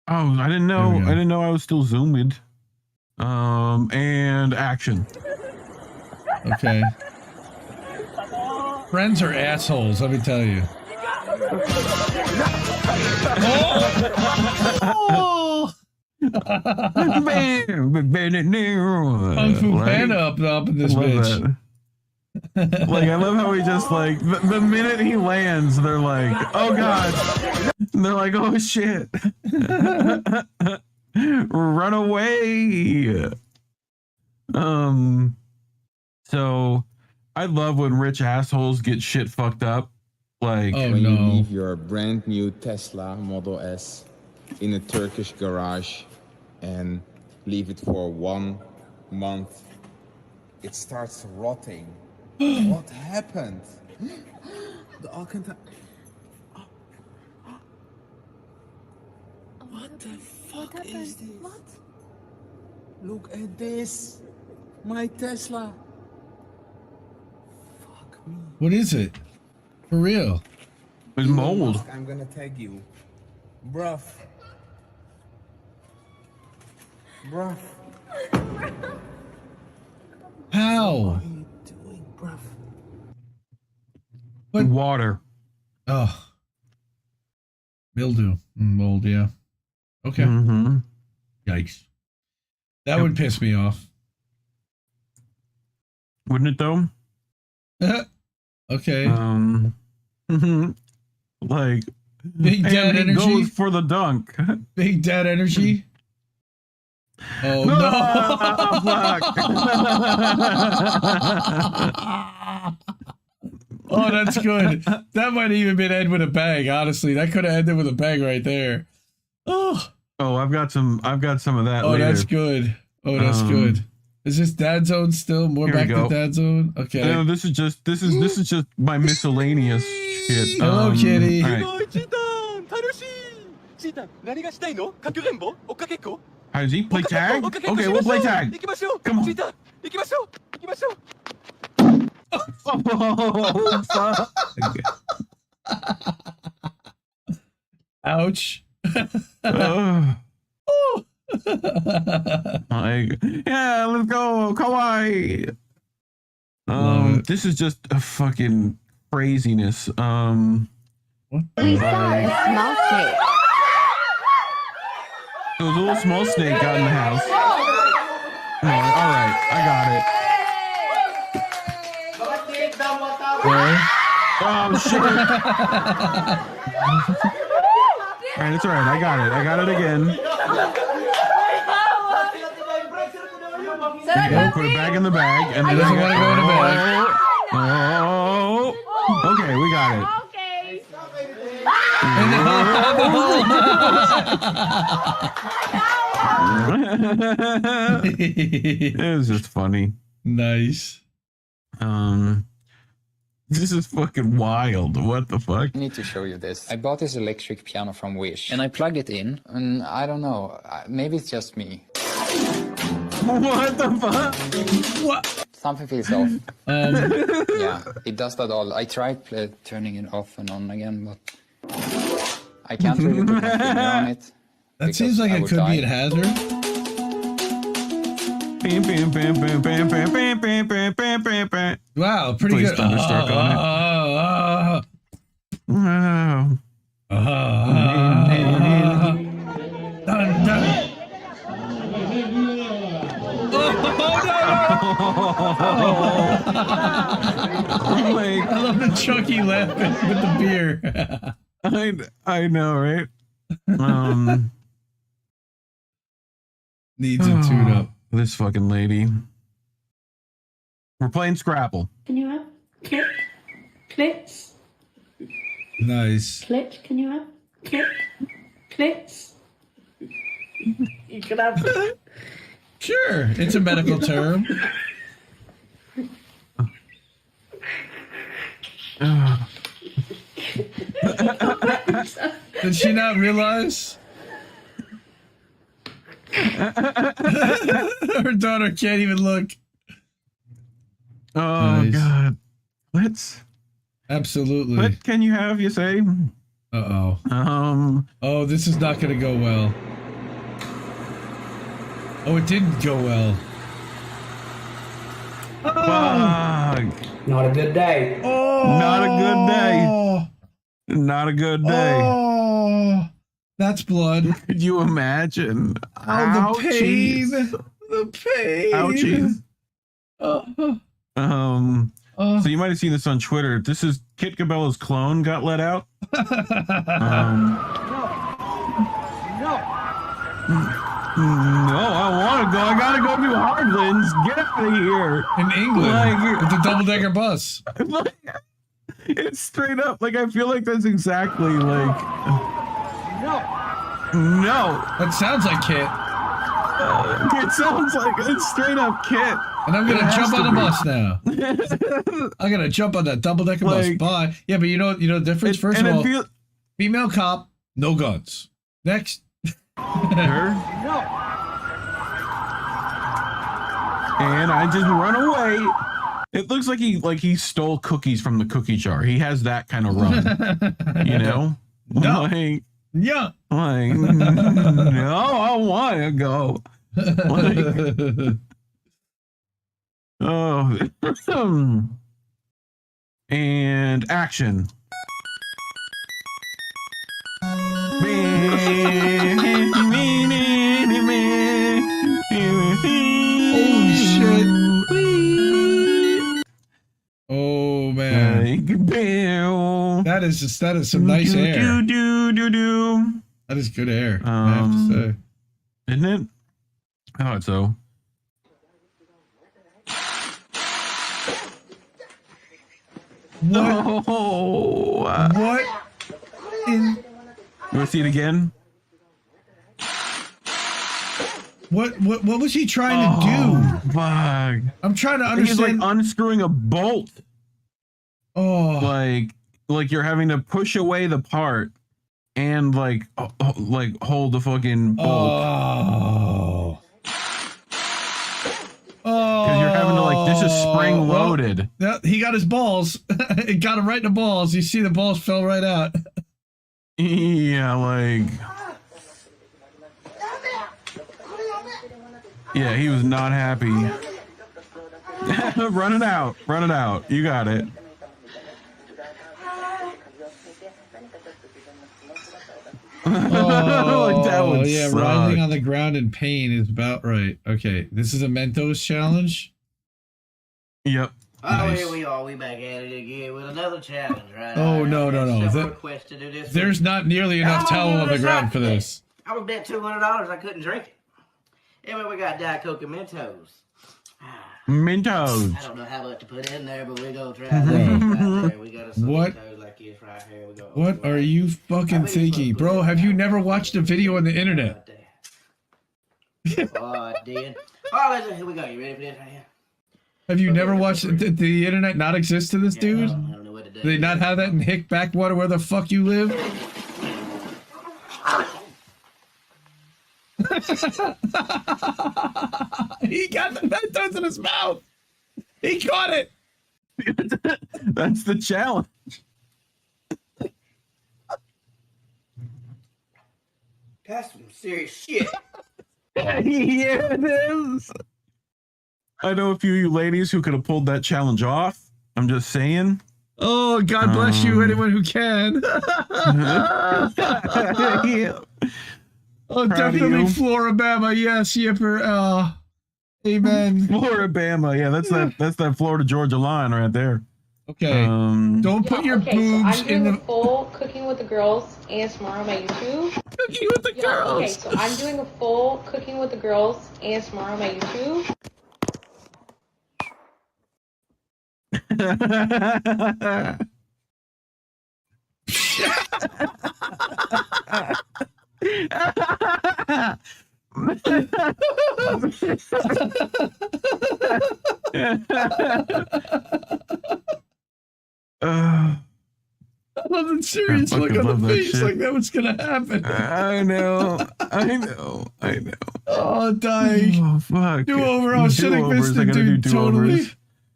Oh, I didn't know. I didn't know I was still zoomed. And action. Okay. Friends are assholes, let me tell you. Oh! Kung Fu Panda up in this bitch. Like, I love how he just like the minute he lands, they're like, oh god. And they're like, oh shit. Run away. So I love when rich assholes get shit fucked up. Like, when you leave your brand new Tesla Model S in a Turkish garage and leave it for 1 month, it starts rotting. What happened? The Alcantara. What the fuck is this? What? Look at this. My Tesla. Fuck me. What is it? For real? It's mold. I'm gonna tag you. Bruv. Bruv. How? What? Water. Oh. Mildew. Mold, yeah. Okay. Mm-hmm. Yikes. That would piss me off. Wouldn't it though? Okay. Like, Big Dad energy goes for the dunk. Big Dad energy. Oh no! Oh, that's good. That might have even been Ed with a bag. Honestly, that could have ended with a bag right there. Oh. Oh, I've got some of that. Oh, later. that's good. Oh, that's good. Is this Dad Zone still? More back to Dad Zone? Okay. No, this is just my miscellaneous shit. Hello, Kitty. All right. How does he play tag? Okay, we'll play tag. Come on. Oh, fuck. Ouch. Like, yeah, let's go, kawaii. This is just a fucking craziness. What? Small snake. So a little small snake got in the house. All right, I got it. Oh shit! All right, it's all right. I got it. I got it again. There you go. Put it back in the bag, and then Doesn't want to go in the bag. Oh, okay, we got it. It was just funny. Nice. This is fucking wild. What the fuck? I need to show you this. I bought this electric piano from Wish and I plugged it in, and I don't know, maybe it's just me. What the fuck? What? Something feels off. Yeah, it does that all. I tried turning it off and on again, but I can't really put my finger on it. That seems like it could be a hazard. Wow, pretty good. Thunderstork on it. Wow. I love the Chucky laughing with the beer. I know, right? Needs a tune up. This fucking lady. We're playing Scrabble. Can you have click? Clicks? Nice. Click? Can you have click? Clicks? You can have. Sure, it's a medical term. Did she not realize? Her daughter can't even look. Oh, nice. God. Let's. Absolutely. What can you have, you say? Uh-oh. Oh, this is not going to go well. Oh, it didn't go well. Oh. Not a good day. Oh. Not a good day. Not a good day. Oh. That's blood. Could you imagine? Oh, the pain. The pain. Ouchies. So you might have seen this on Twitter. This is Kit Cabela's clone got let out. No, I want to go. I gotta go to Hardlands. Get out of here. In England, with the double-decker bus. It's straight up. Like, I feel like that's exactly like... No. That sounds like Kit. It sounds like it's straight up Kit. And I'm gonna jump on the bus now. I'm gonna jump on that double-decker bus. Bye. Yeah, but you know the difference? First of all, female cop, no guns. Next. Her? And I just run away. It looks like he stole cookies from the cookie jar. He has that kind of run. You know? No. Like, yeah. Like, no, I want to go. Like, oh. And action. Holy shit. Oh man. That is some nice air. That is good air, I have to say. Isn't it? I thought so. What? Oh, what? In... You want to see it again? What was he trying to do? Fuck. I'm trying to understand. He's like unscrewing a bolt. Oh. Like you're having to push away the part and like hold the fucking bolt. Oh. Because you're having to this is spring loaded. Well, he got his balls. It got him right in the balls. You see the balls fell right out. Yeah, yeah, he was not happy. Run it out. You got it. Oh, that would yeah, suck. writhing on the ground in pain is about right. Okay, this is a Mentos challenge. Yep. Oh, nice. Here we are. We back at it again with another challenge, right? Oh, no. There's not nearly enough towel on the ground for this. I would bet $200 I couldn't drink it. Anyway, we got Diet Coke and Mentos. Mentos. I don't know how much to put in there, but we're going to try that right there. We got a Mentos like this right here. What are you fucking thinking? Bro, have you never watched a video on the internet? Oh, I did. Oh, here we go. You ready for this right here? Have you never watched the internet not exist to this dude? I don't know what to do. Do they not have that in Hick Backwater where the fuck you live? He got the Mentos in his mouth. He caught it. That's the challenge. That's some serious shit. Yeah, it is. I know a few of you ladies who could have pulled that challenge off. I'm just saying. Oh, God bless you, anyone who can. Yeah. Oh, definitely Floribama. Yes, Yipper. Amen. Floribama. Yeah, that's that Florida Georgia line right there. Okay. Don't put your boobs so I'm in doing the a full Cooking with the Girls ASMR on my YouTube. Cooking with the Girls. Okay, so I'm doing a full Cooking with the Girls ASMR on my YouTube. I love the serious look on the face, like that was gonna happen. I know. Oh, dying. Oh, fuck. Do over. I should have missed it, dude. Totally.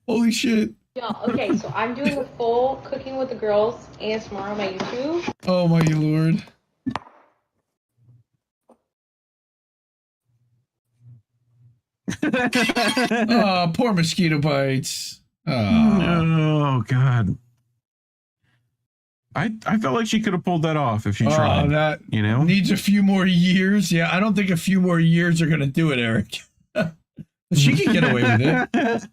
Holy shit. Y'all, okay, so I'm doing a full Cooking with the Girls ASMR on my YouTube. Oh my lord. Oh, poor mosquito bites. Oh God. I felt like she could have pulled that off if she tried. That needs a few more years. Yeah, I don't think a few more years are gonna do it, Eric. She can get away with it.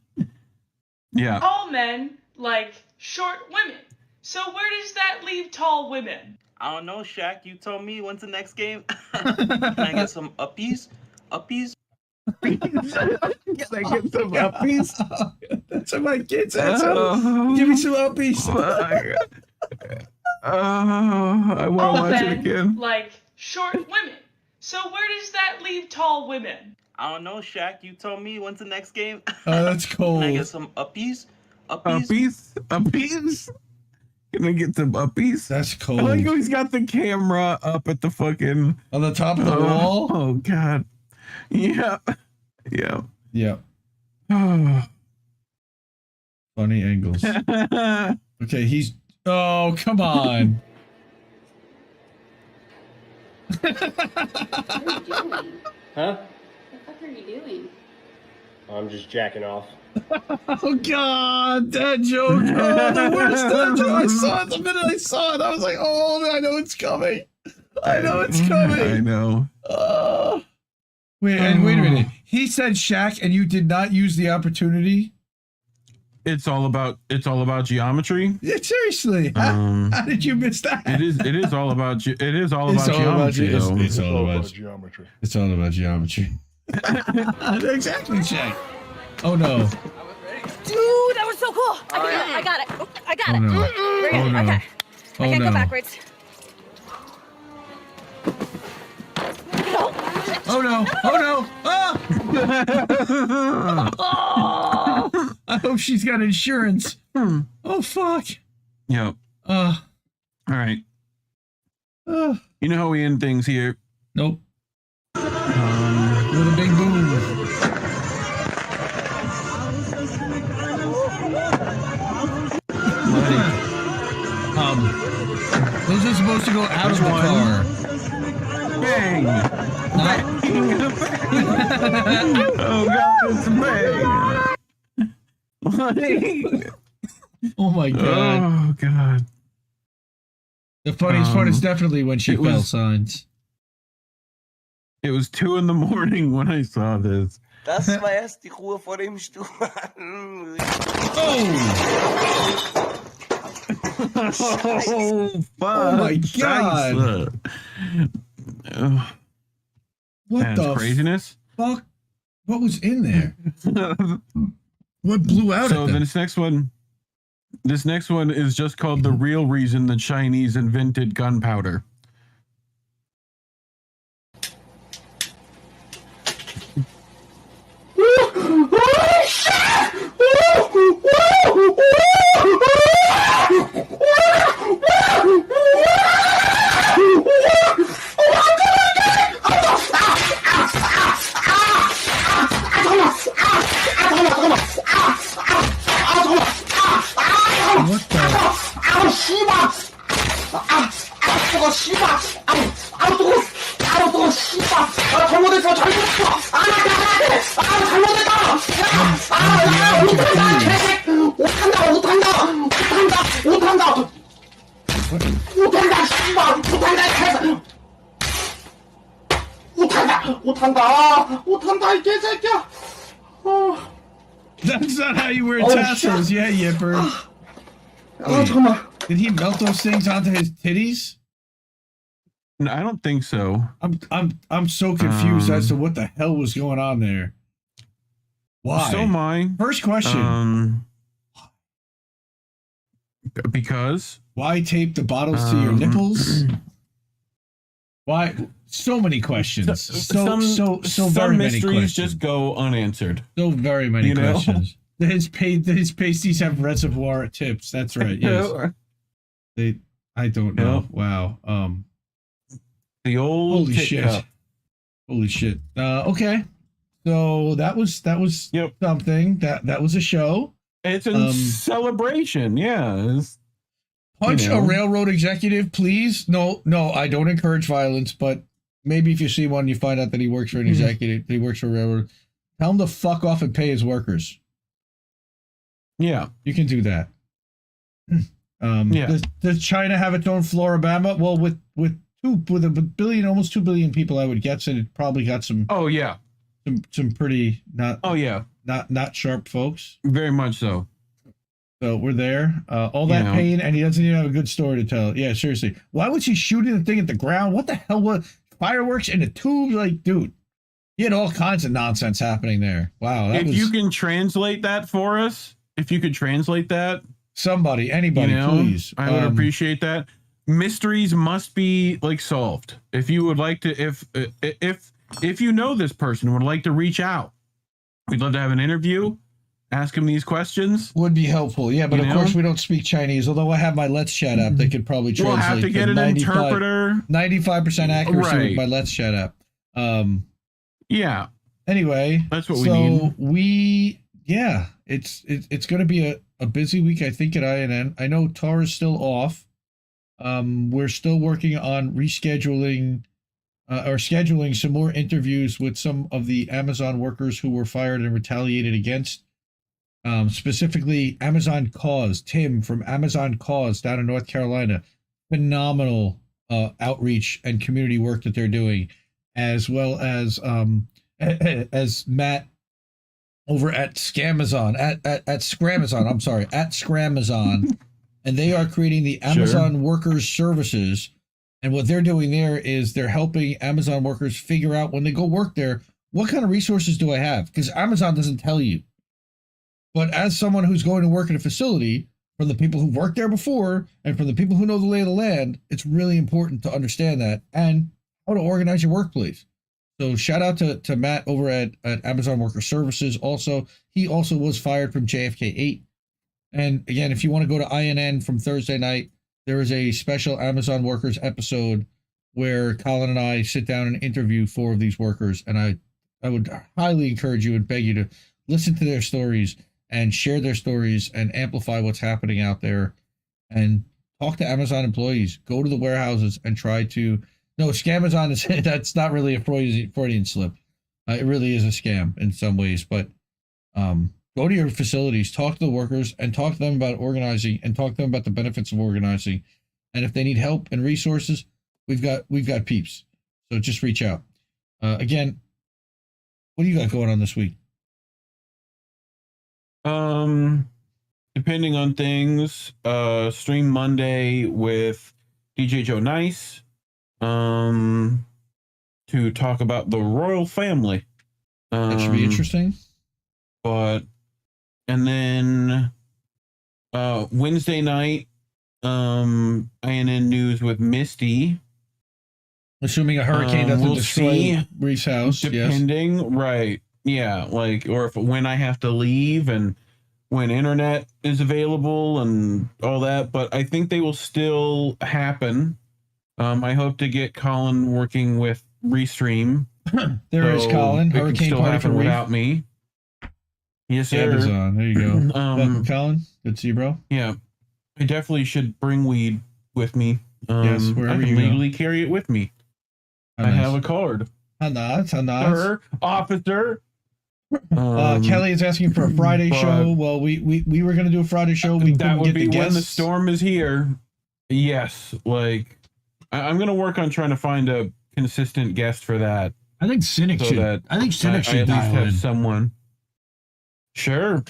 Yeah. Tall men like short women. So where does that leave tall women? I don't know, Shaq. You told me when's the next game. Can I get some uppies? Uppies? Can I get some uppies? That's what my kids said. Give me some uppies. I want to watch it again. Like short women. So where does that leave tall women? I don't know, Shaq. You told me when's the next game. Oh, that's cold. Can I get some uppies? Uppies? Can I get some uppies? That's cold. I like how he's got the camera up at the fucking... on the top of the wall? Oh, God. Yeah. Funny angles. Okay, he's... Oh, come on. What are you doing? Huh? What the fuck are you doing? I'm just jacking off. Oh God, that joke! Oh, the worst dad joke! I saw it the minute I saw it. I was like, "Oh, I know it's coming! I know it's coming!" I know. Wait a minute. He said Shaq, and you did not use the opportunity. It's all about geometry. Yeah, seriously. How did you miss that? It is all about geometry. It's all about geometry. It's all about geometry. Exactly, Shaq. Oh no. Dude, that was so cool. I got it. I got it. no. We're good. Oh, no. Okay. Oh, I can't no. go backwards. Oh no! Oh no! Oh! I hope she's got insurance. Oh fuck. Yep. All right. You know how we end things here? Nope. With a big boom. Those are supposed to go out of the car. Bang! Oh God, it's bang! Oh my God. Oh God. The funniest part is definitely when she fell signs. It was 2 a.m. when I saw this. Das war erst die Ruhe vor dem Sturm. Oh, fuck. Oh my God. What the craziness? Fuck? What was in there? What blew out? So this next one is just called The Real Reason the Chinese Invented Gunpowder. That's not how you wear tassels, yeah, Yipper. Did he melt those things onto his titties? No, I don't think so. I'm so confused as to what the hell was going on there. Why? So am I. First question. Because why tape the bottles to your nipples? Why? So many questions. So some very many mysteries questions. just go unanswered. So very many You know? questions. His pasties have reservoir tips. That's right. Yes. I don't know. Yep. Wow. The old holy tit shit. cup. Holy shit. Okay. So that was something. That was a show. It's a celebration. Yeah. Punch a railroad executive, please. No, I don't encourage violence, but maybe if you see one, you find out that he works for an executive, he works for a railroad. Tell him to fuck off and pay his workers. Yeah. You can do that. Does China have its own Floribama? Well, with a billion, almost 2 billion people, I would guess it probably got some. Oh yeah. Some pretty not. Oh yeah. Not sharp folks. Very much so. So we're there. All that pain, and he doesn't even have a good story to tell. Yeah, seriously. Why was he shooting the thing at the ground? What the hell was fireworks in a tube? Like, dude, he had all kinds of nonsense happening there. Wow. You can translate that for us, if you could translate that. Somebody, anybody, please. I would appreciate that. Mysteries must be solved. If you would like to, if you know this person, would like to reach out, we'd love to have an interview. Ask him these questions. Would be helpful, yeah. But of course, we don't speak Chinese. Although I have my Let's Chat app, they could probably translate. We'll have to get an interpreter. 95% accuracy with my Let's Chat app. Yeah. Anyway, that's what we need. It's going to be a busy week, I think, at INN. I know Tara's still off. We're still working on rescheduling or scheduling some more interviews with some of the Amazon workers who were fired and retaliated against. Specifically, Amazon Cause, Tim from Amazon Cause down in North Carolina. Phenomenal outreach and community work that they're doing, as well as Matt over at Scamazon, at Scramazon, I'm sorry, at Scramazon, and they are creating the Amazon Workers Services. And what they're doing there is they're helping Amazon workers figure out when they go work there, what kind of resources do I have? Because Amazon doesn't tell you. But as someone who's going to work in a facility, from the people who worked there before and from the people who know the lay of the land, it's really important to understand that and how to organize your workplace. So shout out to Matt over at Amazon Worker Services. Also, he also was fired from JFK 8. And again, if you want to go to INN from Thursday night, there is a special Amazon Workers episode where Colin and I sit down and interview 4 of these workers. And I would highly encourage you and beg you to listen to their stories and share their stories and amplify what's happening out there and talk to Amazon employees. Go to the warehouses and try to... No, Scamazon is that's not really a Freudian slip. It really is a scam in some ways, but go to your facilities, talk to the workers, and talk to them about organizing, and talk to them about the benefits of organizing. And if they need help and resources, we've got peeps. So just reach out. Again, what do you got going on this week? Depending on things, stream Monday with DJ Joe Nice. To talk about the royal family. That should be interesting. And then Wednesday night, INN News with Misty. Assuming a hurricane doesn't destroy Reef's house. Depending, yes. Right. Yeah, or when I have to leave and when internet is available and all that. But I think they will still happen. I hope to get Colin working with Restream. There is Colin. Hurricane Party for without me. Yes, sir. Amazon. There you go. Welcome, Colin. Good to see you, bro. Yeah, I definitely should bring weed with me. Yes, wherever I can you legally carry it with me. I have a card. How nice. Sir, officer. Kelly is asking for a Friday show. Well, we were going to do a Friday show. That would be when the storm is here. Yes, I'm going to work on trying to find a consistent guest for that. I think Cynic should. I think Cynic should at least have in. someone. Sure.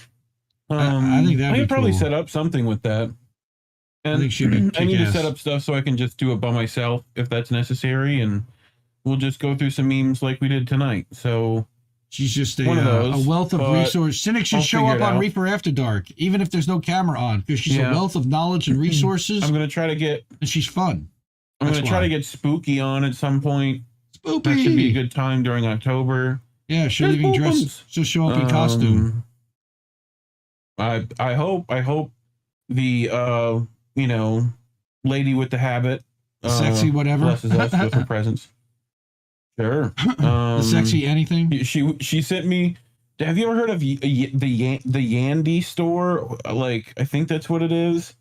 I think that. I could probably set up something with that. And I think I need to set up stuff so I can just do it by myself if that's necessary, and we'll just go through some memes like we did tonight. So She's just One of those, a wealth of but resources. Cynic should I'll show figure up it on out. Reaper After Dark, even if there's no camera on, because she's a wealth of knowledge and resources. I'm gonna try to get. And she's fun. I'm That's gonna try why. to get Spooky on at some point. Spooky. That should be a good time during October. Yeah, she'll even dress. She'll show up in costume. I hope the lady with the habit, Sexy whatever, blesses us with her presence. Sure. The sexy anything. She sent me. Have you ever heard of the Yandy store? Like, I think that's what it is,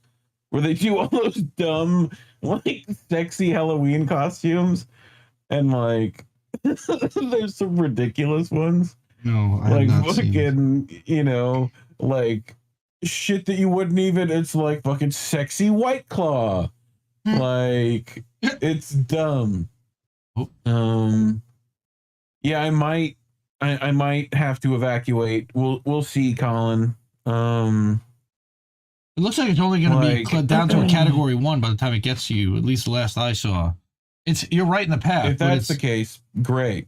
where they do all those dumb, like, sexy Halloween costumes, and like, there's some ridiculous ones. No, I like have not seen fucking, like shit that you wouldn't even. It's like fucking sexy White Claw. Like, it's dumb. Yeah, I might have to evacuate. We'll see, Colin. It looks like it's only going to be down to a category 1 by the time it gets to you. At least the last I saw. You're right in the path. If that's the case, great.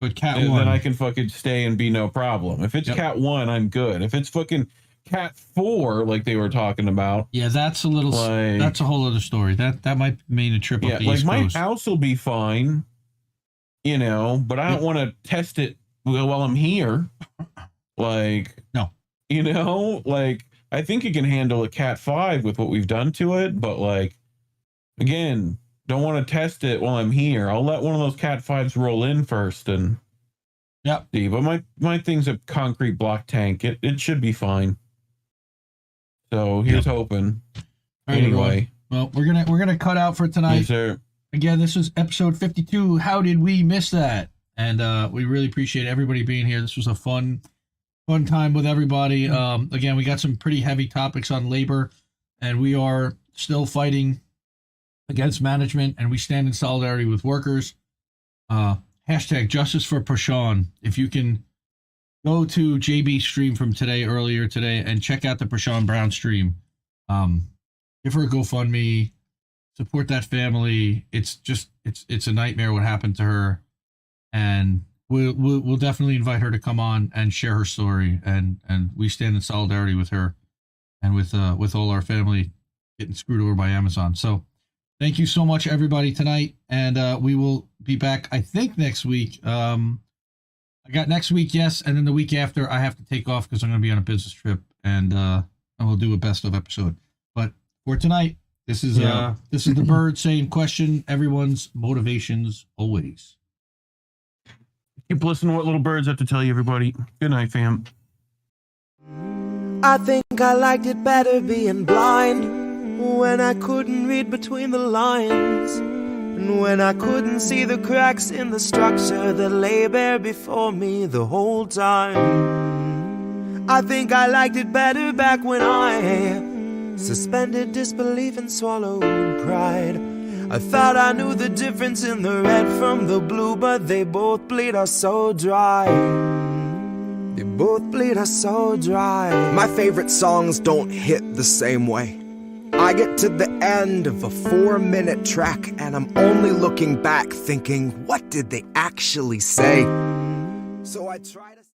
But Cat 1, then I can fucking stay and be no problem. If it's Cat 1, I'm good. If it's fucking Cat 4, like they were talking about, yeah, that's a little. That's a whole other story. That might mean a trip up the like East my Coast. house will be fine, but I don't want to test it while I'm here. Like, no, like I think it can handle a Cat 5 with what we've done to it, but like, again, don't want to test it while I'm here. I'll let one of those Cat 5s roll in first and see. But my thing's a concrete block tank. It should be fine. So here's hoping. All right, anyway, well, we're gonna cut out for tonight. Yes, sir. Again, this was episode 52. How did we miss that? And we really appreciate everybody being here. This was a fun time with everybody. Again, we got some pretty heavy topics on labor, and we are still fighting against management, and we stand in solidarity with workers. Hashtag justice for Prashant. If you can go to JB's stream from earlier today, and check out the Prashant Brown stream. Give her a GoFundMe, support that family. It's a nightmare what happened to her, and we'll definitely invite her to come on and share her story. And we stand in solidarity with her, and with all our family getting screwed over by Amazon. So thank you so much, everybody, tonight, and we will be back, I think, next week. I got next week, yes, and then the week after I have to take off because I'm going to be on a business trip, and we'll do a best of episode. But for tonight, this is the bird saying, question everyone's motivations always. Keep listening to what little birds have to tell you, everybody. Good night, fam. I think I liked it better being blind, when I couldn't read between the lines, and when I couldn't see the cracks in the structure that lay bare before me the whole time. I think I liked it better back when I suspended disbelief and swallowed pride. I thought I knew the difference in the red from the blue, but they both bleed us so dry. They both bleed us so dry. My favorite songs don't hit the same way. I get to the end of a 4-minute track and I'm only looking back thinking, what did they actually say? So I try to